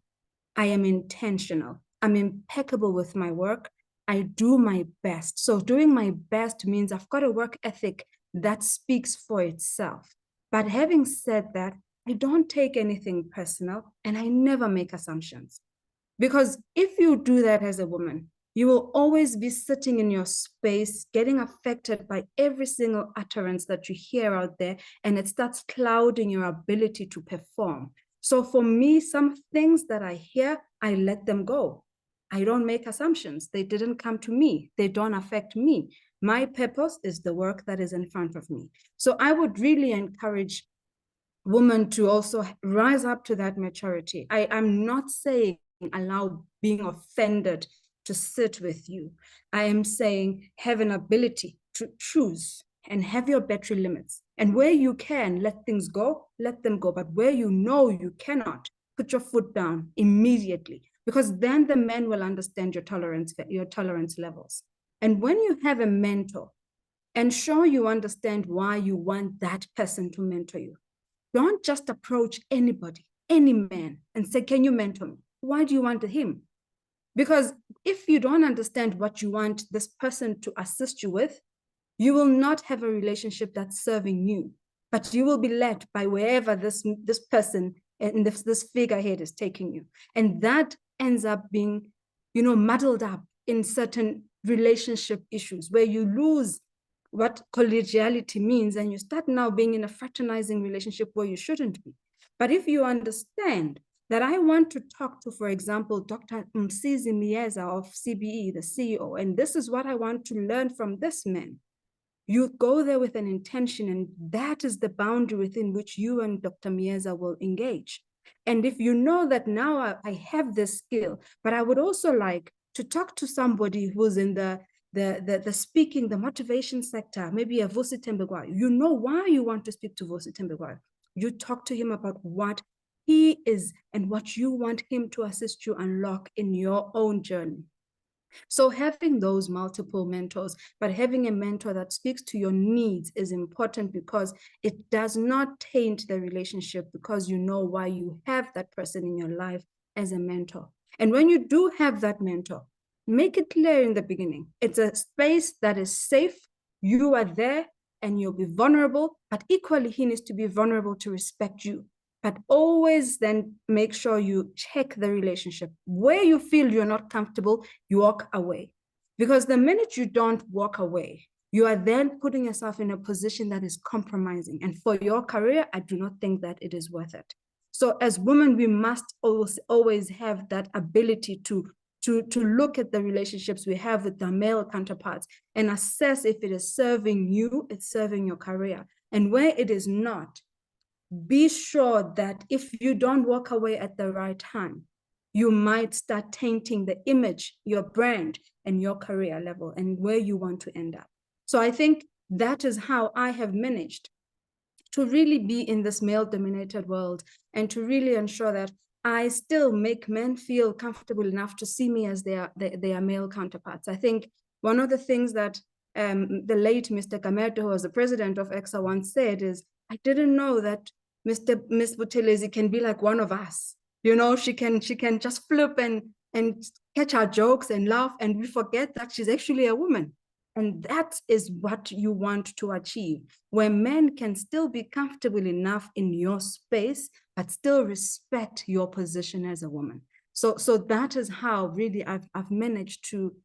I am intentional. I'm impeccable with my work. I do my best. So doing my best means I've got a work ethic that speaks for itself. But having said that, I don't take anything personal and I never make assumptions. Because if you do that as a woman, you will always be sitting in your space, getting affected by every single utterance that you hear out there, and it starts clouding your ability to perform. So for me, some things that I hear, I let them go. I don't make assumptions. They didn't come to me. They don't affect me. My purpose is the work that is in front of me. So I would really encourage women to also rise up to that maturity. I'm not saying allow being offended to sit with you. I am saying have an ability to choose and have your battery limits. And where you can let things go, let them go. But where you know you cannot, put your foot down immediately, because then the man will understand your tolerance levels. And when you have a mentor, ensure you understand why you want that person to mentor you. Don't just approach anybody, any man, and say, can you mentor me? Why do you want him? Because if you don't understand what you want this person to assist you with, you will not have a relationship that's serving you, but you will be led by wherever this person and this figurehead is taking you. And that ends up being, muddled up in certain relationship issues where you lose what collegiality means and you start now being in a fraternizing relationship where you shouldn't be. But if you understand that I want to talk to, for example, Dr. Msizi Mieza of CBE, the CEO, and this is what I want to learn from this man, you go there with an intention, and that is the boundary within which you and Dr. Mieza will engage. And if you know that now I have this skill, but I would also like to talk to somebody who's in the speaking, the motivation sector, maybe a Vusi Tembegwayo, you know why you want to speak to Vusi Tembegwayo. You talk to him about what he is and what you want him to assist you unlock in your own journey. So having those multiple mentors, but having a mentor that speaks to your needs is important, because it does not taint the relationship, because you know why you have that person in your life as a mentor. And when you do have that mentor, make it clear in the beginning. It's a space that is safe. You are there and you'll be vulnerable, but equally he needs to be vulnerable to respect you. But always then make sure you check the relationship. Where you feel you're not comfortable, you walk away. Because the minute you don't walk away, you are then putting yourself in a position that is compromising. And for your career, I do not think that it is worth it. So as women, we must always have that ability to look at the relationships we have with the male counterparts and assess if it is serving you, it's serving your career. And where it is not, be sure that if you don't walk away at the right time, you might start tainting the image, your brand, and your career level and where you want to end up. So I think that is how I have managed to really be in this male-dominated world and to really ensure that I still make men feel comfortable enough to see me as their male counterparts. I think one of the things that the late Mr. Kamerto, who was the president of EXA, once said is, I didn't know that Miss Buthelezi can be like one of us. She can just flip and catch our jokes and laugh, and we forget that she's actually a woman. And that is what you want to achieve, where men can still be comfortable enough in your space, but still respect your position as a woman. So that is how really I've managed to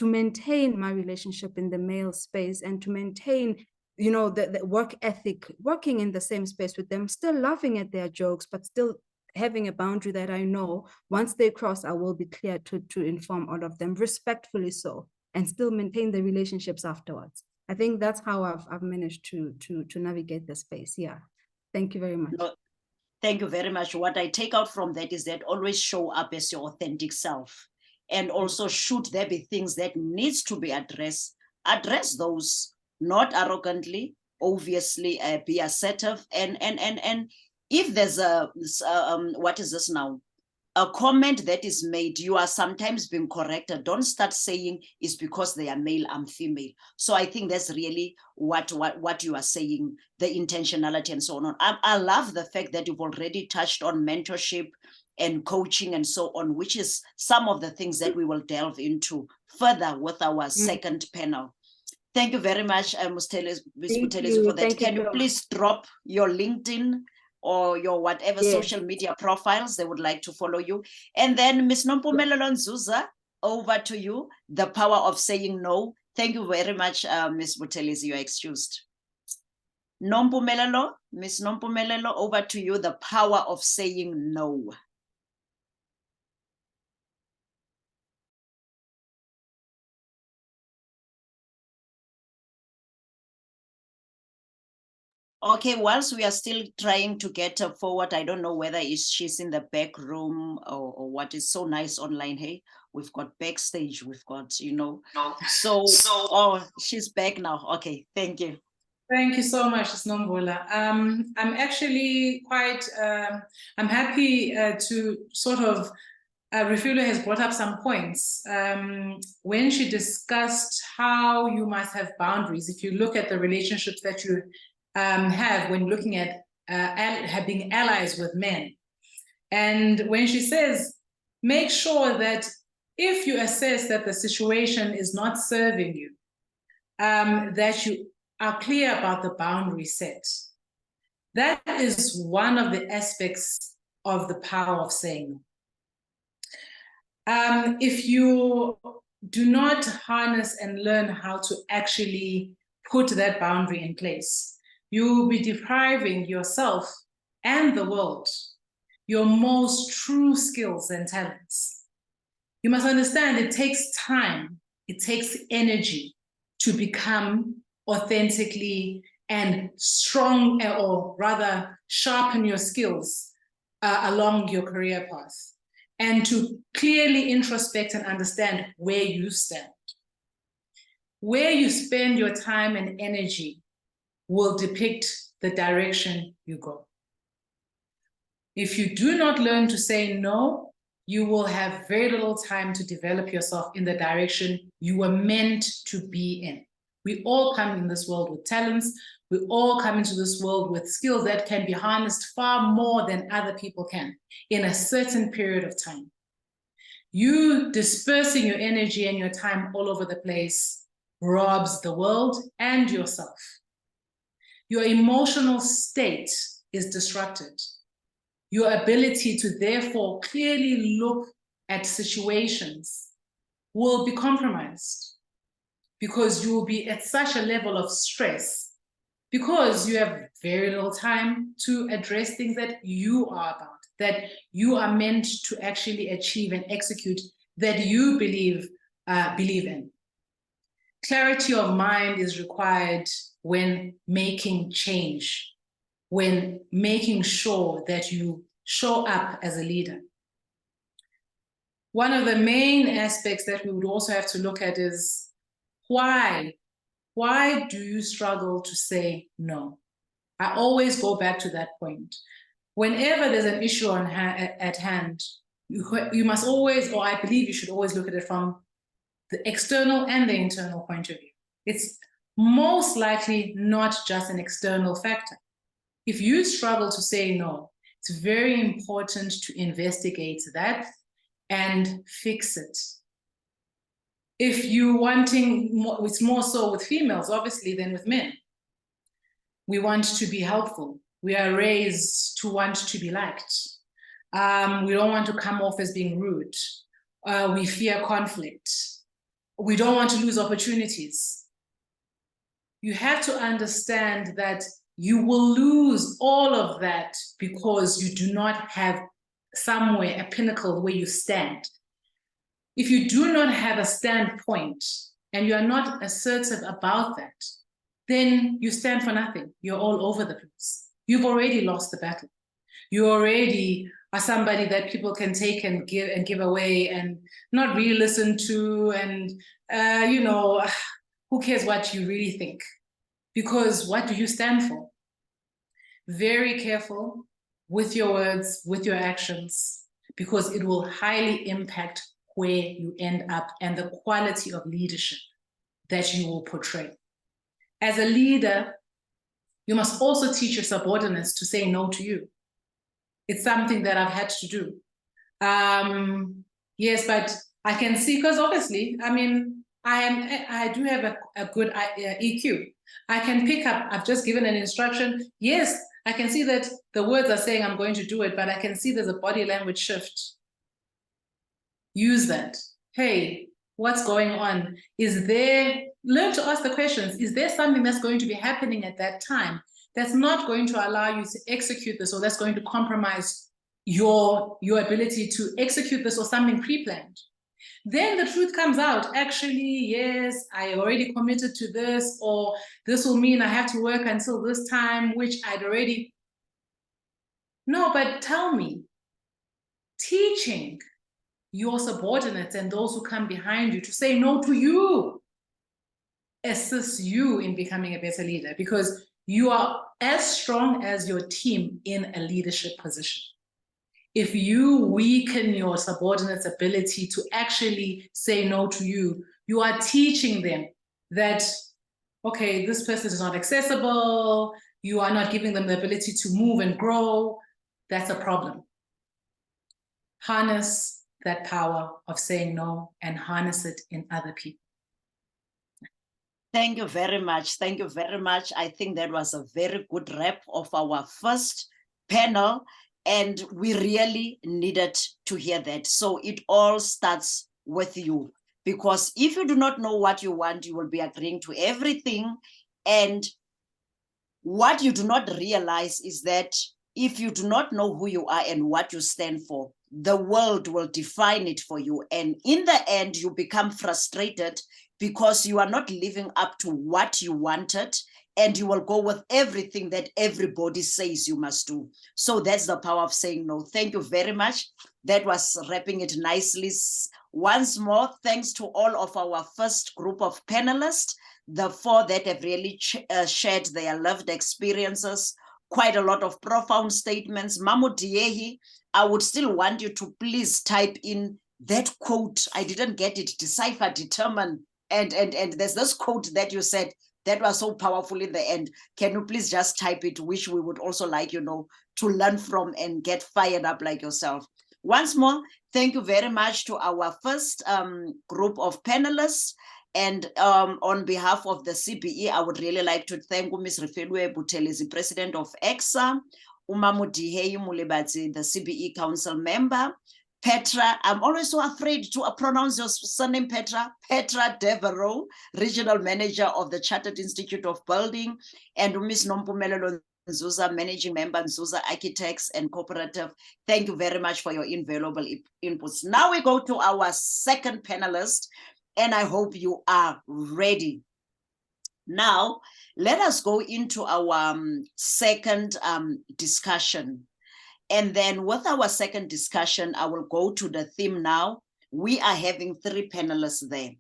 maintain my relationship in the male space and to maintain, the work ethic, working in the same space with them, still laughing at their jokes, but still having a boundary that I know once they cross, I will be clear to inform all of them, respectfully so, and still maintain the relationships afterwards. I think that's how I've managed to navigate the space. Yeah. Thank you very much. No, thank you very much. What I take out from that is that always show up as your authentic self. And also, should there be things that needs to be addressed, address those, not arrogantly, obviously, be assertive. And if there's what is this now? A comment that is made, you are sometimes being corrected. Don't start saying it's because they are male, I'm female. So I think that's really what you are saying, the intentionality and so on. I love the fact that you've already touched on mentorship and coaching and so on, which is some of the things that we will delve into further with our second panel. Thank you very much, Ms. Buthelezi, for that. Can you please drop your LinkedIn or your whatever social media profiles they would like to follow you? And then Ms. Nompumelelo Nzuza, over to you, the power of saying no. Thank you very much, Ms. Buthelezi, you're excused. Nompumelelo, Ms. Nompumelelo, over to you, the power of saying no. Okay, whilst we are still trying to get her forward, I don't know whether she's in the back room or what is so nice online, hey? we've got backstage, we've got, so, oh, she's back now. Okay, thank you. Thank you so much, Nombola. I'm actually quite, I'm happy to sort of, Refilo has brought up some points. When she discussed how you must have boundaries, if you look at the relationships that you have when looking at being allies with men. And when she says, make sure that if you assess that the situation is not serving you, that you are clear about the boundary set. That is one of the aspects of the power of saying no. If you do not harness and learn how to actually put that boundary in place, you will be depriving yourself and the world your most true skills and talents. You must understand it takes time, it takes energy to become authentically and strong, or rather sharpen your skills along your career path, and to clearly introspect and understand where you stand. Where you spend your time and energy will depict the direction you go. If you do not learn to say no, you will have very little time to develop yourself in the direction you were meant to be in. We all come in this world with talents. We all come into this world with skills that can be harnessed far more than other people can in a certain period of time. You dispersing your energy and your time all over the place robs the world and yourself. Your emotional state is disrupted. Your ability to therefore clearly look at situations will be compromised, because you will be at such a level of stress, because you have very little time to address things that you are about, that you are meant to actually achieve and execute, that you believe in. Clarity of mind is required when making change, when making sure that you show up as a leader. One of the main aspects that we would also have to look at is why? Why do you struggle to say no? I always go back to that point. Whenever there's an issue at hand, you must always, or I believe you should always look at it from the external and the internal point of view. It's most likely not just an external factor. If you struggle to say no, it's very important to investigate that and fix it. If you're wanting more, it's more so with females, obviously, than with men. We want to be helpful. We are raised to want to be liked. We don't want to come off as being rude. We fear conflict. We don't want to lose opportunities. You have to understand that you will lose all of that because you do not have somewhere, a pinnacle where you stand. If you do not have a standpoint and you are not assertive about that, then you stand for nothing. You're all over the place. You've already lost the battle. You already are somebody that people can take and give away and not really listen to, and who cares what you really think? Because what do you stand for? Very careful with your words, with your actions, because it will highly impact where you end up and the quality of leadership that you will portray. As a leader, you must also teach your subordinates to say no to you. It's something that I've had to do. Yes, but I can see, because obviously, I mean, I do have a good EQ. I can pick up, I've just given an instruction. Yes, I can see that the words are saying I'm going to do it, but I can see there's a body language shift. Use that. Hey, what's going on? Learn to ask the questions. Is there something that's going to be happening at that time that's not going to allow you to execute this, or that's going to compromise your ability to execute this, or something pre-planned? Then the truth comes out. Actually, yes, I already committed to this, or this will mean I have to work until this time, which I'd already... No, but tell me, teaching your subordinates and those who come behind you to say no to you, assist you in becoming a better leader, because you are as strong as your team in a leadership position. If you weaken your subordinates' ability to actually say no to you, you are teaching them that, okay, this person is not accessible, you are not giving them the ability to move and grow. That's a problem. Harness that power of saying no and harness it in other people. Thank you very much. Thank you very much. I think that was a very good wrap of our first panel, and we really needed to hear that. So it all starts with you, because if you do not know what you want, you will be agreeing to everything. And what you do not realize is that if you do not know who you are and what you stand for, the world will define it for you. And in the end, you become frustrated because you are not living up to what you wanted, and you will go with everything that everybody says you must do. So that's the power of saying no. Thank you very much. That was wrapping it nicely. Once more, thanks to all of our first group of panelists, the 4 that have really shared their lived experiences, quite a lot of profound statements. Mamu Diehi, I would still want you to please type in that quote. I didn't get it. Decipher, determine. And there's this quote that you said that was so powerful in the end. Can you please just type it, which we would also like, to learn from and get fired up like yourself. Once more, thank you very much to our first group of panelists. And on behalf of the CBE, I would really like to thank Ms. Refelwe Buthelezi, President of EXA, Umamu Dihei Mulebadzi, the CBE Council member, Petra, I'm always so afraid to pronounce your surname, Petra Devereaux, Regional Manager of the Chartered Institute of Building, and Ms. Nompumelelo Nzuza, Managing Member, Nzuza Architects and Cooperative. Thank you very much for your invaluable inputs. Now we go to our second panelist, and I hope you are ready. Now, let us go into our second discussion. And then with our second discussion, I will go to the theme now. We are having 3 panelists there.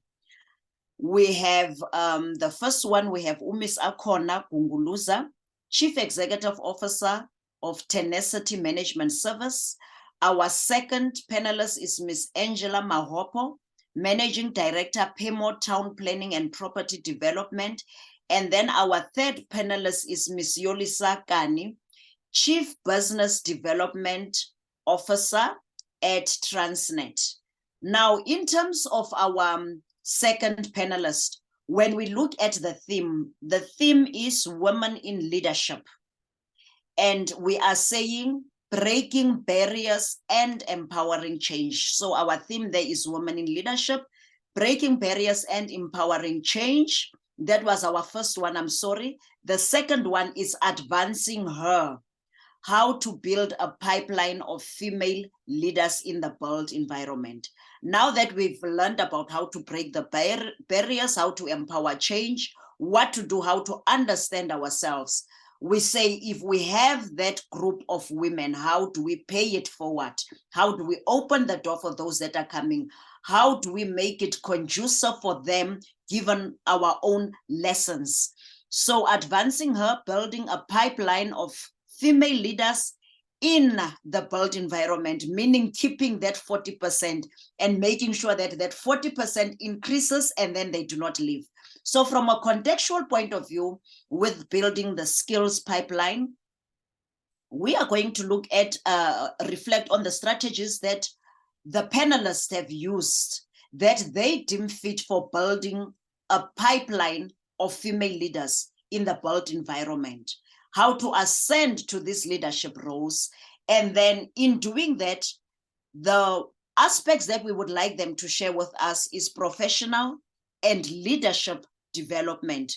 We have the first one, we have Umis Akona Gunguluza, Chief Executive Officer of Tenacity Management Service. Our second panelist is Ms. Angela Mahopo, Managing Director, Pemo Town Planning and Property Development. And then our third panelist is Ms. Yolisa Kani, Chief Business Development Officer at Transnet. Now, in terms of our second panelist, when we look at the theme is Women in Leadership. And we are saying breaking barriers and empowering change. So our theme there is Women in Leadership, breaking barriers and empowering change. That was our first one, I'm sorry. The second one is advancing her, how to build a pipeline of female leaders in the built environment. Now that we've learned about how to break the barriers, how to empower change, what to do, how to understand ourselves, we say if we have that group of women, how do we pay it forward? How do we open the door for those that are coming? How do we make it conducive for them, given our own lessons? So advancing her, building a pipeline of female leaders in the built environment, meaning keeping that 40% and making sure that that 40% increases and then they do not leave. So from a contextual point of view, with building the skills pipeline, we are going to look at, reflect on the strategies that the panelists have used that they deem fit for building a pipeline of female leaders in the built environment, how to ascend to these leadership roles. And then in doing that, the aspects that we would like them to share with us is professional and leadership development.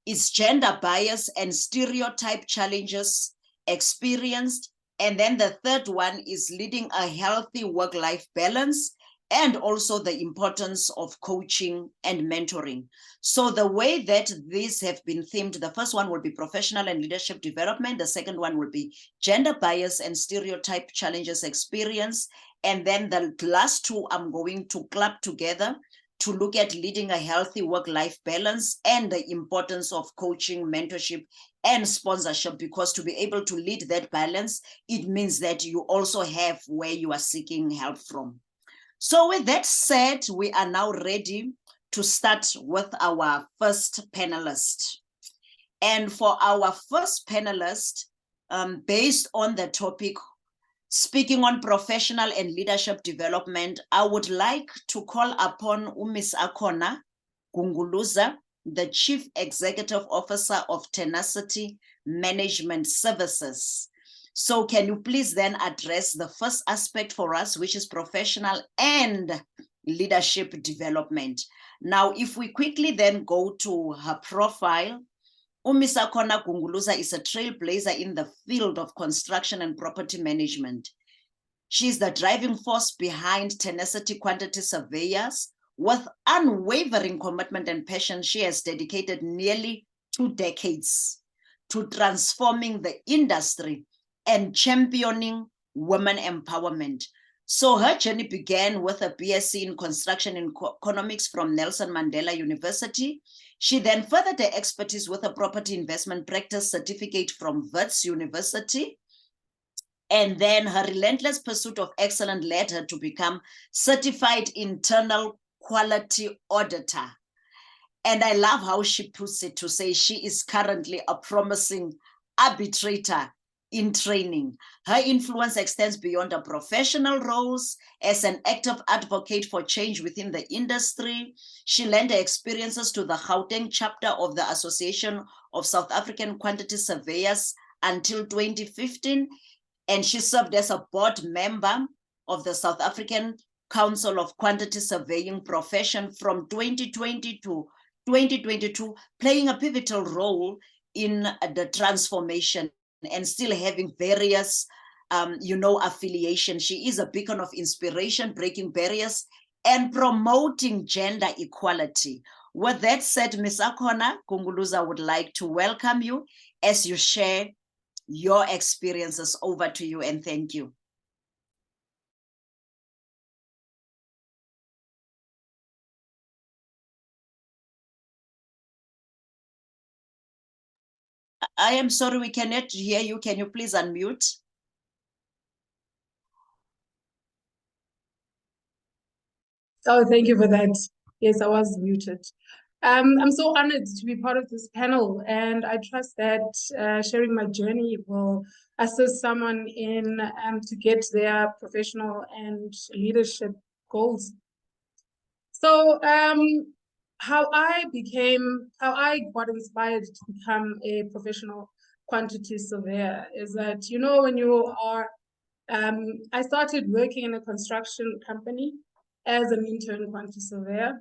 It's gender bias and stereotype challenges experienced. And then the third one is leading a healthy work-life balance and also the importance of coaching and mentoring. So the way that these have been themed, the first one will be professional and leadership development. The second one will be gender bias and stereotype challenges experience. And then the last two I'm going to club together to look at leading a healthy work-life balance and the importance of coaching, mentorship, and sponsorship, because to be able to lead that balance, it means that you also have where you are seeking help from. So with that said, we are now ready to start with our first panelist. And for our first panelist, based on the topic, speaking on professional and leadership development, I would like to call upon Ms. Akona Gunguluza, the Chief Executive Officer of Tenacity Management Services. So can you please then address the first aspect for us, which is professional and leadership development. Now, if we quickly then go to her profile, Ms. Akona Gunguluza is a trailblazer in the field of construction and property management. She's the driving force behind Tenacity Quantity Surveyors. With unwavering commitment and passion, she has dedicated nearly 2 decades to transforming the industry and championing women empowerment. So her journey began with a BSc in Construction and Economics from Nelson Mandela University. She then furthered her expertise with a Property Investment Practice certificate from Wits University. And then her relentless pursuit of excellence led her to become Certified Internal Quality Auditor. And I love how she puts it to say she is currently a promising arbitrator in training. Her influence extends beyond her professional roles. As an active advocate for change within the industry, she lent her experiences to the Gauteng chapter of the Association of South African Quantity Surveyors until 2015, and she served as a board member of the South African Council of Quantity Surveying Profession from 2020 to 2022, playing a pivotal role in the transformation and still having various, affiliation. She is a beacon of inspiration, breaking barriers and promoting gender equality. With that said, Ms. Akona Gunguluza would like to welcome you as you share your experiences. Over to you, and thank you. I am sorry, we cannot hear you. Can you please unmute? Oh, thank you for that. Yes, I was muted. I'm so honored to be part of this panel, and I trust that sharing my journey will assist someone in to get their professional and leadership goals. So, how I got inspired to become a professional quantity surveyor is that, when you are, I started working in a construction company as an intern quantity surveyor.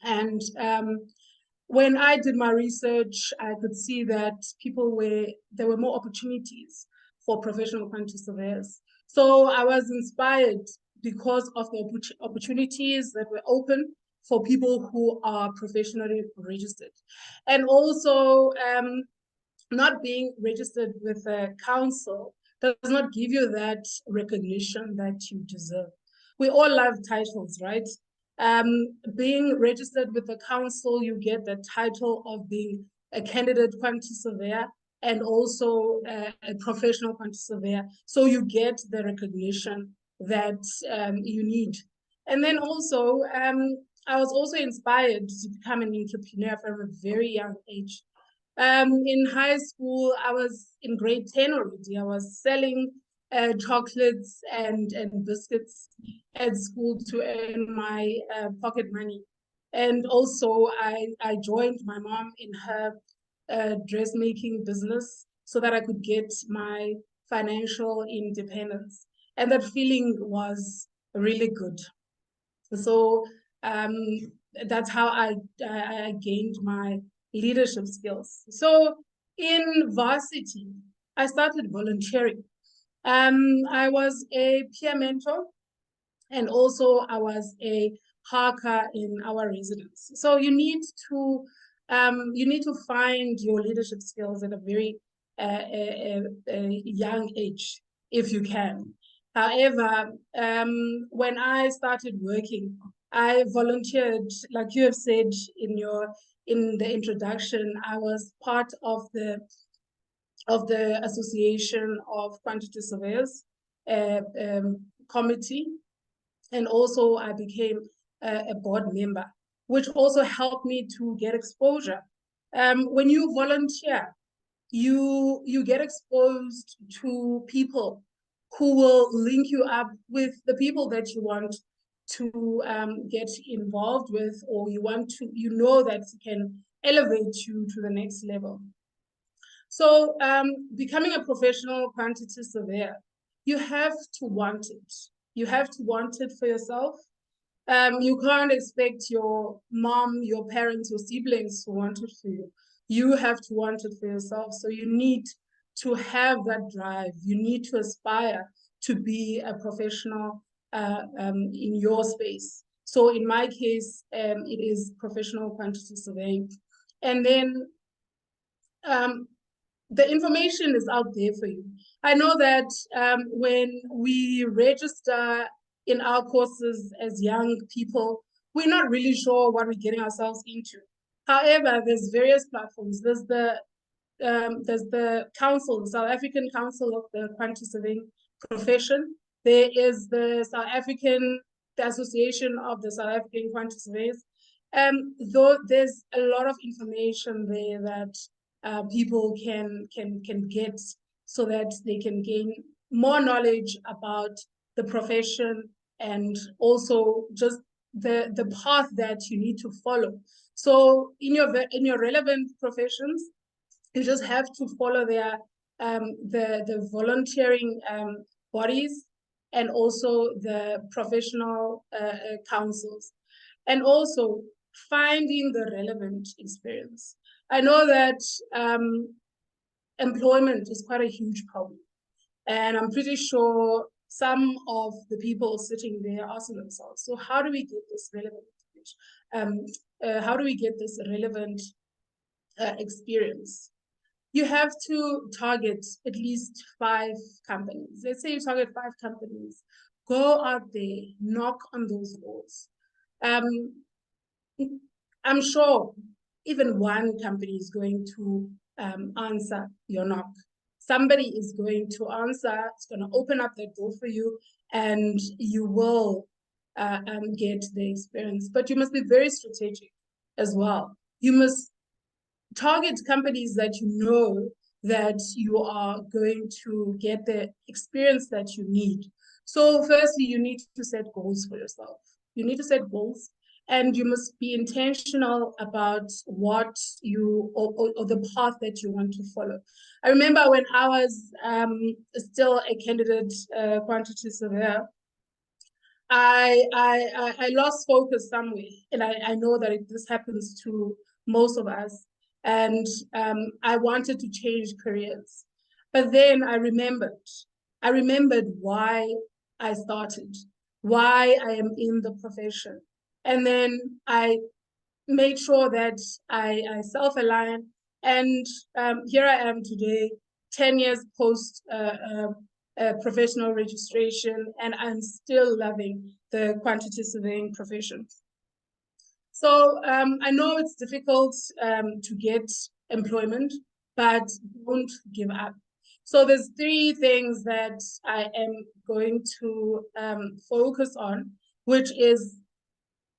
And when I did my research, I could see that there were more opportunities for professional quantity surveyors. So I was inspired because of the opportunities that were open for people who are professionally registered. And also, not being registered with a council does not give you that recognition that you deserve. We all love titles, right? Being registered with the council, you get the title of being a candidate quantity surveyor and also a professional quantity surveyor. So you get the recognition that you need. And then also, I was also inspired to become an entrepreneur from a very young age. In high school, I was in grade 10 already. I was selling chocolates and biscuits at school to earn my pocket money. And also, I joined my mom in her dressmaking business so that I could get my financial independence. And that feeling was really good. So that's how I gained my leadership skills. So in varsity, I started volunteering. I was a peer mentor And also I was a hawker in our residence. So you need to find your leadership skills at a very young age, if you can. However, when I started working, I volunteered, like you have said in the introduction. I was part of the Association of Quantity Surveyors committee, and also I became a board member, which also helped me to get exposure. When you volunteer, you get exposed to people who will link you up with the people that you want to get involved with, or you know that can elevate you to the next level. So becoming a professional quantity surveyor, you have to want it. You have to want it for yourself. You can't expect your mom, your parents, your siblings to want it for you. You have to want it for yourself. So you need to have that drive. You need to aspire to be a professional in your space. So in my case, it is professional quantity surveying. And then the information is out there for you. I know that when we register in our courses as young people, we're not really sure what we're getting ourselves into. However, there's various platforms. There's the council, the South African Council of the Quantity Surveying Profession. There is the Association of the South African Quantity Surveyors. Though there's a lot of information there that people can get, so that they can gain more knowledge about the profession, and also just the path that you need to follow. So in your relevant professions, you just have to follow their the volunteering bodies, and also the professional councils, and also finding the relevant experience. I know that employment is quite a huge problem, and I'm pretty sure some of the people sitting there are asking themselves, so how do we get this relevant how do we get this relevant experience? You have to target at least 5 companies. Let's say you target 5 companies. Go out there, knock on those doors. I'm sure even one company is going to answer your knock. Somebody is going to answer, it's going to open up that door for you, and you will get the experience. But you must be very strategic as well. You must target companies that you know that you are going to get the experience that you need. So firstly, you need to set goals for yourself. You need to set goals, and you must be intentional about what you, or the path that you want to follow. I remember when I was still a candidate quantity surveyor, I lost focus somewhere, and I know that this happens to most of us. And I wanted to change careers, but then I remembered why I started, why I am in the profession, and then I made sure that I self-align, and here I am today, 10 years post professional registration, and I'm still loving the quantity surveying profession. So I know it's difficult to get employment, but don't give up. So there's 3 things that I am going to focus on, which is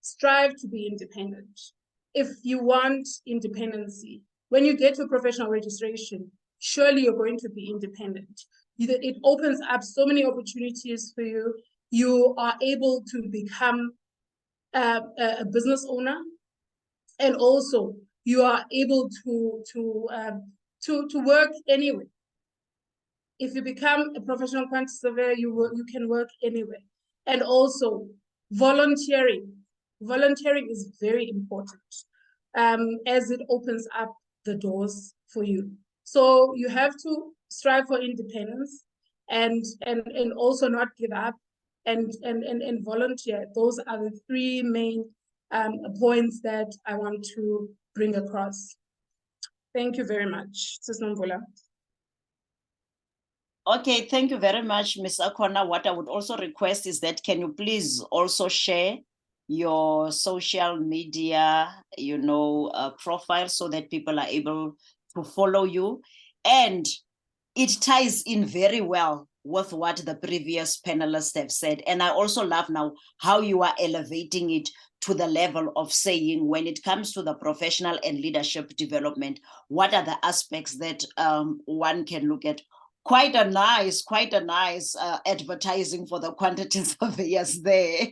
strive to be independent. If you want independency, when you get to professional registration, surely you're going to be independent. It opens up so many opportunities for you. You are able to become a business owner, and also you are able to work anywhere. If you become a professional quantity surveyor, you can work anywhere. And also volunteering. Volunteering is very important as it opens up the doors for you. So you have to strive for independence, and also not give up. and volunteer. Those are the three main points that I want to bring across. Thank you very much, Sis Nomvula. Okay, thank you very much, Ms. Akona. What I would also request is that can you please also share your social media, profile so that people are able to follow you. And it ties in very well with what the previous panelists have said. And I also love now how you are elevating it to the level of saying when it comes to the professional and leadership development, what are the aspects that one can look at? Quite a nice advertising for the quantity surveyors there.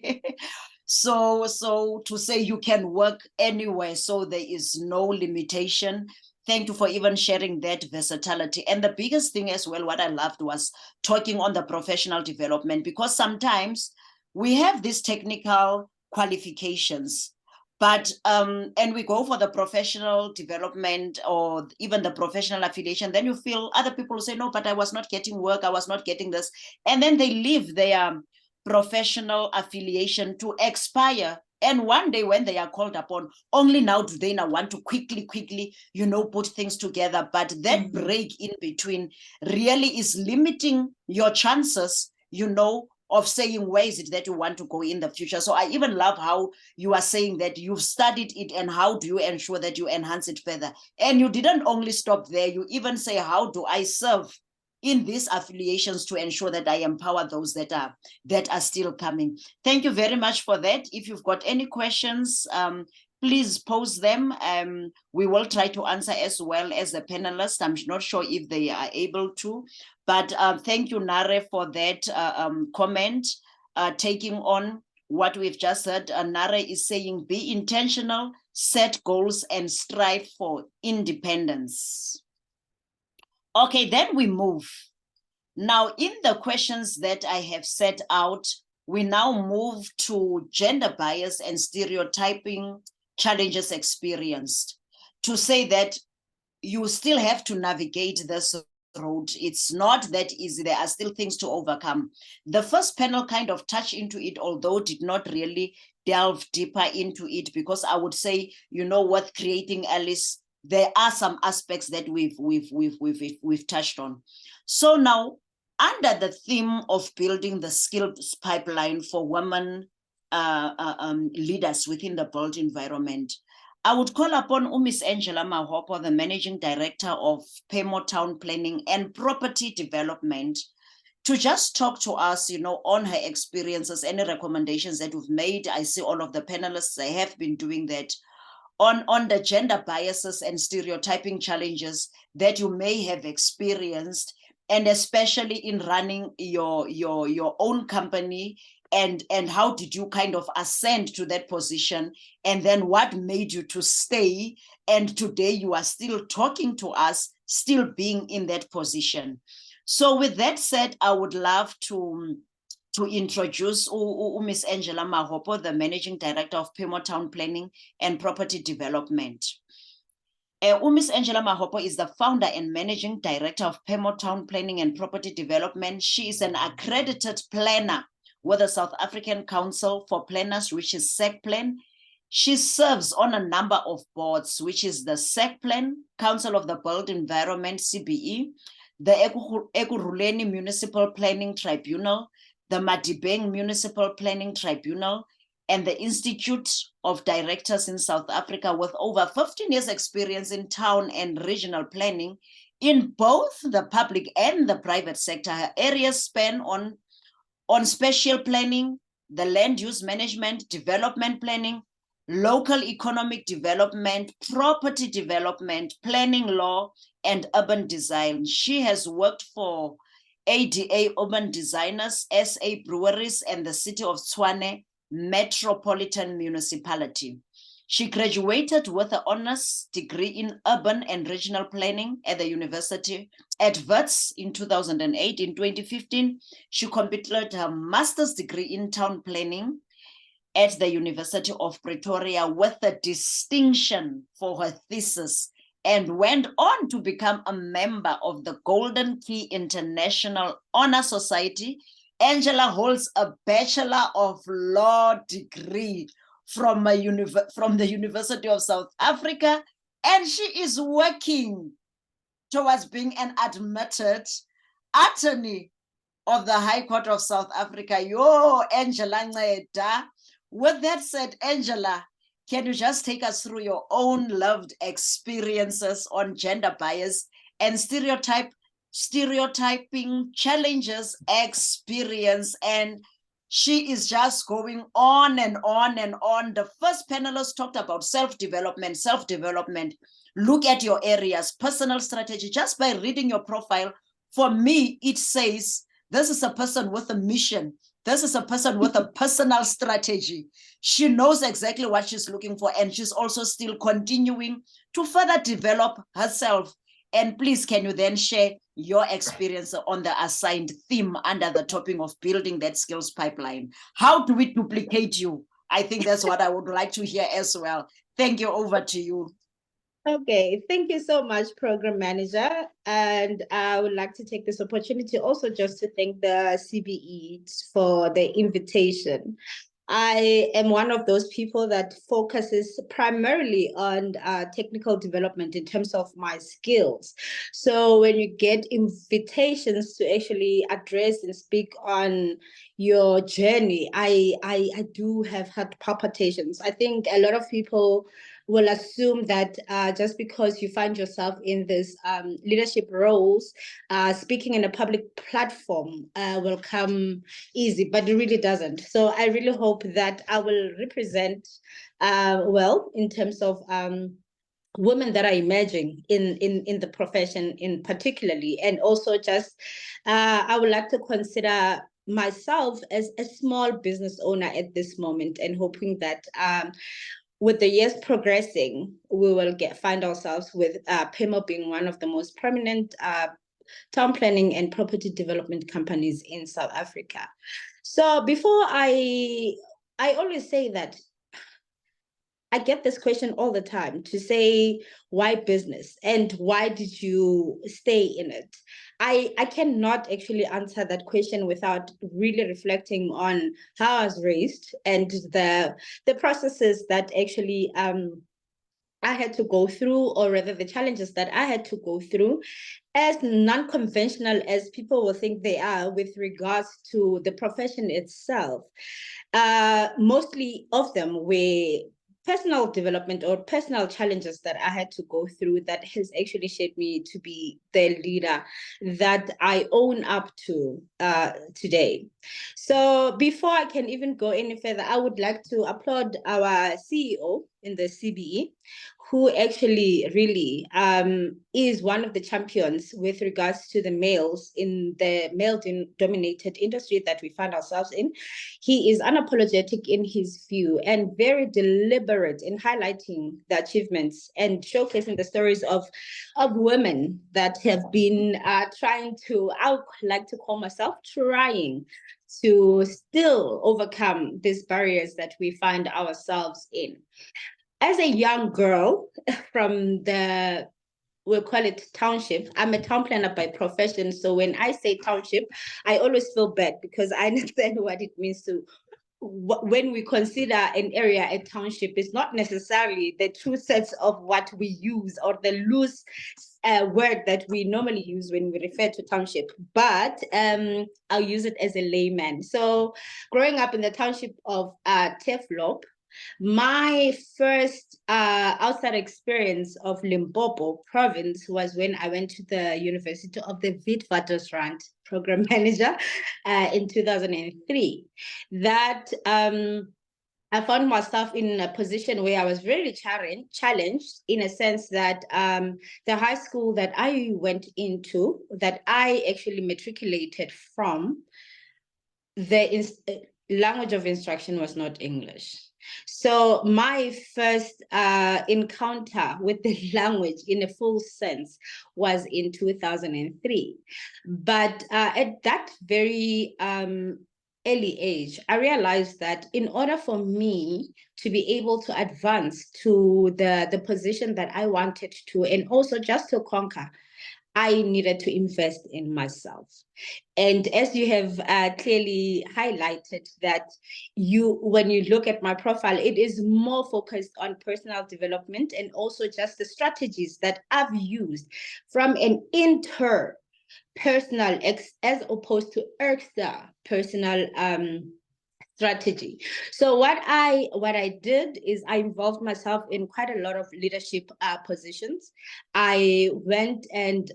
So to say you can work anywhere, so there is no limitation. Thank you for even sharing that versatility. And the biggest thing as well, what I loved was talking on the professional development, because sometimes we have these technical qualifications, but and we go for the professional development or even the professional affiliation, then you feel other people say, no, but I was not getting work, I was not getting this. And then they leave their professional affiliation to expire. And one day when they are called upon, only now do they now want to quickly, put things together. But that break in between really is limiting your chances, of saying where is it that you want to go in the future. So I even love how you are saying that you've studied it and how do you ensure that you enhance it further. And you didn't only stop there, you even say, how do I serve in these affiliations to ensure that I empower those that are still coming. Thank you very much for that. If you've got any questions, please post them. We will try to answer as well as the panelists. I'm not sure if they are able to, but thank you, Nare, for that comment, taking on what we've just heard. Nare is saying, be intentional, set goals, and strive for independence. Okay, then we move. Now, in the questions that I have set out, we now move to gender bias and stereotyping challenges experienced. To say that you still have to navigate this road. It's not that easy. There are still things to overcome. The first panel kind of touched into it, although did not really delve deeper into it, because I would say, with creating Alice, there are some aspects that we've touched on. So now, under the theme of building the skills pipeline for women leaders within the built environment, I would call upon Ms. Angela Mahopo, the Managing Director of Pemo Town Planning and Property Development, to just talk to us, on her experiences, any recommendations that we've made. I see all of the panelists, they have been doing that, on the gender biases and stereotyping challenges that you may have experienced, and especially in running your own company, and how did you kind of ascend to that position, and then what made you to stay, and today you are still talking to us, still being in that position. So with that said, I would love to introduce Ms. Angela Mahopo, the Managing Director of Pemo Town Planning and Property Development. Ms. Angela Mahopo is the founder and Managing Director of Pemo Town Planning and Property Development. She is an accredited planner with the South African Council for Planners, which is SECPlan. She serves on a number of boards, which is the SECPlan, Council of the Built Environment, CBE, the Ekurhuleni Municipal Planning Tribunal, the Madibeng Municipal Planning Tribunal, and the Institute of Directors in South Africa, with over 15 years experience in town and regional planning in both the public and the private sector. Her areas span on spatial planning, the land use management, development planning, local economic development, property development, planning law, and urban design. She has worked for ADA Urban Designers, SA Breweries, and the City of Tshwane Metropolitan Municipality. She graduated with an honors degree in urban and regional planning at the University at Wits in 2008. In 2015, she completed her master's degree in town planning at the University of Pretoria with a distinction for her thesis, and went on to become a member of the Golden Key International Honor Society Angela holds a Bachelor of Law degree from the University of South Africa, and she is working towards being an admitted attorney of the High Court of South Africa. Yo, Angela Nceda. With that said, Angela, can you just take us through your own lived experiences on gender bias and stereotyping challenges, experience? And she is just going on and on and on. The first panelist talked about self-development. Look at your areas, personal strategy. Just by reading your profile, for me, it says, this is a person with a mission. This is a person with a personal strategy. She knows exactly what she's looking for, and she's also still continuing to further develop herself. And please, can you then share your experience on the assigned theme under the topic of building that skills pipeline? How do we duplicate you? I think that's what I would like to hear as well. Thank you. Over to you. Okay, thank you so much, Program Manager. And I would like to take this opportunity also just to thank the CBE for the invitation. I am one of those people that focuses primarily on technical development in terms of my skills. So when you get invitations to actually address and speak on your journey, I do have had palpitations. I think a lot of people will assume that just because you find yourself in this leadership roles, speaking in a public platform will come easy, but it really doesn't. So I really hope that I will represent well in terms of women that are emerging in the profession in particularly, and also just I would like to consider myself as a small business owner at this moment, and hoping that with the years progressing, we will find ourselves with PEMO being one of the most prominent town planning and property development companies in South Africa. So before I always say that I get this question all the time, to say, why business and why did you stay in it? I cannot actually answer that question without really reflecting on how I was raised and the processes that actually I had to go through, or rather the challenges that I had to go through, as non-conventional as people will think they are with regards to the profession itself. Mostly of them were personal development or personal challenges that I had to go through that has actually shaped me to be the leader that I own up to today. So before I can even go any further, I would like to applaud our CEO in the CBE, who actually really is one of the champions with regards to the males in the male-dominated industry that we find ourselves in. He is unapologetic in his view and very deliberate in highlighting the achievements and showcasing the stories of women that have been trying to, I would like to call myself, trying to still overcome these barriers that we find ourselves in. As a young girl from the, we'll call it township, I'm a town planner by profession. So when I say township, I always feel bad because I understand what it means to, when we consider an area a township, is not necessarily the true sense of what we use or the loose word that we normally use when we refer to township, but I'll use it as a layman. So growing up in the township of Teflop, my first outside experience of Limpopo province was when I went to the University of the Witwatersrand program manager in 2003. That I found myself in a position where I was very challenged in a sense that the high school that I went into, that I actually matriculated from, the language of instruction was not English. So my first encounter with the language in a full sense was in 2003. But at that very early age, I realized that in order for me to be able to advance to the position that I wanted to, and also just to conquer, I needed to invest in myself. And as you have clearly highlighted that when you look at my profile, it is more focused on personal development and also just the strategies that I've used from an interpersonal as opposed to extra personal strategy. So what I did is I involved myself in quite a lot of leadership positions. I went and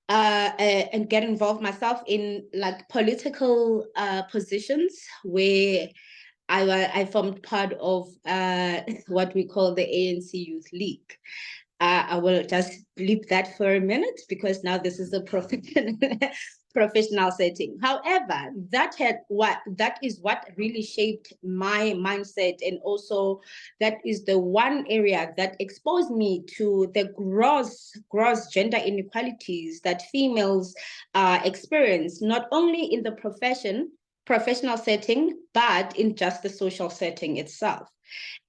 get involved myself in like political positions where I formed part of what we call the ANC Youth League. I will just leave that for a minute because now this is a professional setting. However, that is what really shaped my mindset, and also that is the one area that exposed me to the gross gender inequalities that females experience, not only in the professional setting, but in just the social setting itself.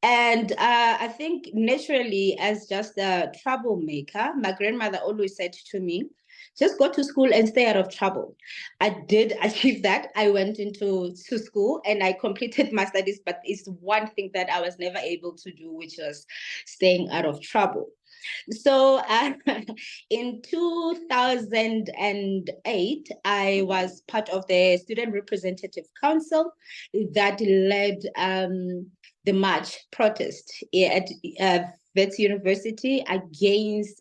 And I think naturally, as just a troublemaker, my grandmother always said to me, just go to school and stay out of trouble. I did achieve that. I went into school and I completed my studies, but it's one thing that I was never able to do, which was staying out of trouble. So in 2008, I was part of the Student Representative Council that led the march protest at Wits University against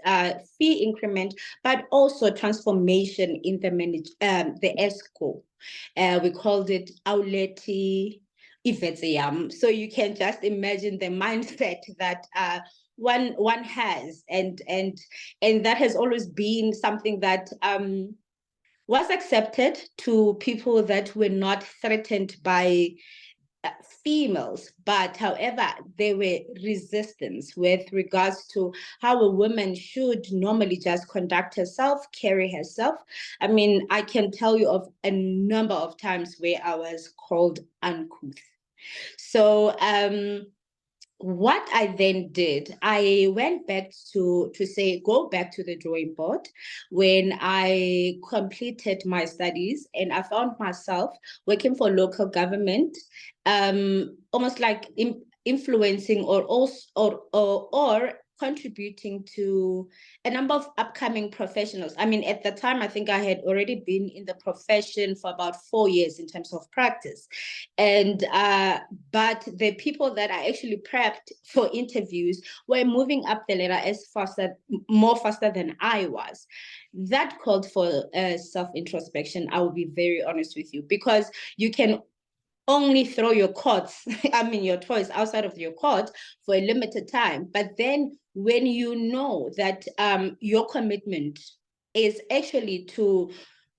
fee increment, but also transformation in the ESCO. We called it Auleti Ivetseyam. So you can just imagine the mindset that one has, and that has always been something that was accepted to people that were not threatened by females, but however, there were resistance with regards to how a woman should normally just conduct herself, carry herself. I mean, I can tell you of a number of times where I was called uncouth. So what I then did, I went back to go back to the drawing board when I completed my studies, and I found myself working for local government, almost like influencing or contributing to a number of upcoming professionals. I mean, at the time, I think I had already been in the profession for about 4 years in terms of practice. And but the people that I actually prepped for interviews were moving up the ladder more faster than I was. That called for self-introspection. I will be very honest with you, because you can only throw your your toys outside of your court for a limited time. But then when you know that your commitment is actually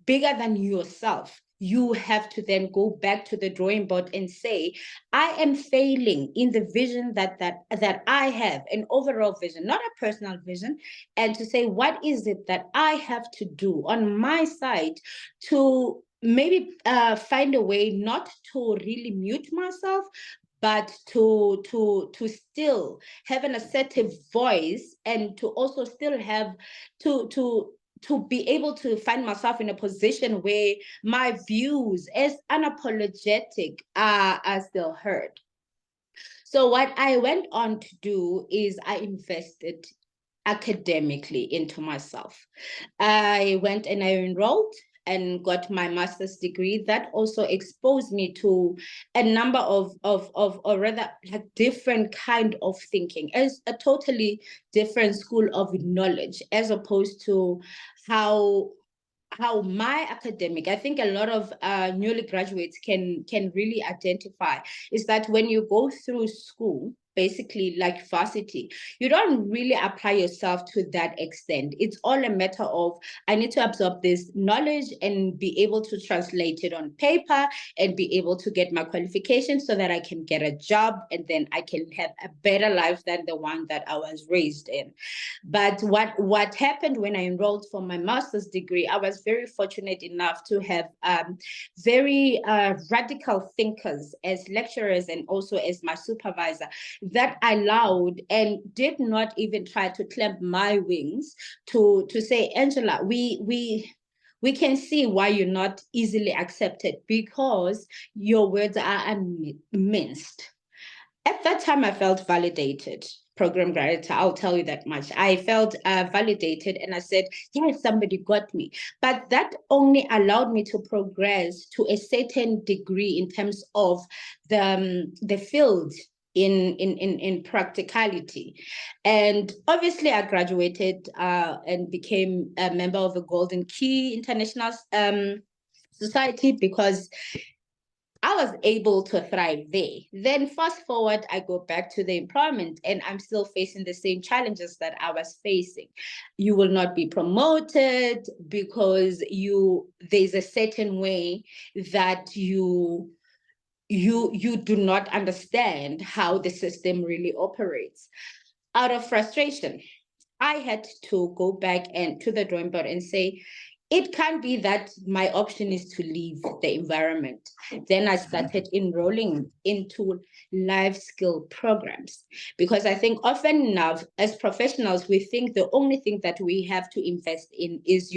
bigger than yourself, you have to then go back to the drawing board and say, I am failing in the vision that I have, an overall vision, not a personal vision, and to say, what is it that I have to do on my side to maybe find a way not to really mute myself, but to still have an assertive voice, and to also still have to be able to find myself in a position where my views as unapologetic are still heard. So what I went on to do is I invested academically into myself. I went and I enrolled and got my master's degree. That also exposed me to a number of or rather like different kind of thinking, as a totally different school of knowledge, as opposed to how my academic, I think a lot of newly graduates can really identify, is that when you go through school, basically like varsity, you don't really apply yourself to that extent. It's all a matter of, I need to absorb this knowledge and be able to translate it on paper and be able to get my qualifications so that I can get a job, and then I can have a better life than the one that I was raised in. But what happened when I enrolled for my master's degree, I was very fortunate enough to have very radical thinkers as lecturers and also as my supervisor that allowed and did not even try to clamp my wings to say, Angela, we can see why you're not easily accepted, because your words are unminced. At that time, I felt validated. Program director, I'll tell you that much. I felt validated, and I said, yes, somebody got me. But that only allowed me to progress to a certain degree in terms of the field in practicality. And obviously I graduated and became a member of the Golden Key International Society, because I was able to thrive there. Then fast forward, I go back to the employment, and I'm still facing the same challenges that I was facing. You will not be promoted because there's a certain way that you do not understand how the system really operates. Out of frustration, I had to go back and to the drawing board and say, it can't be that my option is to leave the environment. Then I started enrolling into life skill programs, because I think often enough as professionals, we think the only thing that we have to invest in is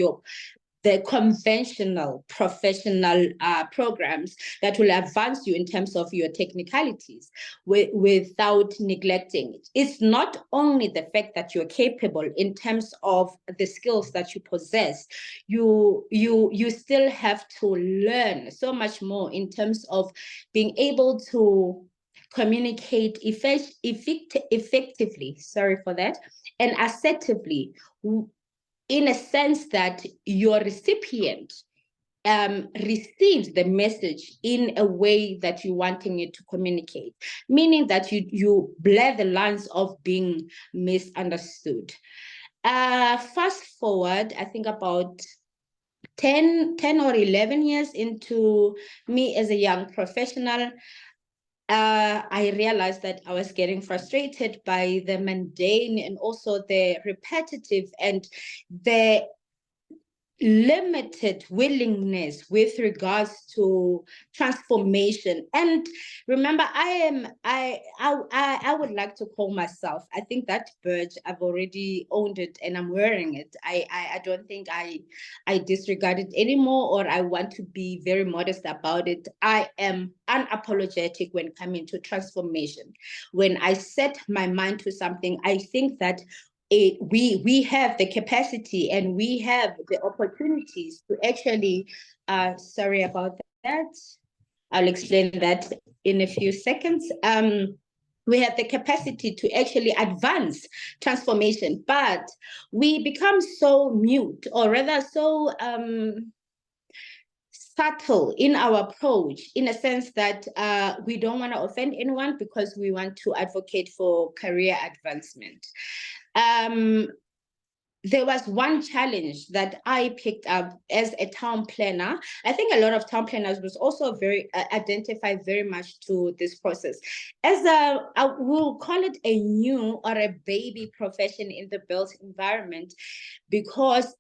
the conventional professional programs that will advance you in terms of your technicalities without neglecting it. It's not only the fact that you're capable in terms of the skills that you possess, you still have to learn so much more in terms of being able to communicate effectively, sorry for that, and assertively, in a sense that your recipient receives the message in a way that you're wanting it to communicate, meaning that you blur the lines of being misunderstood. Fast forward, I think about 10 or 11 years into me as a young professional, I realized that I was getting frustrated by the mundane and also the repetitive and the limited willingness with regards to transformation. And remember, I would like to call myself, I think that badge, I've already owned it and I'm wearing it. I don't think I disregard it anymore, or I want to be very modest about it. I am unapologetic when coming to transformation. When I set my mind to something, I think that we have the capacity and we have the opportunities to actually, sorry about that, I'll explain that in a few seconds. We have the capacity to actually advance transformation, but we become so mute, or rather so subtle in our approach, in a sense that we don't want to offend anyone because we want to advocate for career advancement. There was one challenge that I picked up as a town planner. I think a lot of town planners was also very identified very much to this process. As we'll call it a new or a baby profession in the built environment, because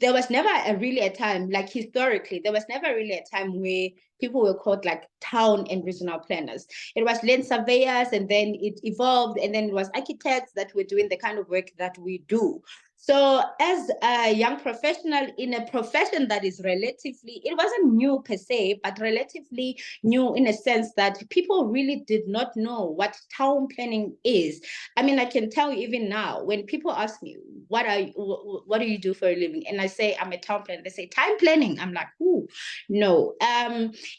there was never really a time, like historically, there was never really a time where people were called like town and regional planners. It was land surveyors, and then it evolved, and then it was architects that were doing the kind of work that we do. So as a young professional in a profession that is relatively, it wasn't new per se, but relatively new in a sense that people really did not know what town planning is. I mean, I can tell you even now, when people ask me, what do you do for a living? And I say, I'm a town planner. They say, time planning. I'm like, ooh, no.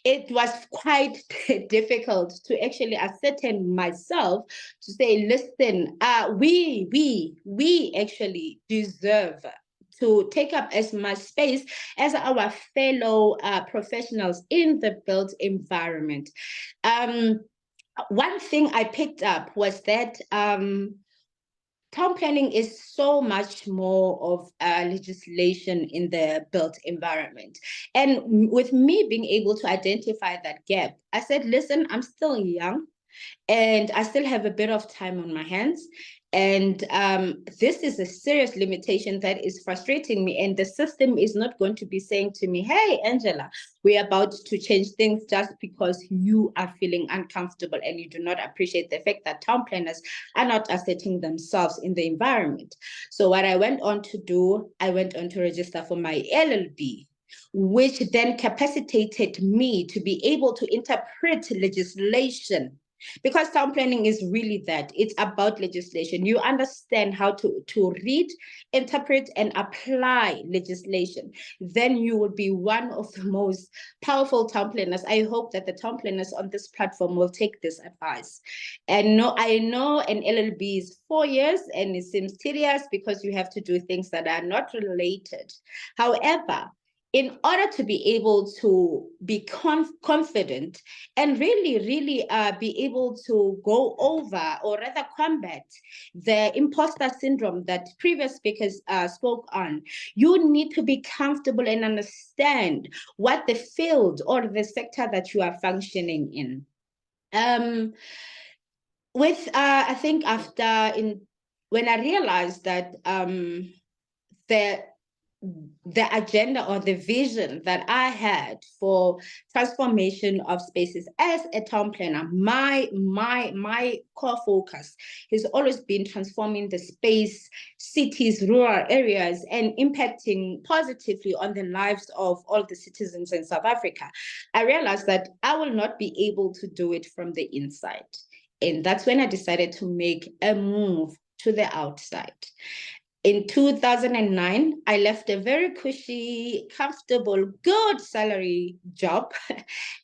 It was quite difficult to actually ascertain myself to say, listen, we actually deserve to take up as much space as our fellow professionals in the built environment. One thing I picked up was that town planning is so much more of legislation in the built environment. And with me being able to identify that gap, I said, listen, I'm still young and I still have a bit of time on my hands. And this is a serious limitation that is frustrating me. And the system is not going to be saying to me, hey, Angela, we're about to change things just because you are feeling uncomfortable and you do not appreciate the fact that town planners are not asserting themselves in the environment. So what I went on to do, I went on to register for my LLB, which then capacitated me to be able to interpret legislation. Because town planning is really that. It's about legislation. You understand how to read, interpret, and apply legislation. Then you will be one of the most powerful town planners. I hope that the town planners on this platform will take this advice. And I know an LLB is 4 years, and it seems tedious because you have to do things that are not related. However, in order to be able to be confident and really be able to go over, or rather combat, the imposter syndrome that previous speakers spoke on, you need to be comfortable and understand what the field or the sector that you are functioning in. I think when I realized that the agenda or the vision that I had for transformation of spaces as a town planner, my core focus has always been transforming the space, cities, rural areas, and impacting positively on the lives of all the citizens in South Africa. I realized that I will not be able to do it from the inside. And that's when I decided to make a move to the outside. In 2009, I left a very cushy, comfortable, good salary job.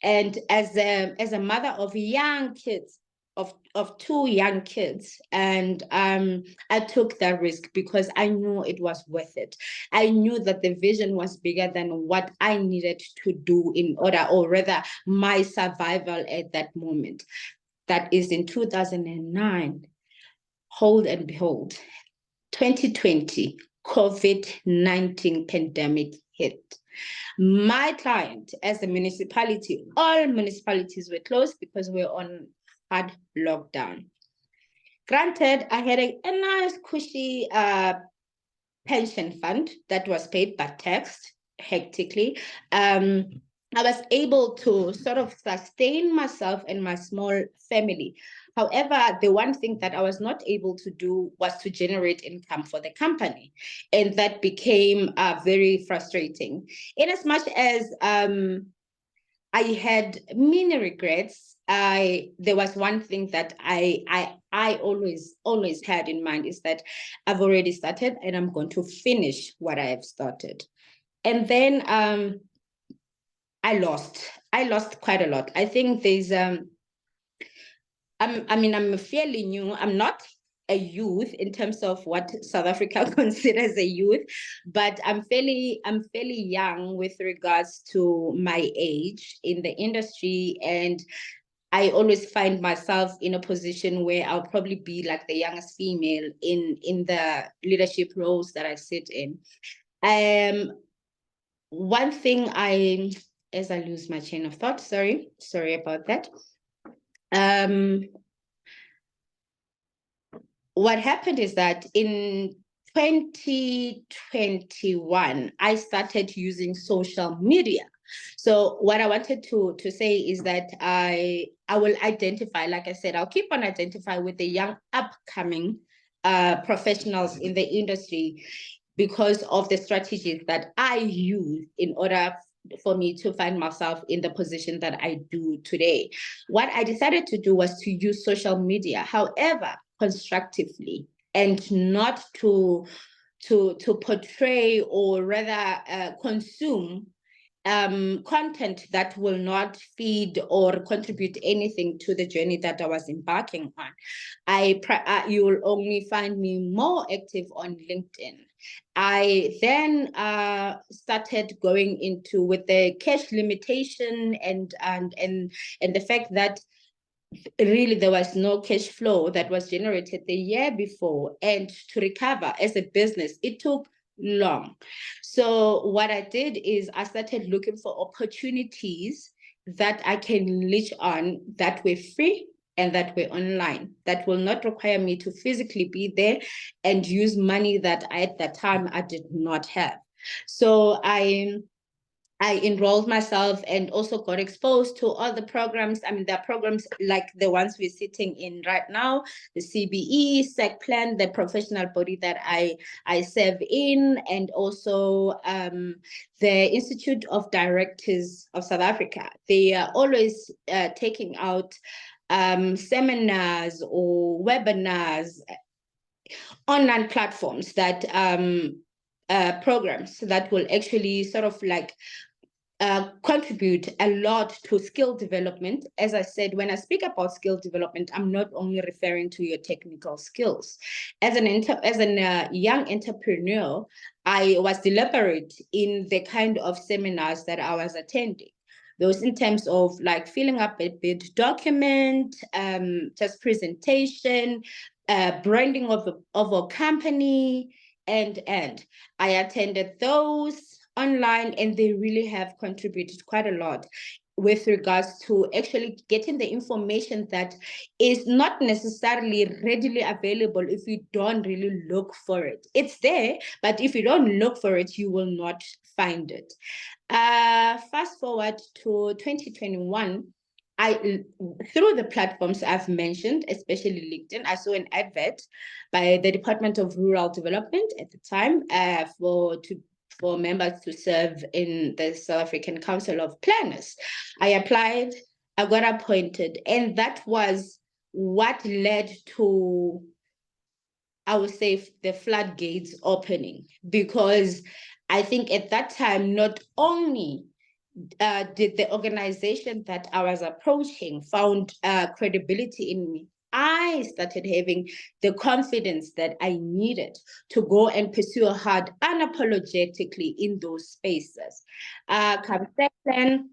And as a mother of young kids, of 2 young kids, and I took that risk because I knew it was worth it. I knew that the vision was bigger than what I needed to do in order, or rather my survival at that moment. That is in 2009. Hold and behold, 2020, COVID-19 pandemic hit. My client, as a municipality, all municipalities were closed because we're on hard lockdown. Granted, I had a nice cushy pension fund that was paid but taxed hectically. I was able to sort of sustain myself and my small family. However, the one thing that I was not able to do was to generate income for the company. And that became very frustrating. In as much as I had many regrets, there was one thing that I always had in mind, is that I've already started and I'm going to finish what I have started. And then I lost quite a lot. I think there's I'm fairly new. I'm not a youth in terms of what South Africa considers a youth, but I'm fairly young with regards to my age in the industry. And I always find myself in a position where I'll probably be like the youngest female in the leadership roles that I sit in. One thing as I lose my chain of thought, sorry about that. What happened is that in 2021, I started using social media. So what I wanted to say is that I will identify, like I said, I'll keep on identifying with the young upcoming professionals in the industry, because of the strategies that I use in order for me to find myself in the position that I do today. What I decided to do was to use social media, however, constructively, and not to portray, or rather consume content that will not feed or contribute anything to the journey that I was embarking on. You will only find me more active on LinkedIn. I then started going into, with the cash limitation and the fact that really there was no cash flow that was generated the year before, and to recover as a business, it took long. So what I did is I started looking for opportunities that I can leech on that were free and that were online, that will not require me to physically be there and use money that at that time I did not have. So I enrolled myself and also got exposed to all the programs. I mean, there are programs like the ones we're sitting in right now, the CBE, SEC Plan, the professional body that I serve in, and also the Institute of Directors of South Africa. They are always taking out seminars or webinars, online platforms that programs that will actually sort of like contribute a lot to skill development. As I said, when I speak about skill development, I'm not only referring to your technical skills. As an young entrepreneur, I was deliberate in the kind of seminars that I was attending. Those in terms of like filling up a bid document, just presentation, branding of a company, and I attended those online, and they really have contributed quite a lot with regards to actually getting the information that is not necessarily readily available if you don't really look for it. It's there, but if you don't look for it, you will not find it. Fast forward to 2021, through the platforms I've mentioned, especially LinkedIn, I saw an advert by the Department of Rural Development at the time for members to serve in the South African Council of Planners. I applied, I got appointed, and that was what led to, I would say, the floodgates opening, because I think at that time, not only did the organization that I was approaching found credibility in me, I started having the confidence that I needed to go and pursue hard unapologetically in those spaces. Come SEC Plan,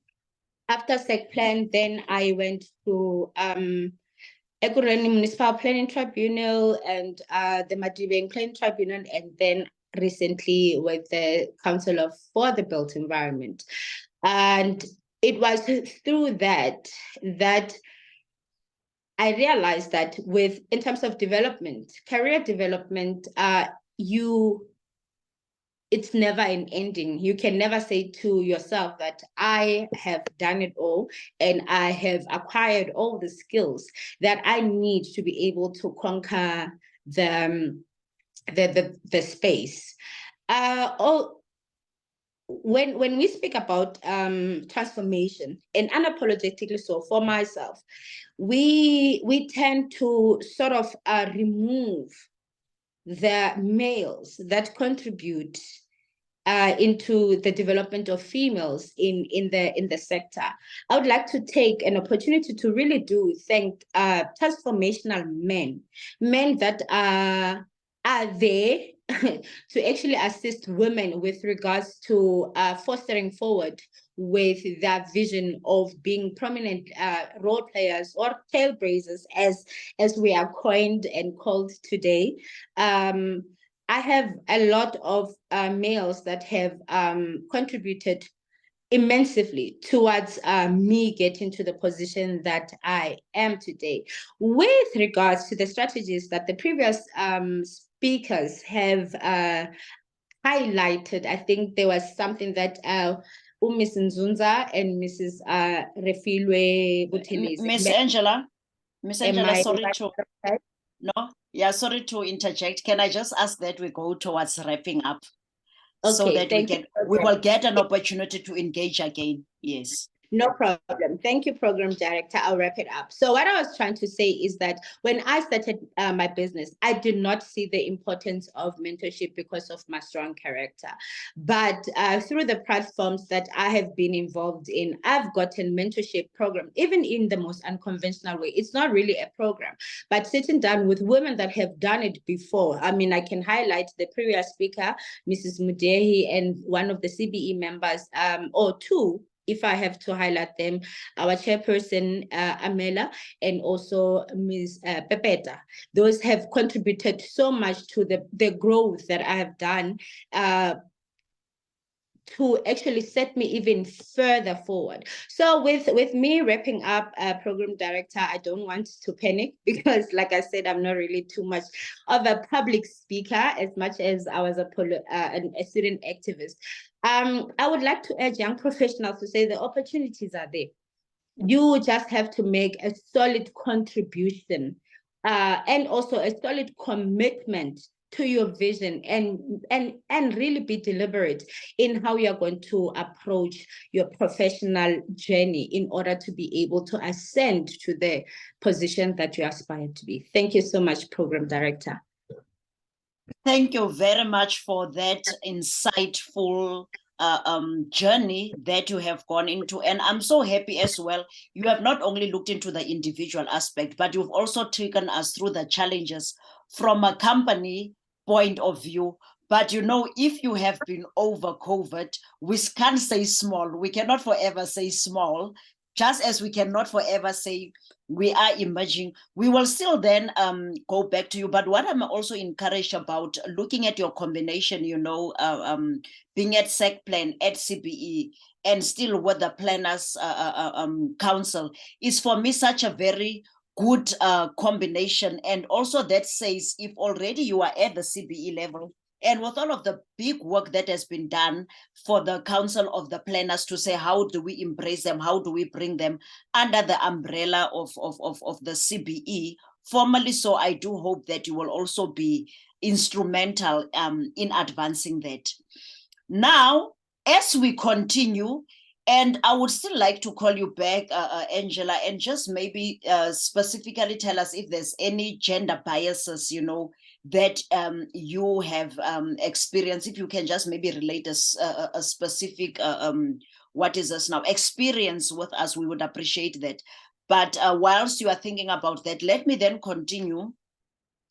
after SEC Plan, then I went to Ekurhuleni Municipal Planning Tribunal and the Madibeng Planning Tribunal, and then recently with the Council for the Built Environment. And it was through that I realized that in terms of development, career development, it's never an ending. You can never say to yourself that I have done it all and I have acquired all the skills that I need to be able to conquer the space. When we speak about transformation, and unapologetically so for myself, we tend to sort of remove the males that contribute into the development of females in the sector. I would like to take an opportunity to really thank transformational men that are there to actually assist women with regards to fostering forward with that vision of being prominent role players or trailblazers, as we are coined and called today. I have a lot of males that have contributed immensely towards me getting to the position that I am today. With regards to the strategies that the previous speakers have highlighted, I think there was something that Ms. Nzunza and Mrs. Refilwe Buthelezi. Miss Angela, sorry to interject. Can I just ask that we go towards wrapping up? Okay, so that we will get an opportunity to engage again. Yes. No problem. Thank you, Program Director. I'll wrap it up. So what I was trying to say is that when I started my business, I did not see the importance of mentorship because of my strong character. But through the platforms that I have been involved in, I've gotten mentorship program, even in the most unconventional way. It's not really a program, but sitting down with women that have done it before. I mean, I can highlight the previous speaker, Mrs. Mudehi, and one of the CBE members, or two, if I have to highlight them, our chairperson, Amela, and also Ms. Pepeta. Those have contributed so much to the growth that I have done to actually set me even further forward. So with me wrapping up, program director, I don't want to panic because, like I said, I'm not really too much of a public speaker as much as I was a student activist. I would like to urge young professionals to say the opportunities are there. You just have to make a solid contribution and also a solid commitment to your vision and really be deliberate in how you're going to approach your professional journey in order to be able to ascend to the position that you aspire to be. Thank you so much, Program Director. Thank you very much for that insightful journey that you have gone into. And I'm so happy as well. You have not only looked into the individual aspect, but you've also taken us through the challenges from a company point of view. But you know, if you have been over COVID, we can't say small. We cannot forever say small, just as we cannot forever say we are emerging. We will still then go back to you. But what I'm also encouraged about looking at your combination, you know, being at SECPLAN, at CBE, and still with the Planners Council is for me such a very good combination. And also that says if already you are at the CBE level, and with all of the big work that has been done for the Council of the Planners to say, how do we embrace them? How do we bring them under the umbrella of the CBE formally? So I do hope that you will also be instrumental in advancing that. Now, as we continue, and I would still like to call you back, Angela, and just maybe specifically tell us if there's any gender biases, you know, that you have experienced. If you can just maybe relate a specific, what is this now, experience with us, we would appreciate that. But whilst you are thinking about that, let me then continue,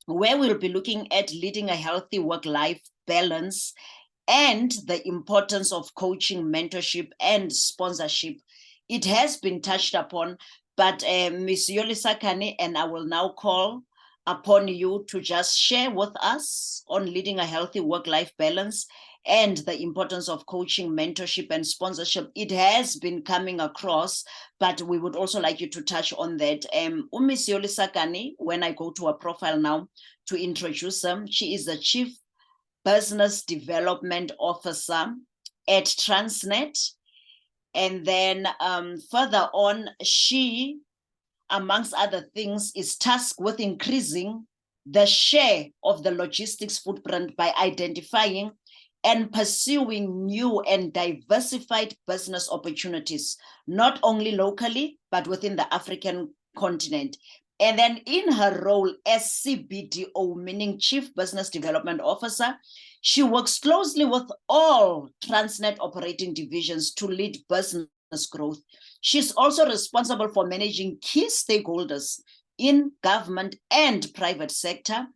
where we'll be looking at leading a healthy work-life balance and the importance of coaching, mentorship, and sponsorship. It has been touched upon, but Ms. Yolisa Kane, and I will now call upon you to just share with us on leading a healthy work-life balance and the importance of coaching, mentorship, and sponsorship. It has been coming across, but we would also like you to touch on that. Ms. Yolisa Kane, when I go to her profile now to introduce her, she is the Chief Business Development Officer at Transnet. And then further on, she, amongst other things, is tasked with increasing the share of the logistics footprint by identifying and pursuing new and diversified business opportunities, not only locally, but within the African continent. And then in her role as CBDO, meaning Chief Business Development Officer, she works closely with all Transnet operating divisions to lead business growth. She's also responsible for managing key stakeholders in government and private sector.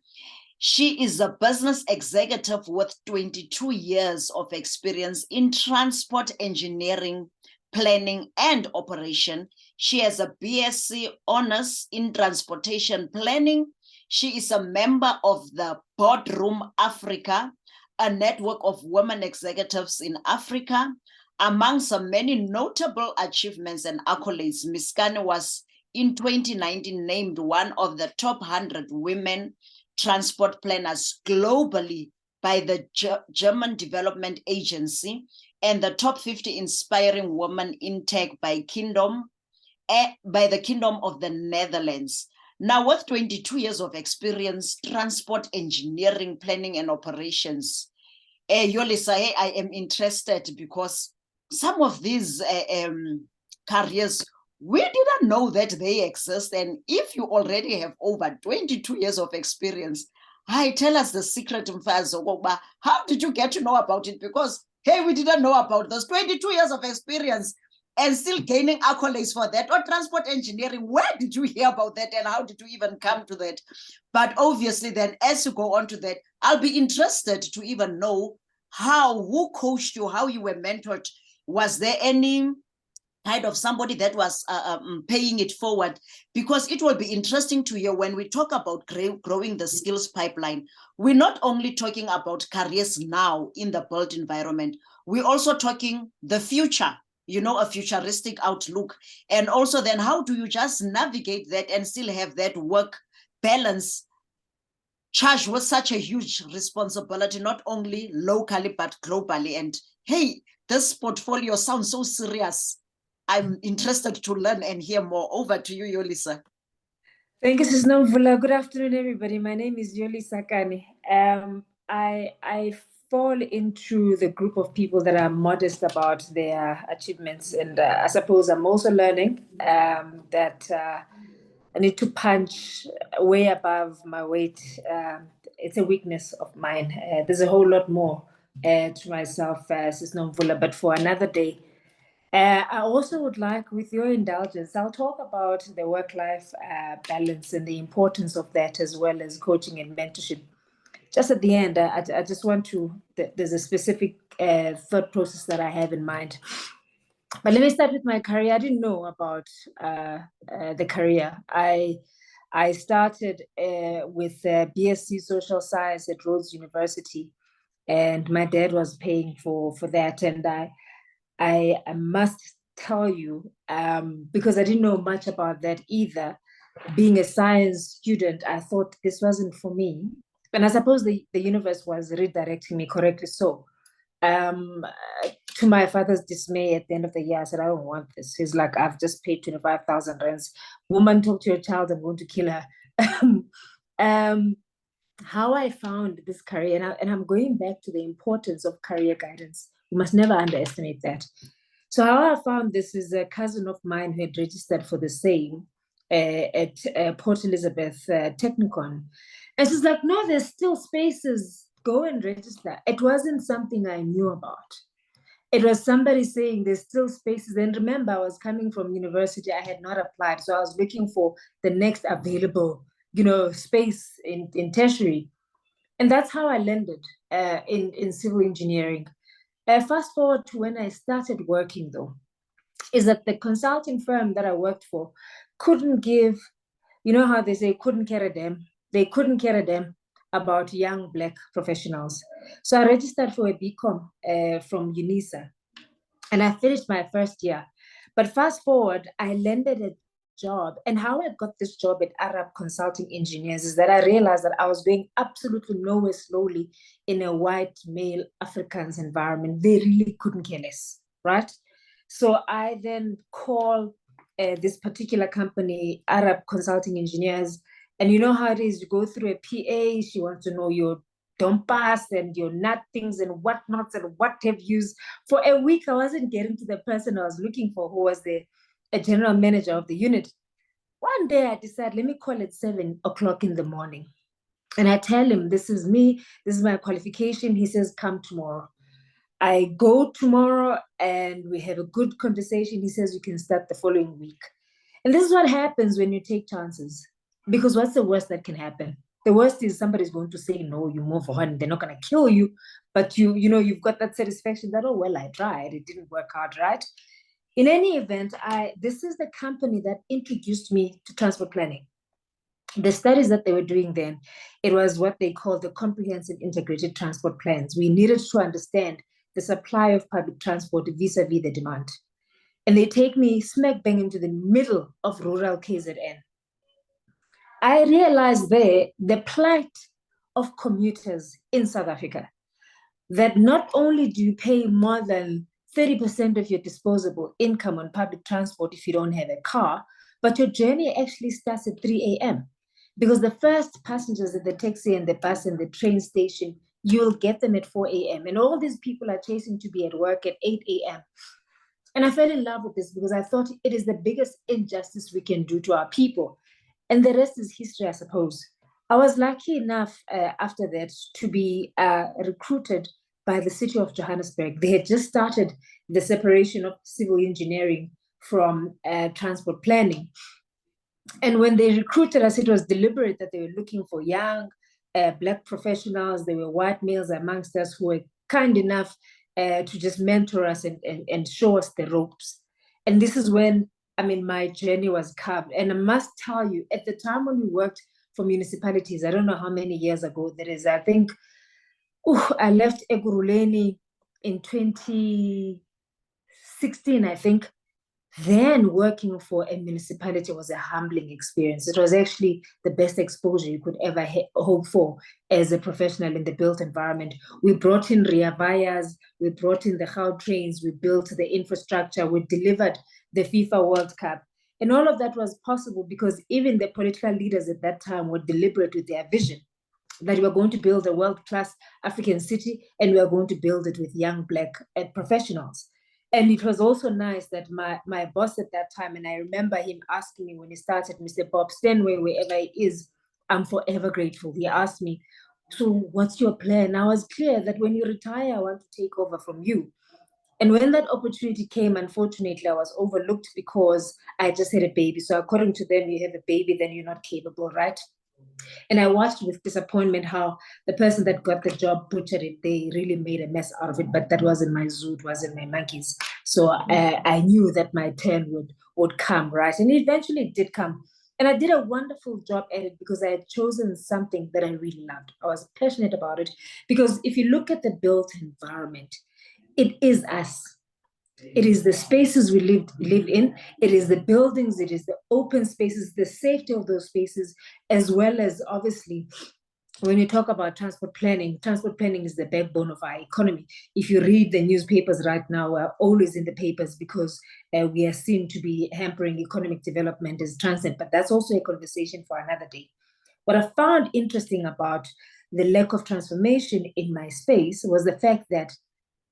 She is a business executive with 22 years of experience in transport engineering, planning, and operation. She has a BSc Honors in Transportation Planning. She is a member of the Boardroom Africa, a network of women executives in Africa. Among some many notable achievements and accolades, Ms. Kane was in 2019 named one of the top 100 women transport planners globally by the German Development Agency and the top 50 inspiring women in tech by the Kingdom of the Netherlands. Now, with 22 years of experience, transport engineering, planning, and operations, Yolisa, I am interested because some of these careers, we didn't know that they exist. And if you already have over 22 years of experience, tell us the secret, Mfazo. How did you get to know about it? Because, hey, we didn't know about those 22 years of experience and still gaining accolades for that. Or transport engineering, where did you hear about that and how did you even come to that? But obviously then, as you go on to that, I'll be interested to even know who coached you, how you were mentored. Was there any kind of somebody that was paying it forward? Because it will be interesting to hear when we talk about growing the skills pipeline, we're not only talking about careers now in the built environment, we're also talking the future, you know, a futuristic outlook. And also then how do you just navigate that and still have that work balance charged with such a huge responsibility, not only locally, but globally. And hey, this portfolio sounds so serious. I'm interested to learn and hear more. Over to you, Yolisa. Thank you, Sis Nomvula. Good afternoon, everybody. My name is Yolisa Kani. I fall into the group of people that are modest about their achievements, and I suppose I'm also learning that I need to punch way above my weight. It's a weakness of mine. There's a whole lot more to myself, Sis Nomvula, but for another day. I also would like, with your indulgence, I'll talk about the work-life balance and the importance of that, as well as coaching and mentorship. Just at the end, I just want to, there's a specific thought process that I have in mind. But let me start with my career. I didn't know about the career. I started with BSc Social Science at Rhodes University, and my dad was paying for that. And I must tell you, because I didn't know much about that either, being a science student, I thought this wasn't for me. And I suppose the universe was redirecting me, correctly so. To my father's dismay, at the end of the year, I said, I don't want this. He's like, I've just paid 25,000 rands. Woman, talk to your child, I'm going to kill her. How I found this career, and I'm going back to the importance of career guidance. You must never underestimate that. So how I found this is a cousin of mine who had registered for the same at Port Elizabeth Technicon. And she's like, no, there's still spaces, go and register. It wasn't something I knew about. It was somebody saying there's still spaces. And remember, I was coming from university, I had not applied. So I was looking for the next available, space in tertiary. And that's how I landed in civil engineering. Fast forward to when I started working, though, is that the consulting firm that I worked for couldn't give, you know how they say, couldn't care a damn. They couldn't care a damn about young Black professionals. So I registered for a BCom from UNISA, and I finished my first year. But fast forward, I landed a job. And how I got this job at Arab Consulting Engineers is that I realized that I was going absolutely nowhere slowly in a white male Afrikaans environment. They really couldn't care less, right? So I then call this particular company, Arab Consulting Engineers, and you know how it is, you go through a PA, she wants to know your don't pass and your nothings and whatnots and what have yous. For a week, I wasn't getting to the person I was looking for, who was a general manager of the unit. One day I decided, let me call at 7 o'clock in the morning. And I tell him, this is me, this is my qualification. He says, come tomorrow. I go tomorrow and we have a good conversation. He says, you can start the following week. And this is what happens when you take chances. Because what's the worst that can happen? The worst is somebody's going to say, no, you move on. They're not going to kill you. But you've got that satisfaction that, oh, well, I tried. It didn't work out, right? In any event, this is the company that introduced me to transport planning. The studies that they were doing then, it was what they called the comprehensive integrated transport plans. We needed to understand the supply of public transport vis-a-vis the demand. And they take me smack bang into the middle of rural KZN. I realized there the plight of commuters in South Africa, that not only do you pay more than 30% of your disposable income on public transport if you don't have a car, but your journey actually starts at 3 a.m. Because the first passengers at the taxi and the bus and the train station, you'll get them at 4 a.m. And all these people are chasing to be at work at 8 a.m. And I fell in love with this because I thought it is the biggest injustice we can do to our people. And the rest is history, I suppose. I was lucky enough after that to be recruited by the city of Johannesburg. They had just started the separation of civil engineering from transport planning. And when they recruited us, it was deliberate that they were looking for young Black professionals. There were white males amongst us who were kind enough to just mentor us and show us the ropes. And this is when, my journey was carved. And I must tell you, at the time when we worked for municipalities, I don't know how many years ago that is, I think, I left Ekurhuleni in 2016, I think, then working for a municipality was a humbling experience. It was actually the best exposure you could ever hope for as a professional in the built environment. We brought in Ria Vayas, we brought in the Gautrains, we built the infrastructure, we delivered the FIFA World Cup. And all of that was possible because even the political leaders at that time were deliberate with their vision that we are going to build a world-class African city and we are going to build it with young Black professionals. And it was also nice that my boss at that time, and I remember him asking me when he started, Mr. Bob Stanway, wherever he is, I'm forever grateful. He asked me, so what's your plan? I was clear that when you retire, I want to take over from you. And when that opportunity came, unfortunately, I was overlooked because I just had a baby. So according to them, you have a baby, then you're not capable, right? And I watched with disappointment how the person that got the job butchered it. They really made a mess out of it, but that wasn't my zoo, it wasn't my monkeys. So I knew that my turn would come, right? And eventually it did come. And I did a wonderful job at it because I had chosen something that I really loved. I was passionate about it because if you look at the built environment, it is us. It is the spaces we live in. It is the buildings. It is the open spaces, the safety of those spaces, as well as obviously, when you talk about transport planning is the backbone of our economy. If you read the newspapers right now, we're always in the papers because we are seen to be hampering economic development as transit, but that's also a conversation for another day. What I found interesting about the lack of transformation in my space was the fact that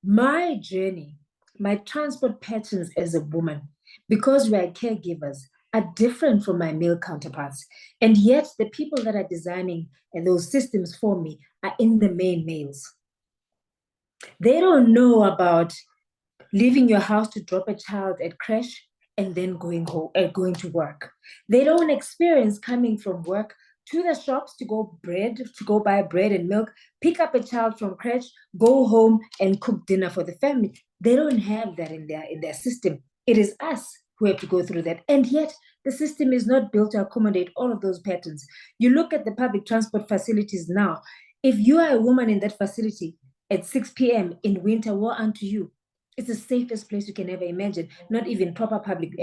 my journey, my transport patterns as a woman, because we are caregivers, are different from my male counterparts. And yet the people that are designing those systems for me are in the main males. They don't know about leaving your house to drop a child at creche and then going home, going to work. They don't experience coming from work to the shops to go buy bread and milk, pick up a child from creche, go home and cook dinner for the family. They don't have that in their system. It is us who have to go through that. And yet the system is not built to accommodate all of those patterns. You look at the public transport facilities now. If you are a woman in that facility at 6 p.m. in winter, woe unto you. It's the safest place you can ever imagine, not even proper public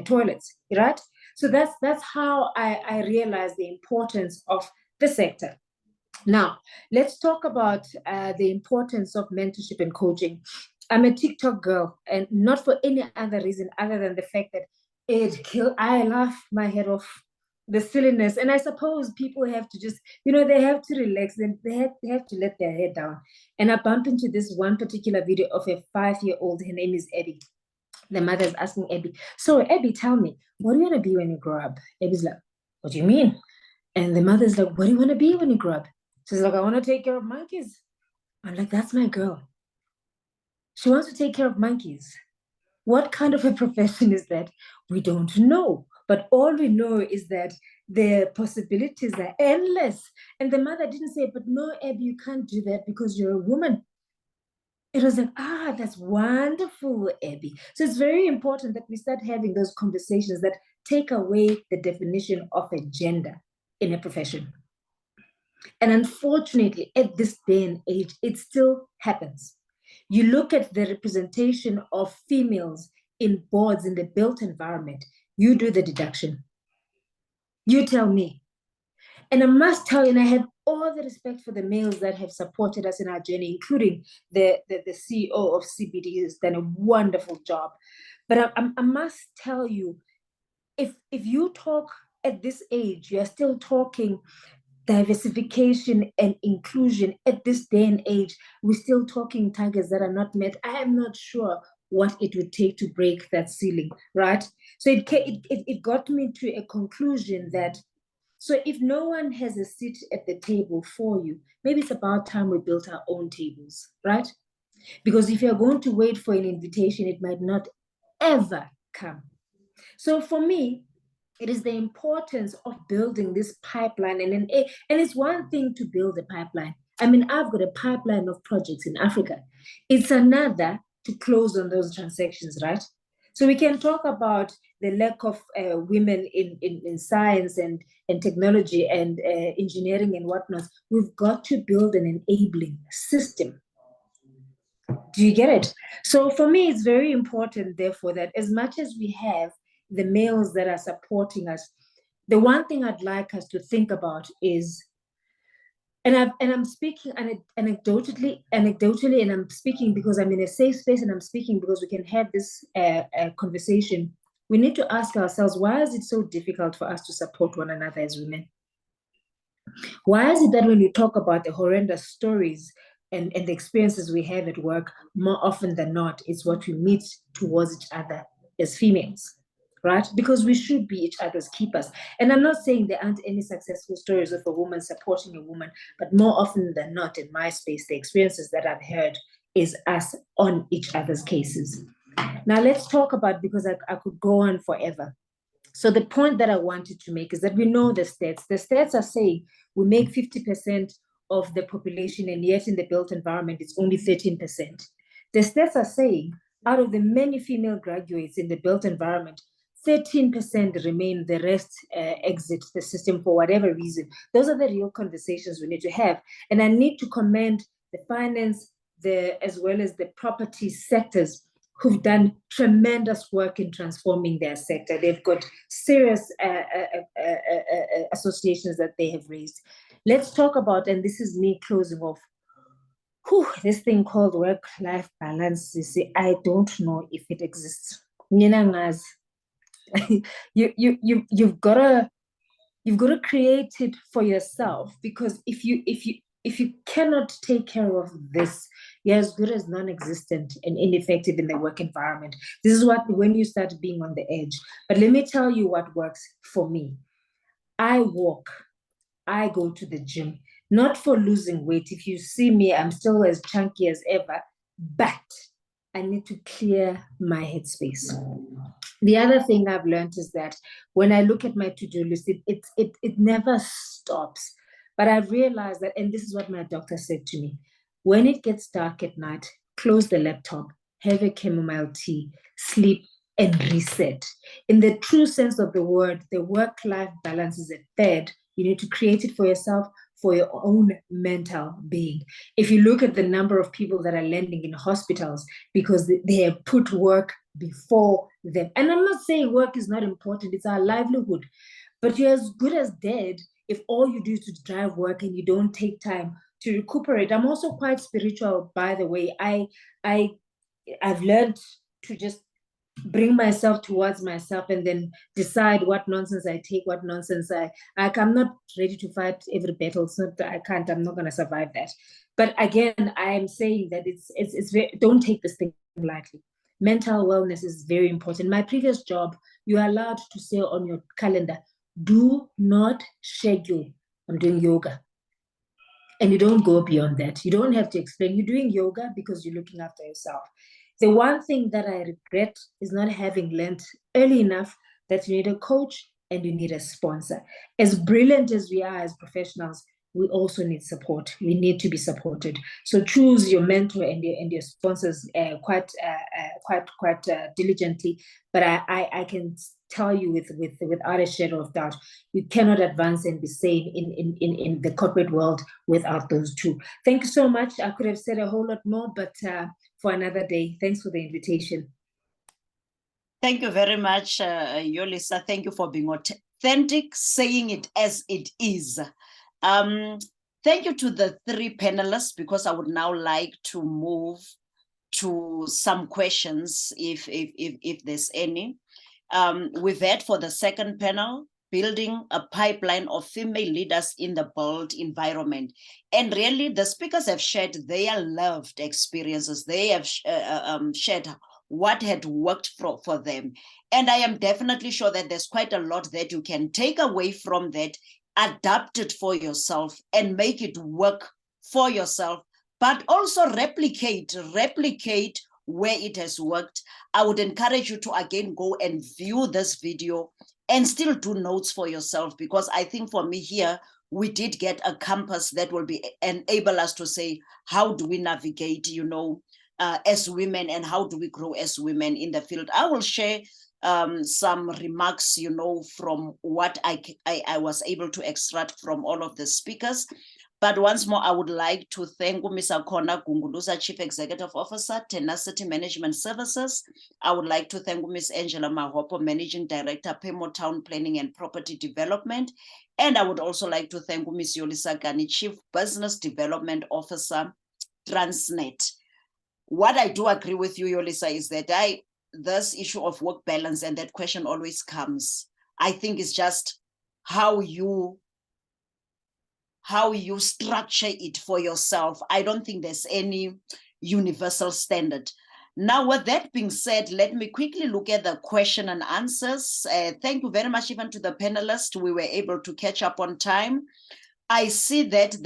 toilets, right? So that's how I realized the importance of the sector. Now, let's talk about the importance of mentorship and coaching. I'm a TikTok girl, and not for any other reason other than the fact that I laugh my head off the silliness. And I suppose people have to just, they have to relax and they have to let their head down. And I bumped into this one particular video of a 5-year-old. Her name is Abby. The mother is asking Abby, so Abby, tell me, what do you want to be when you grow up? Abby's like, what do you mean? And the mother's like, what do you want to be when you grow up? She's like, I want to take care of monkeys. I'm like, that's my girl. She wants to take care of monkeys. What kind of a profession is that? We don't know. But all we know is that the possibilities are endless. And the mother didn't say, but no, Abby, you can't do that because you're a woman. It was like, that's wonderful, Abby. So it's very important that we start having those conversations that take away the definition of a gender in a profession. And unfortunately, at this day and age, it still happens. You look at the representation of females in boards in the built environment, you do the deduction. You tell me. And I must tell you, and I have all the respect for the males that have supported us in our journey, including the CEO of CBD, who's done a wonderful job. But I must tell you, if you talk at this age, you are still talking diversification and inclusion at this day and age, we're still talking targets that are not met. I am not sure what it would take to break that ceiling, right? So it got me to a conclusion that, so if no one has a seat at the table for you, maybe it's about time we built our own tables, right? Because if you're going to wait for an invitation, it might not ever come. So for me, it is the importance of building this pipeline. And it's one thing to build a pipeline. I mean, I've got a pipeline of projects in Africa. It's another to close on those transactions, right? So we can talk about the lack of women in science and technology and engineering and whatnot. We've got to build an enabling system Do you get it? So for me, it's very important, therefore, that as much as we have the males that are supporting us, the one thing I'd like us to think about is, and I'm speaking anecdotally, and I'm speaking because I'm in a safe space, and I'm speaking because we can have this conversation. We need to ask ourselves, why is it so difficult for us to support one another as women? Why is it that when we talk about the horrendous stories and the experiences we have at work, more often than not, it's what we meet towards each other as females, right? Because we should be each other's keepers. And I'm not saying there aren't any successful stories of a woman supporting a woman, but more often than not, in my space, the experiences that I've heard is us on each other's cases. Now let's talk about, because I could go on forever. So the point that I wanted to make is that we know the stats. The stats are saying we make 50% of the population, and yet in the built environment, it's only 13%. The stats are saying out of the many female graduates in the built environment, 13% remain, the rest exit the system for whatever reason. Those are the real conversations we need to have. And I need to commend the finance, as well as the property sectors who've done tremendous work in transforming their sector. They've got serious associations that they have raised. Let's talk about, and this is me closing off, this thing called work-life balance. You see, I don't know if it exists. You've got to create it for yourself, because if you cannot take care of this, you're as good as non-existent and ineffective in the work environment. This is when you start being on the edge. But let me tell you what works for me. I walk, I go to the gym, not for losing weight. If you see me, I'm still as chunky as ever, but I need to clear my headspace. The other thing I've learned is that when I look at my to-do list, it never stops. But I've realized that, and this is what my doctor said to me, when it gets dark at night, close the laptop, have a chamomile tea, sleep, and reset. In the true sense of the word, the work-life balance is a third. You need to create it for yourself, for your own mental being. If you look at the number of people that are landing in hospitals because they have put work before them. And I'm not saying work is not important, it's our livelihood. But you're as good as dead if all you do is to drive work and you don't take time to recuperate. I'm also quite spiritual, by the way. I've learned to just bring myself towards myself and then decide what nonsense I take, what nonsense I'm not ready to fight every battle. It's not, I'm not going to survive that. But again, I'm saying that it's very, don't take this thing lightly. Mental wellness is very important. My previous job, you are allowed to say on your calendar, do not schedule, I'm doing yoga. And you don't go beyond that. You don't have to explain. You're doing yoga because you're looking after yourself. The one thing that I regret is not having learned early enough that you need a coach and you need a sponsor. As brilliant as we are as professionals, we also need support. We need to be supported. So choose your mentor and your sponsors quite diligently. But I can tell you without a shadow of doubt, you cannot advance and be sane in the corporate world without those two. Thank you so much. I could have said a whole lot more, but for another day. Thanks for the invitation. Thank you very much, Yolisa. Thank you for being authentic, saying it as it is. Thank you to the three panelists, because I would now like to move to some questions if there's any. We've had for the second panel, building a pipeline of female leaders in the built environment. And really, the speakers have shared their lived experiences. They have shared what had worked for them. And I am definitely sure that there's quite a lot that you can take away from that, adapt it for yourself and make it work for yourself, but also replicate where it has worked. I would encourage you to again go and view this video and still do notes for yourself, because I think for me here, we did get a compass that will enable us to say, how do we navigate, as women, and how do we grow as women in the field? I will share some remarks, from what I was able to extract from all of the speakers. But once more, I would like to thank Ms. Akona Gunguluza, Chief Executive Officer, Tenacity Management Services. I would like to thank Ms. Angela Mahopo, Managing Director, Pemo Town Planning and Property Development. And I would also like to thank Ms. Yolisa Gani, Chief Business Development Officer, Transnet. What I do agree with you, Yolisa, is that this issue of work balance, and that question always comes. I think it's just how you structure it for yourself. I don't think there's any universal standard. Now, with that being said, let me quickly look at the question and answers. Thank you very much even to the panelists. We were able to catch up on time. I see that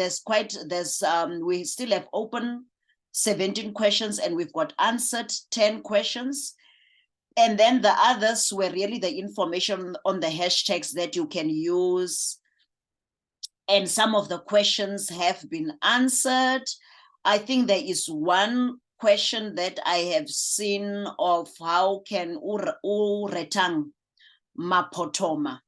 we still have open 17 questions and we've got answered 10 questions. And then the others were really the information on the hashtags that you can use. And some of the questions have been answered. I think there is one question that I have seen of how can Uretang Mapotoma.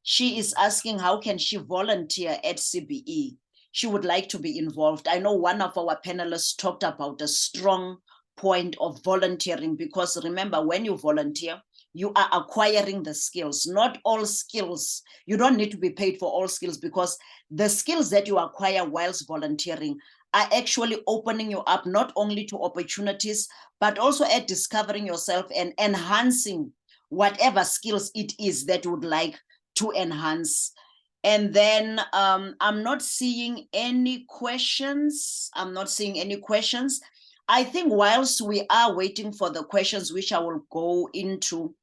She is asking how can she volunteer at CBE? She would like to be involved. I know one of our panelists talked about a strong point of volunteering, because remember, when you volunteer, you are acquiring the skills. Not all skills. You don't need to be paid for all skills, because the skills that you acquire whilst volunteering are actually opening you up not only to opportunities, but also at discovering yourself and enhancing whatever skills it is that you would like to enhance. And then I'm not seeing any questions. I think whilst we are waiting for the questions, which I will go into,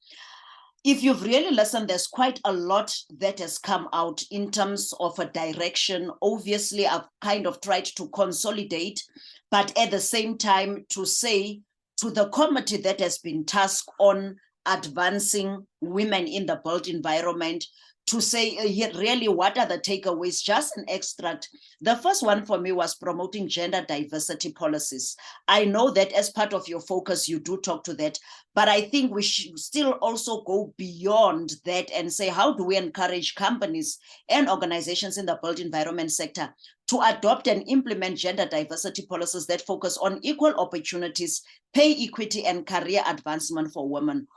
if you've really listened, there's quite a lot that has come out in terms of a direction. Obviously, I've kind of tried to consolidate, but at the same time to say to the committee that has been tasked on advancing women in the built environment, to say really what are the takeaways, just an extract. The first one for me was promoting gender diversity policies. I know that as part of your focus, you do talk to that, but I think we should still also go beyond that and say, how do we encourage companies and organizations in the built environment sector to adopt and implement gender diversity policies that focus on equal opportunities, pay equity, and career advancement for women?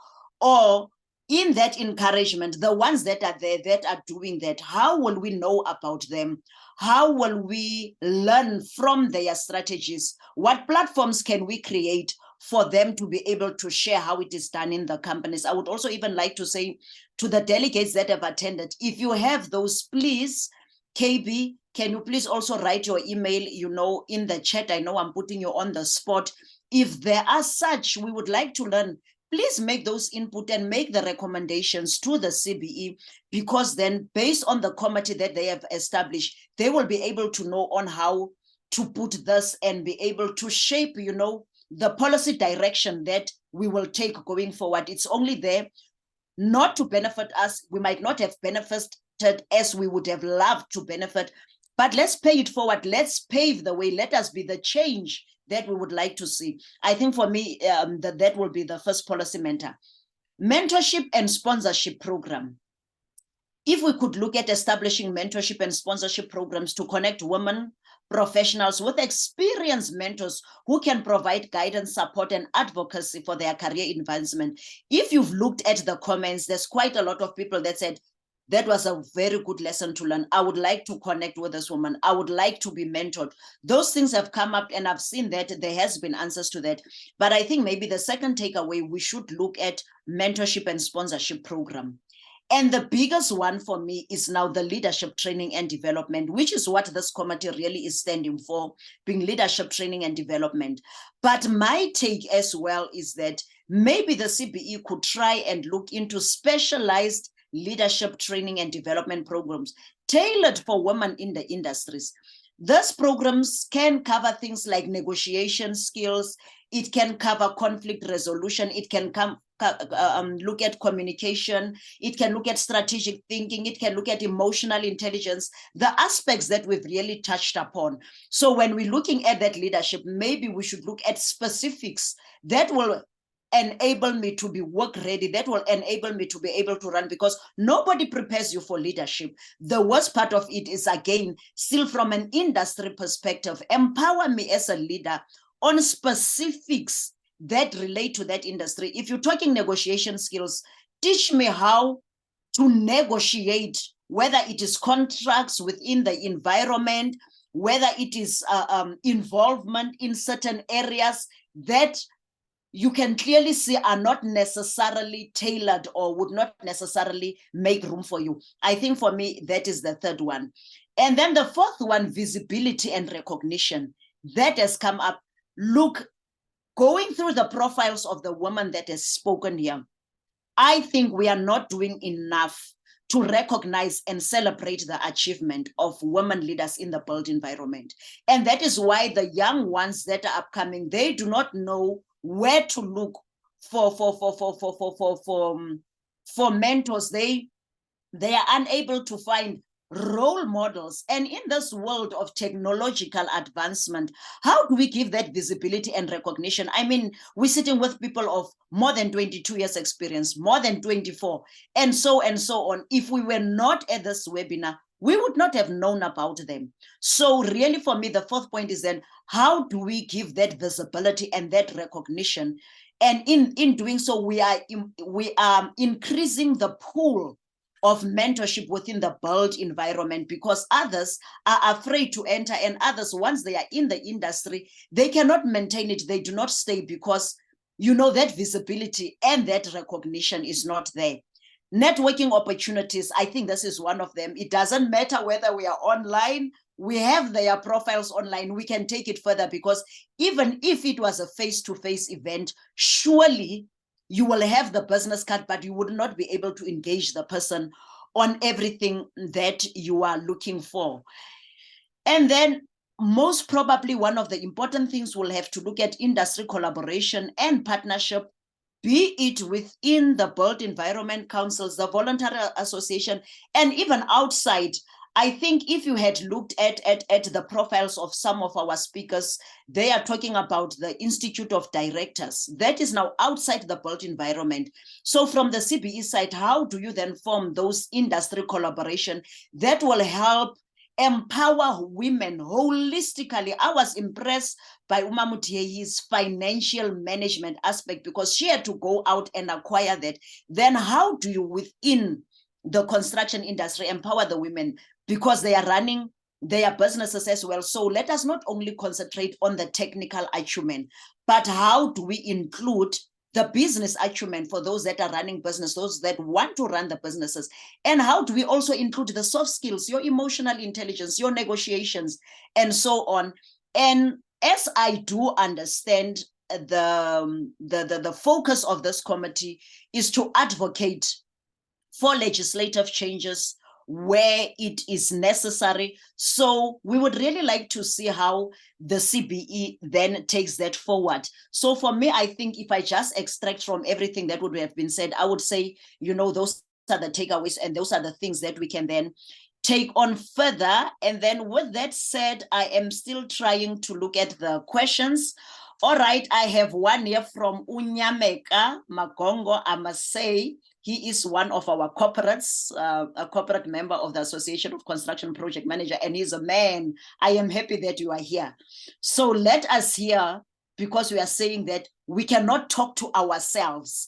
Or in that encouragement, the ones that are there that are doing that, how will we know about them? How will we learn from their strategies? What platforms can we create for them to be able to share how it is done in the companies? I would also even like to say to the delegates that have attended, if you have those, please, KB, can you please also write your email, in the chat? I know I'm putting you on the spot. If there are such, we would like to learn. Please make those input and make the recommendations to the CBE, because then based on the committee that they have established, they will be able to know on how to put this and be able to shape, the policy direction that we will take going forward. It's only there not to benefit us. We might not have benefited as we would have loved to benefit, but let's pay it forward. Let's pave the way. Let us be the change that we would like to see. I think for me, that will be the first policy mentor. Mentorship and sponsorship program. If we could look at establishing mentorship and sponsorship programs to connect women professionals with experienced mentors who can provide guidance, support, and advocacy for their career advancement. If you've looked at the comments, there's quite a lot of people that said, that was a very good lesson to learn. I would like to connect with this woman. I would like to be mentored. Those things have come up, and I've seen that there has been answers to that. But I think maybe the second takeaway, we should look at mentorship and sponsorship program. And the biggest one for me is now the leadership training and development, which is what this committee really is standing for, being leadership training and development. But my take as well is that maybe the CBE could try and look into specialized leadership training and development programs tailored for women in the industries. These programs can cover things like negotiation skills. It can cover conflict resolution. It can look at communication. It can look at strategic thinking. It can look at emotional intelligence, the aspects that we've really touched upon. So when we're looking at that leadership, maybe we should look at specifics that will enable me to be work ready, that will enable me to be able to run, because nobody prepares you for leadership. The worst part of it is, again, still from an industry perspective, empower me as a leader on specifics that relate to that industry. If you're talking negotiation skills, teach me how to negotiate, whether it is contracts within the environment, whether it is involvement in certain areas that you can clearly see are not necessarily tailored or would not necessarily make room for you. I think for me, that is the third one. And then the fourth one, visibility and recognition. That has come up. Look, going through the profiles of the woman that has spoken here, I think we are not doing enough to recognize and celebrate the achievement of women leaders in the built environment. And that is why the young ones that are upcoming, they do not know where to look for mentors. They are unable to find role models. And in this world of technological advancement, how do we give that visibility and recognition? I mean, we're sitting with people of more than 22 years experience, more than 24, and so on. If we were not at this webinar, we would not have known about them. So really, for me, the fourth point is then, how do we give that visibility and that recognition? And in doing so, we are increasing the pool of mentorship within the built environment, because others are afraid to enter, and others, once they are in the industry, they cannot maintain it. They do not stay because, you know, that visibility and that recognition is not there. Networking opportunities, I think this is one of them. It doesn't matter whether we are online, we have their profiles online, we can take it further, because even if it was a face-to-face event, surely you will have the business card, but you would not be able to engage the person on everything that you are looking for. And then most probably one of the important things we'll have to look at industry collaboration and partnership, be it within the built environment councils, the voluntary association, and even outside. I think if you had looked at the profiles of some of our speakers, they are talking about the Institute of Directors. That is now outside the built environment. So from the CBE side, how do you then form those industry collaboration that will help empower women holistically? I was impressed by Umamutie's financial management aspect, because she had to go out and acquire that. Then how do you, within the construction industry, empower the women, because they are running their businesses as well? So let us not only concentrate on the technical acumen, but how do we include the business acumen for those that are running business, those that want to run the businesses? And how do we also include the soft skills, your emotional intelligence, your negotiations, and so on? And as I do understand, the focus of this committee is to advocate for legislative changes where it is necessary. So we would really like to see how the CBE then takes that forward. So for me, I think if I just extract from everything that would have been said, I would say, you know, those are the takeaways, and those are the things that we can then take on further. And then with that said, I am still trying to look at the questions. All right, I have one here from Unyameka Magongo. I must say, he is one of our corporates, a corporate member of the Association of Construction Project Manager, and he's a man. I am happy that you are here. So let us hear, because we are saying that we cannot talk to ourselves.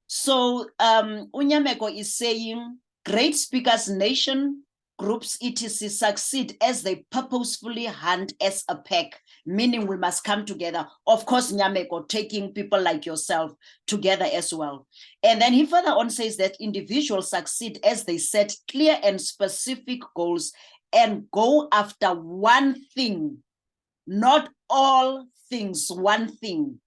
So Unyameko is saying, great speakers, nation, groups, etc. succeed as they purposefully hunt as a pack, meaning we must come together. Of course, Nyameko, taking people like yourself together as well. And then he further on says that individuals succeed as they set clear and specific goals and go after one thing, not all things, one thing.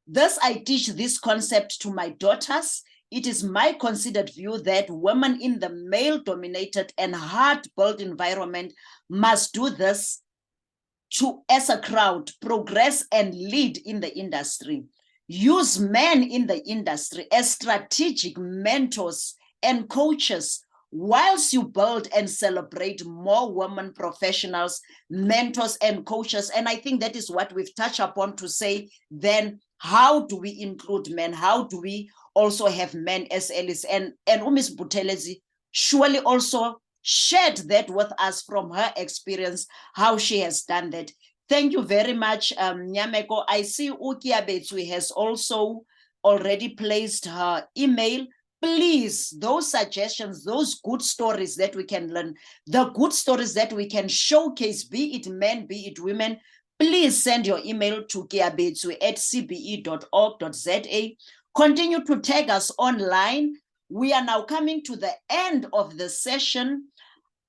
Thus, I teach this concept to my daughters. It is my considered view that women in the male-dominated and hard-built environment must do this to, as a crowd, progress and lead in the industry. Use men in the industry as strategic mentors and coaches whilst you build and celebrate more women professionals, mentors and coaches. And I think that is what we've touched upon to say, then how do we include men? How do we also have men as allies? And Ms. Buthelezi surely also shared that with us from her experience, how she has done that. Thank you very much, Nyameko. I see Ukia Betsu has also already placed her email. Please, those suggestions, those good stories that we can learn, the good stories that we can showcase, be it men, be it women, please send your email to kiabetsu@cbe.org.za. Continue to tag us online. We are now coming to the end of the session.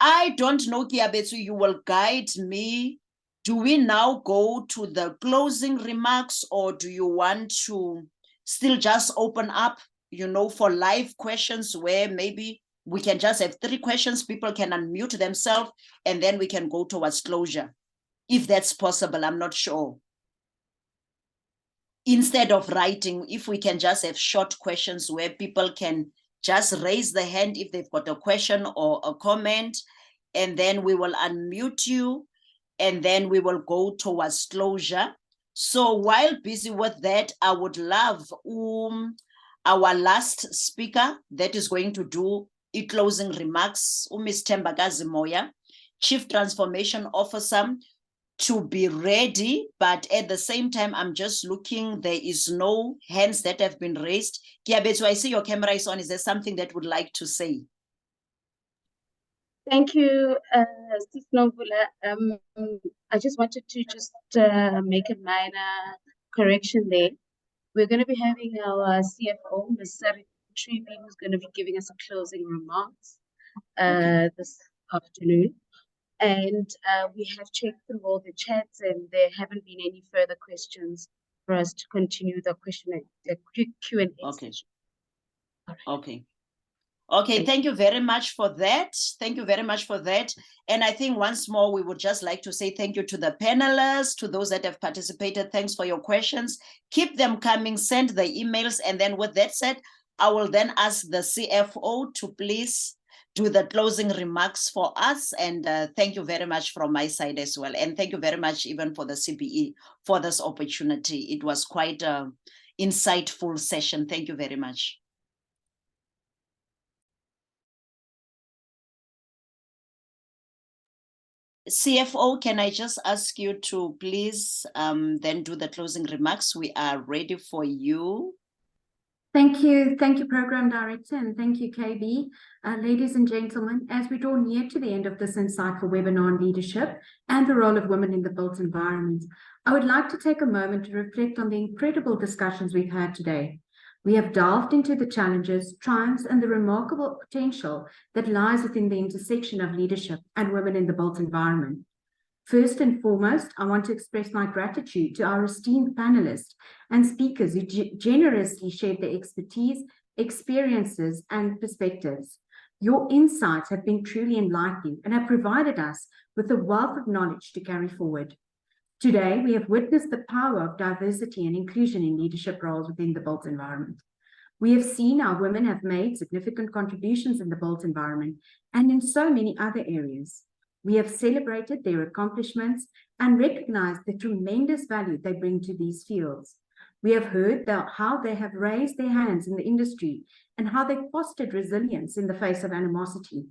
I don't know, Kiabetsu, you will guide me. Do we now go to the closing remarks, or do you want to still just open up, for live questions where maybe we can just have 3 questions, people can unmute themselves, and then we can go towards closure? If that's possible, I'm not sure. Instead of writing, if we can just have short questions where people can just raise the hand if they've got a question or a comment, and then we will unmute you, and then we will go towards closure. So while busy with that, I would love our last speaker that is going to do closing remarks, Ms. Tembakazi Moya, Chief Transformation Officer, to be ready, but at the same time, I'm just looking, there is no hands that have been raised. Kiabetsu, I see your camera is on. Is there something that would like to say? Thank you, Sis Nomvula. I just wanted to make a minor correction there. We're going to be having our CFO, Ms. Sari Trivi, who's going to be giving us a closing remarks this afternoon. And we have checked through all the chats, and there haven't been any further questions for us to continue the Q&A session. All right. Okay, thank you very much for that. Thank you very much for that. And I think once more, we would just like to say thank you to the panelists, to those that have participated. Thanks for your questions. Keep them coming, send the emails. And then with that said, I will then ask the CFO to please do the closing remarks for us. And thank you very much from my side as well. And thank you very much even for the CBE for this opportunity. It was quite an insightful session. Thank you very much. CFO, can I just ask you to please then do the closing remarks? We are ready for you. Thank you, Program Director, and thank you, KB. Ladies and gentlemen, as we draw near to the end of this insightful webinar on leadership and the role of women in the built environment, I would like to take a moment to reflect on the incredible discussions we've had today. We have delved into the challenges, triumphs, and the remarkable potential that lies within the intersection of leadership and women in the built environment. First and foremost, I want to express my gratitude to our esteemed panelists and speakers who generously shared their expertise, experiences, and perspectives. Your insights have been truly enlightening and have provided us with a wealth of knowledge to carry forward. Today, we have witnessed the power of diversity and inclusion in leadership roles within the built environment. We have seen our women have made significant contributions in the built environment and in so many other areas. We have celebrated their accomplishments and recognized the tremendous value they bring to these fields. We have heard how they have raised their hands in the industry and how they fostered resilience in the face of animosity.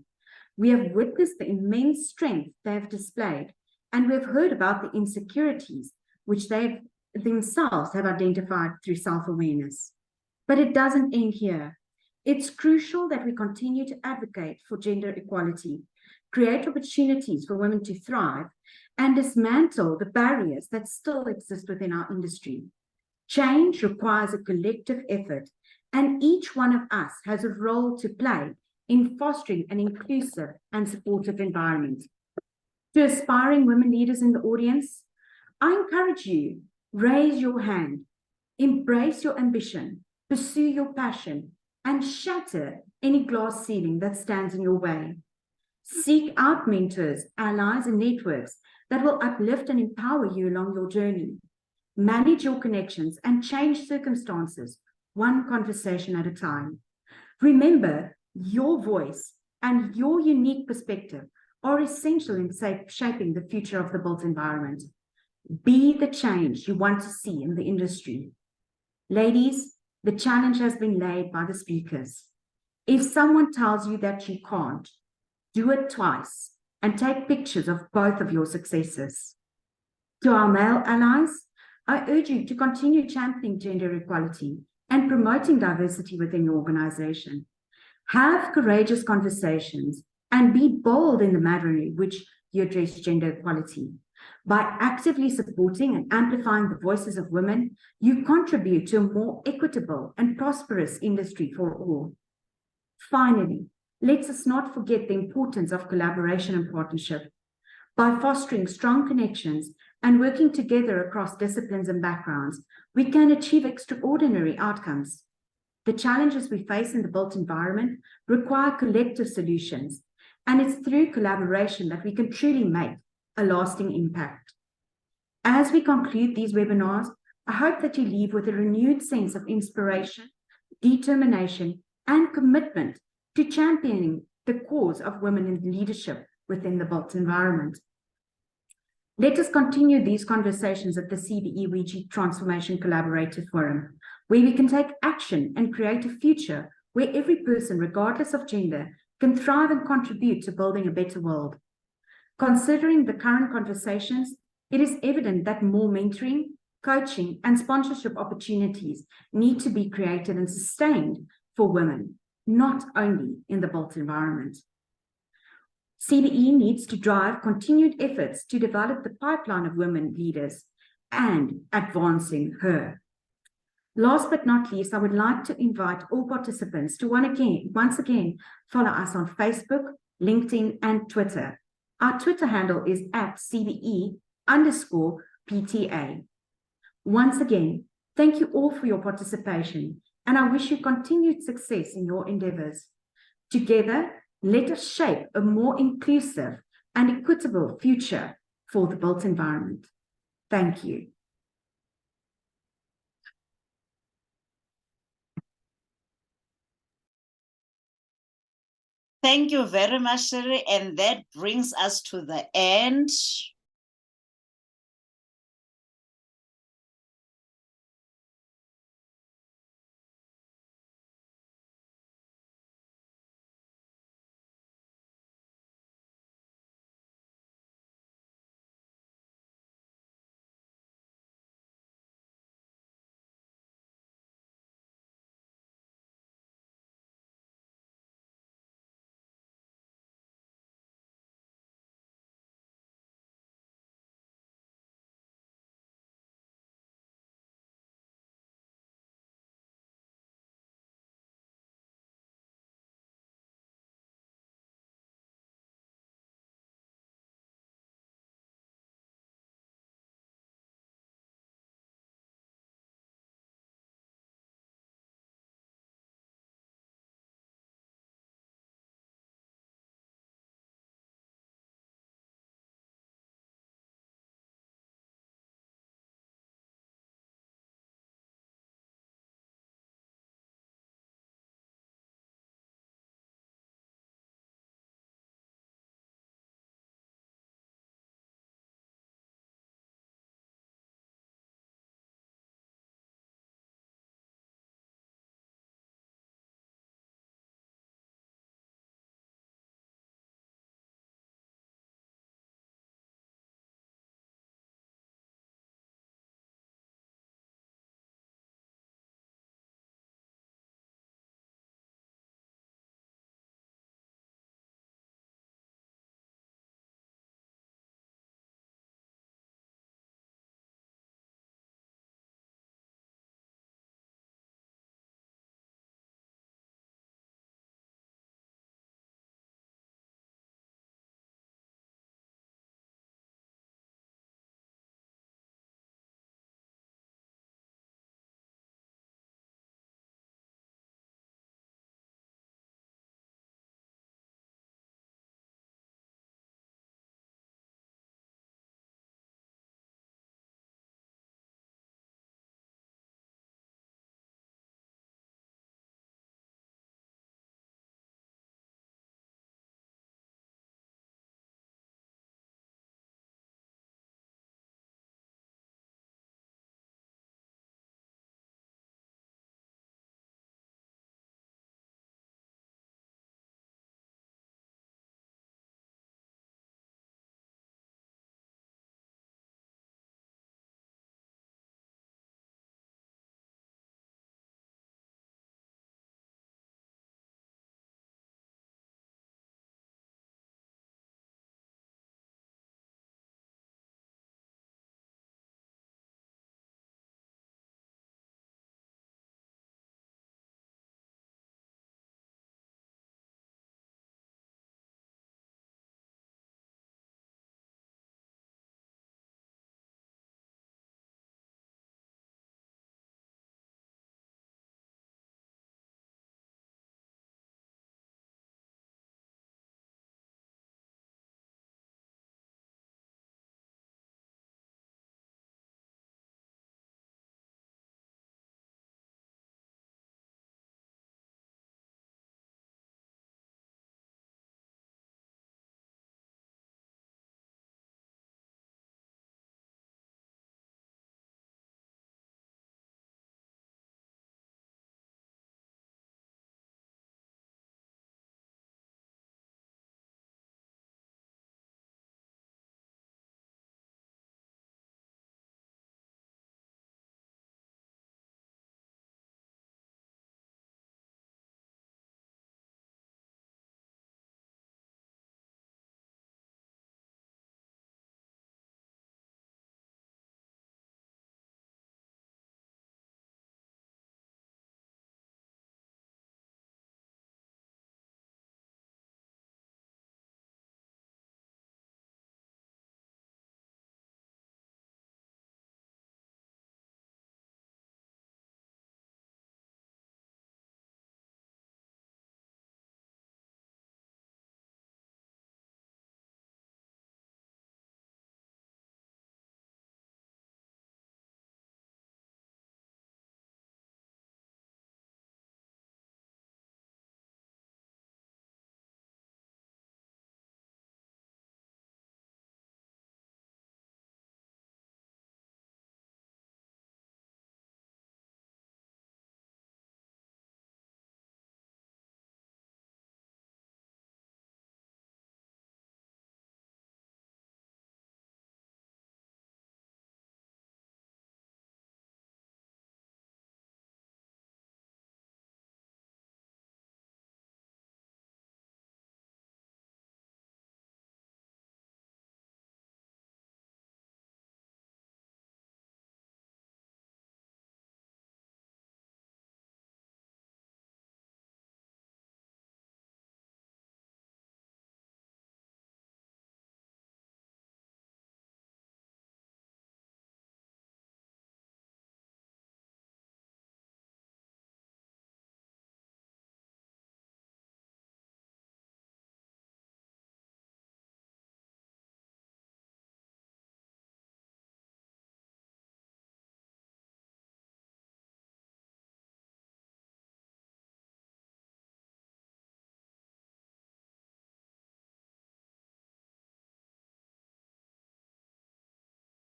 We have witnessed the immense strength they have displayed, and we have heard about the insecurities which they themselves have identified through self-awareness. But it doesn't end here. It's crucial that we continue to advocate for gender equality, create opportunities for women to thrive, and dismantle the barriers that still exist within our industry. Change requires a collective effort, and each one of us has a role to play in fostering an inclusive and supportive environment. To aspiring women leaders in the audience, I encourage you, raise your hand, embrace your ambition, pursue your passion, and shatter any glass ceiling that stands in your way. Seek out mentors, allies, and networks that will uplift and empower you along your journey. Manage your connections and change circumstances, one conversation at a time. Remember, your voice and your unique perspective are essential in shaping the future of the built environment. Be the change you want to see in the industry. Ladies, the challenge has been laid by the speakers. If someone tells you that you can't, do it twice and take pictures of both of your successes. To our male allies, I urge you to continue championing gender equality and promoting diversity within your organization. Have courageous conversations and be bold in the manner in which you address gender equality. By actively supporting and amplifying the voices of women, you contribute to a more equitable and prosperous industry for all. Finally, let us not forget the importance of collaboration and partnership. By fostering strong connections and working together across disciplines and backgrounds, we can achieve extraordinary outcomes. The challenges we face in the built environment require collective solutions, and it's through collaboration that we can truly make a lasting impact. As we conclude these webinars, I hope that you leave with a renewed sense of inspiration, determination, and commitment to championing the cause of women in leadership within the built environment. Let us continue these conversations at the CBE WG Transformation Collaborative Forum, where we can take action and create a future where every person, regardless of gender, can thrive and contribute to building a better world. Considering the current conversations, it is evident that more mentoring, coaching, and sponsorship opportunities need to be created and sustained for women, not only in the built environment. CBE needs to drive continued efforts to develop the pipeline of women leaders and advancing her. Last but not least, I would like to invite all participants to once again follow us on Facebook, LinkedIn, and Twitter. Our Twitter handle is @CBE_PTA. Once again, thank you all for your participation, and I wish you continued success in your endeavors. Together, let us shape a more inclusive and equitable future for the built environment. Thank you. Thank you very much, Sherry. And that brings us to the end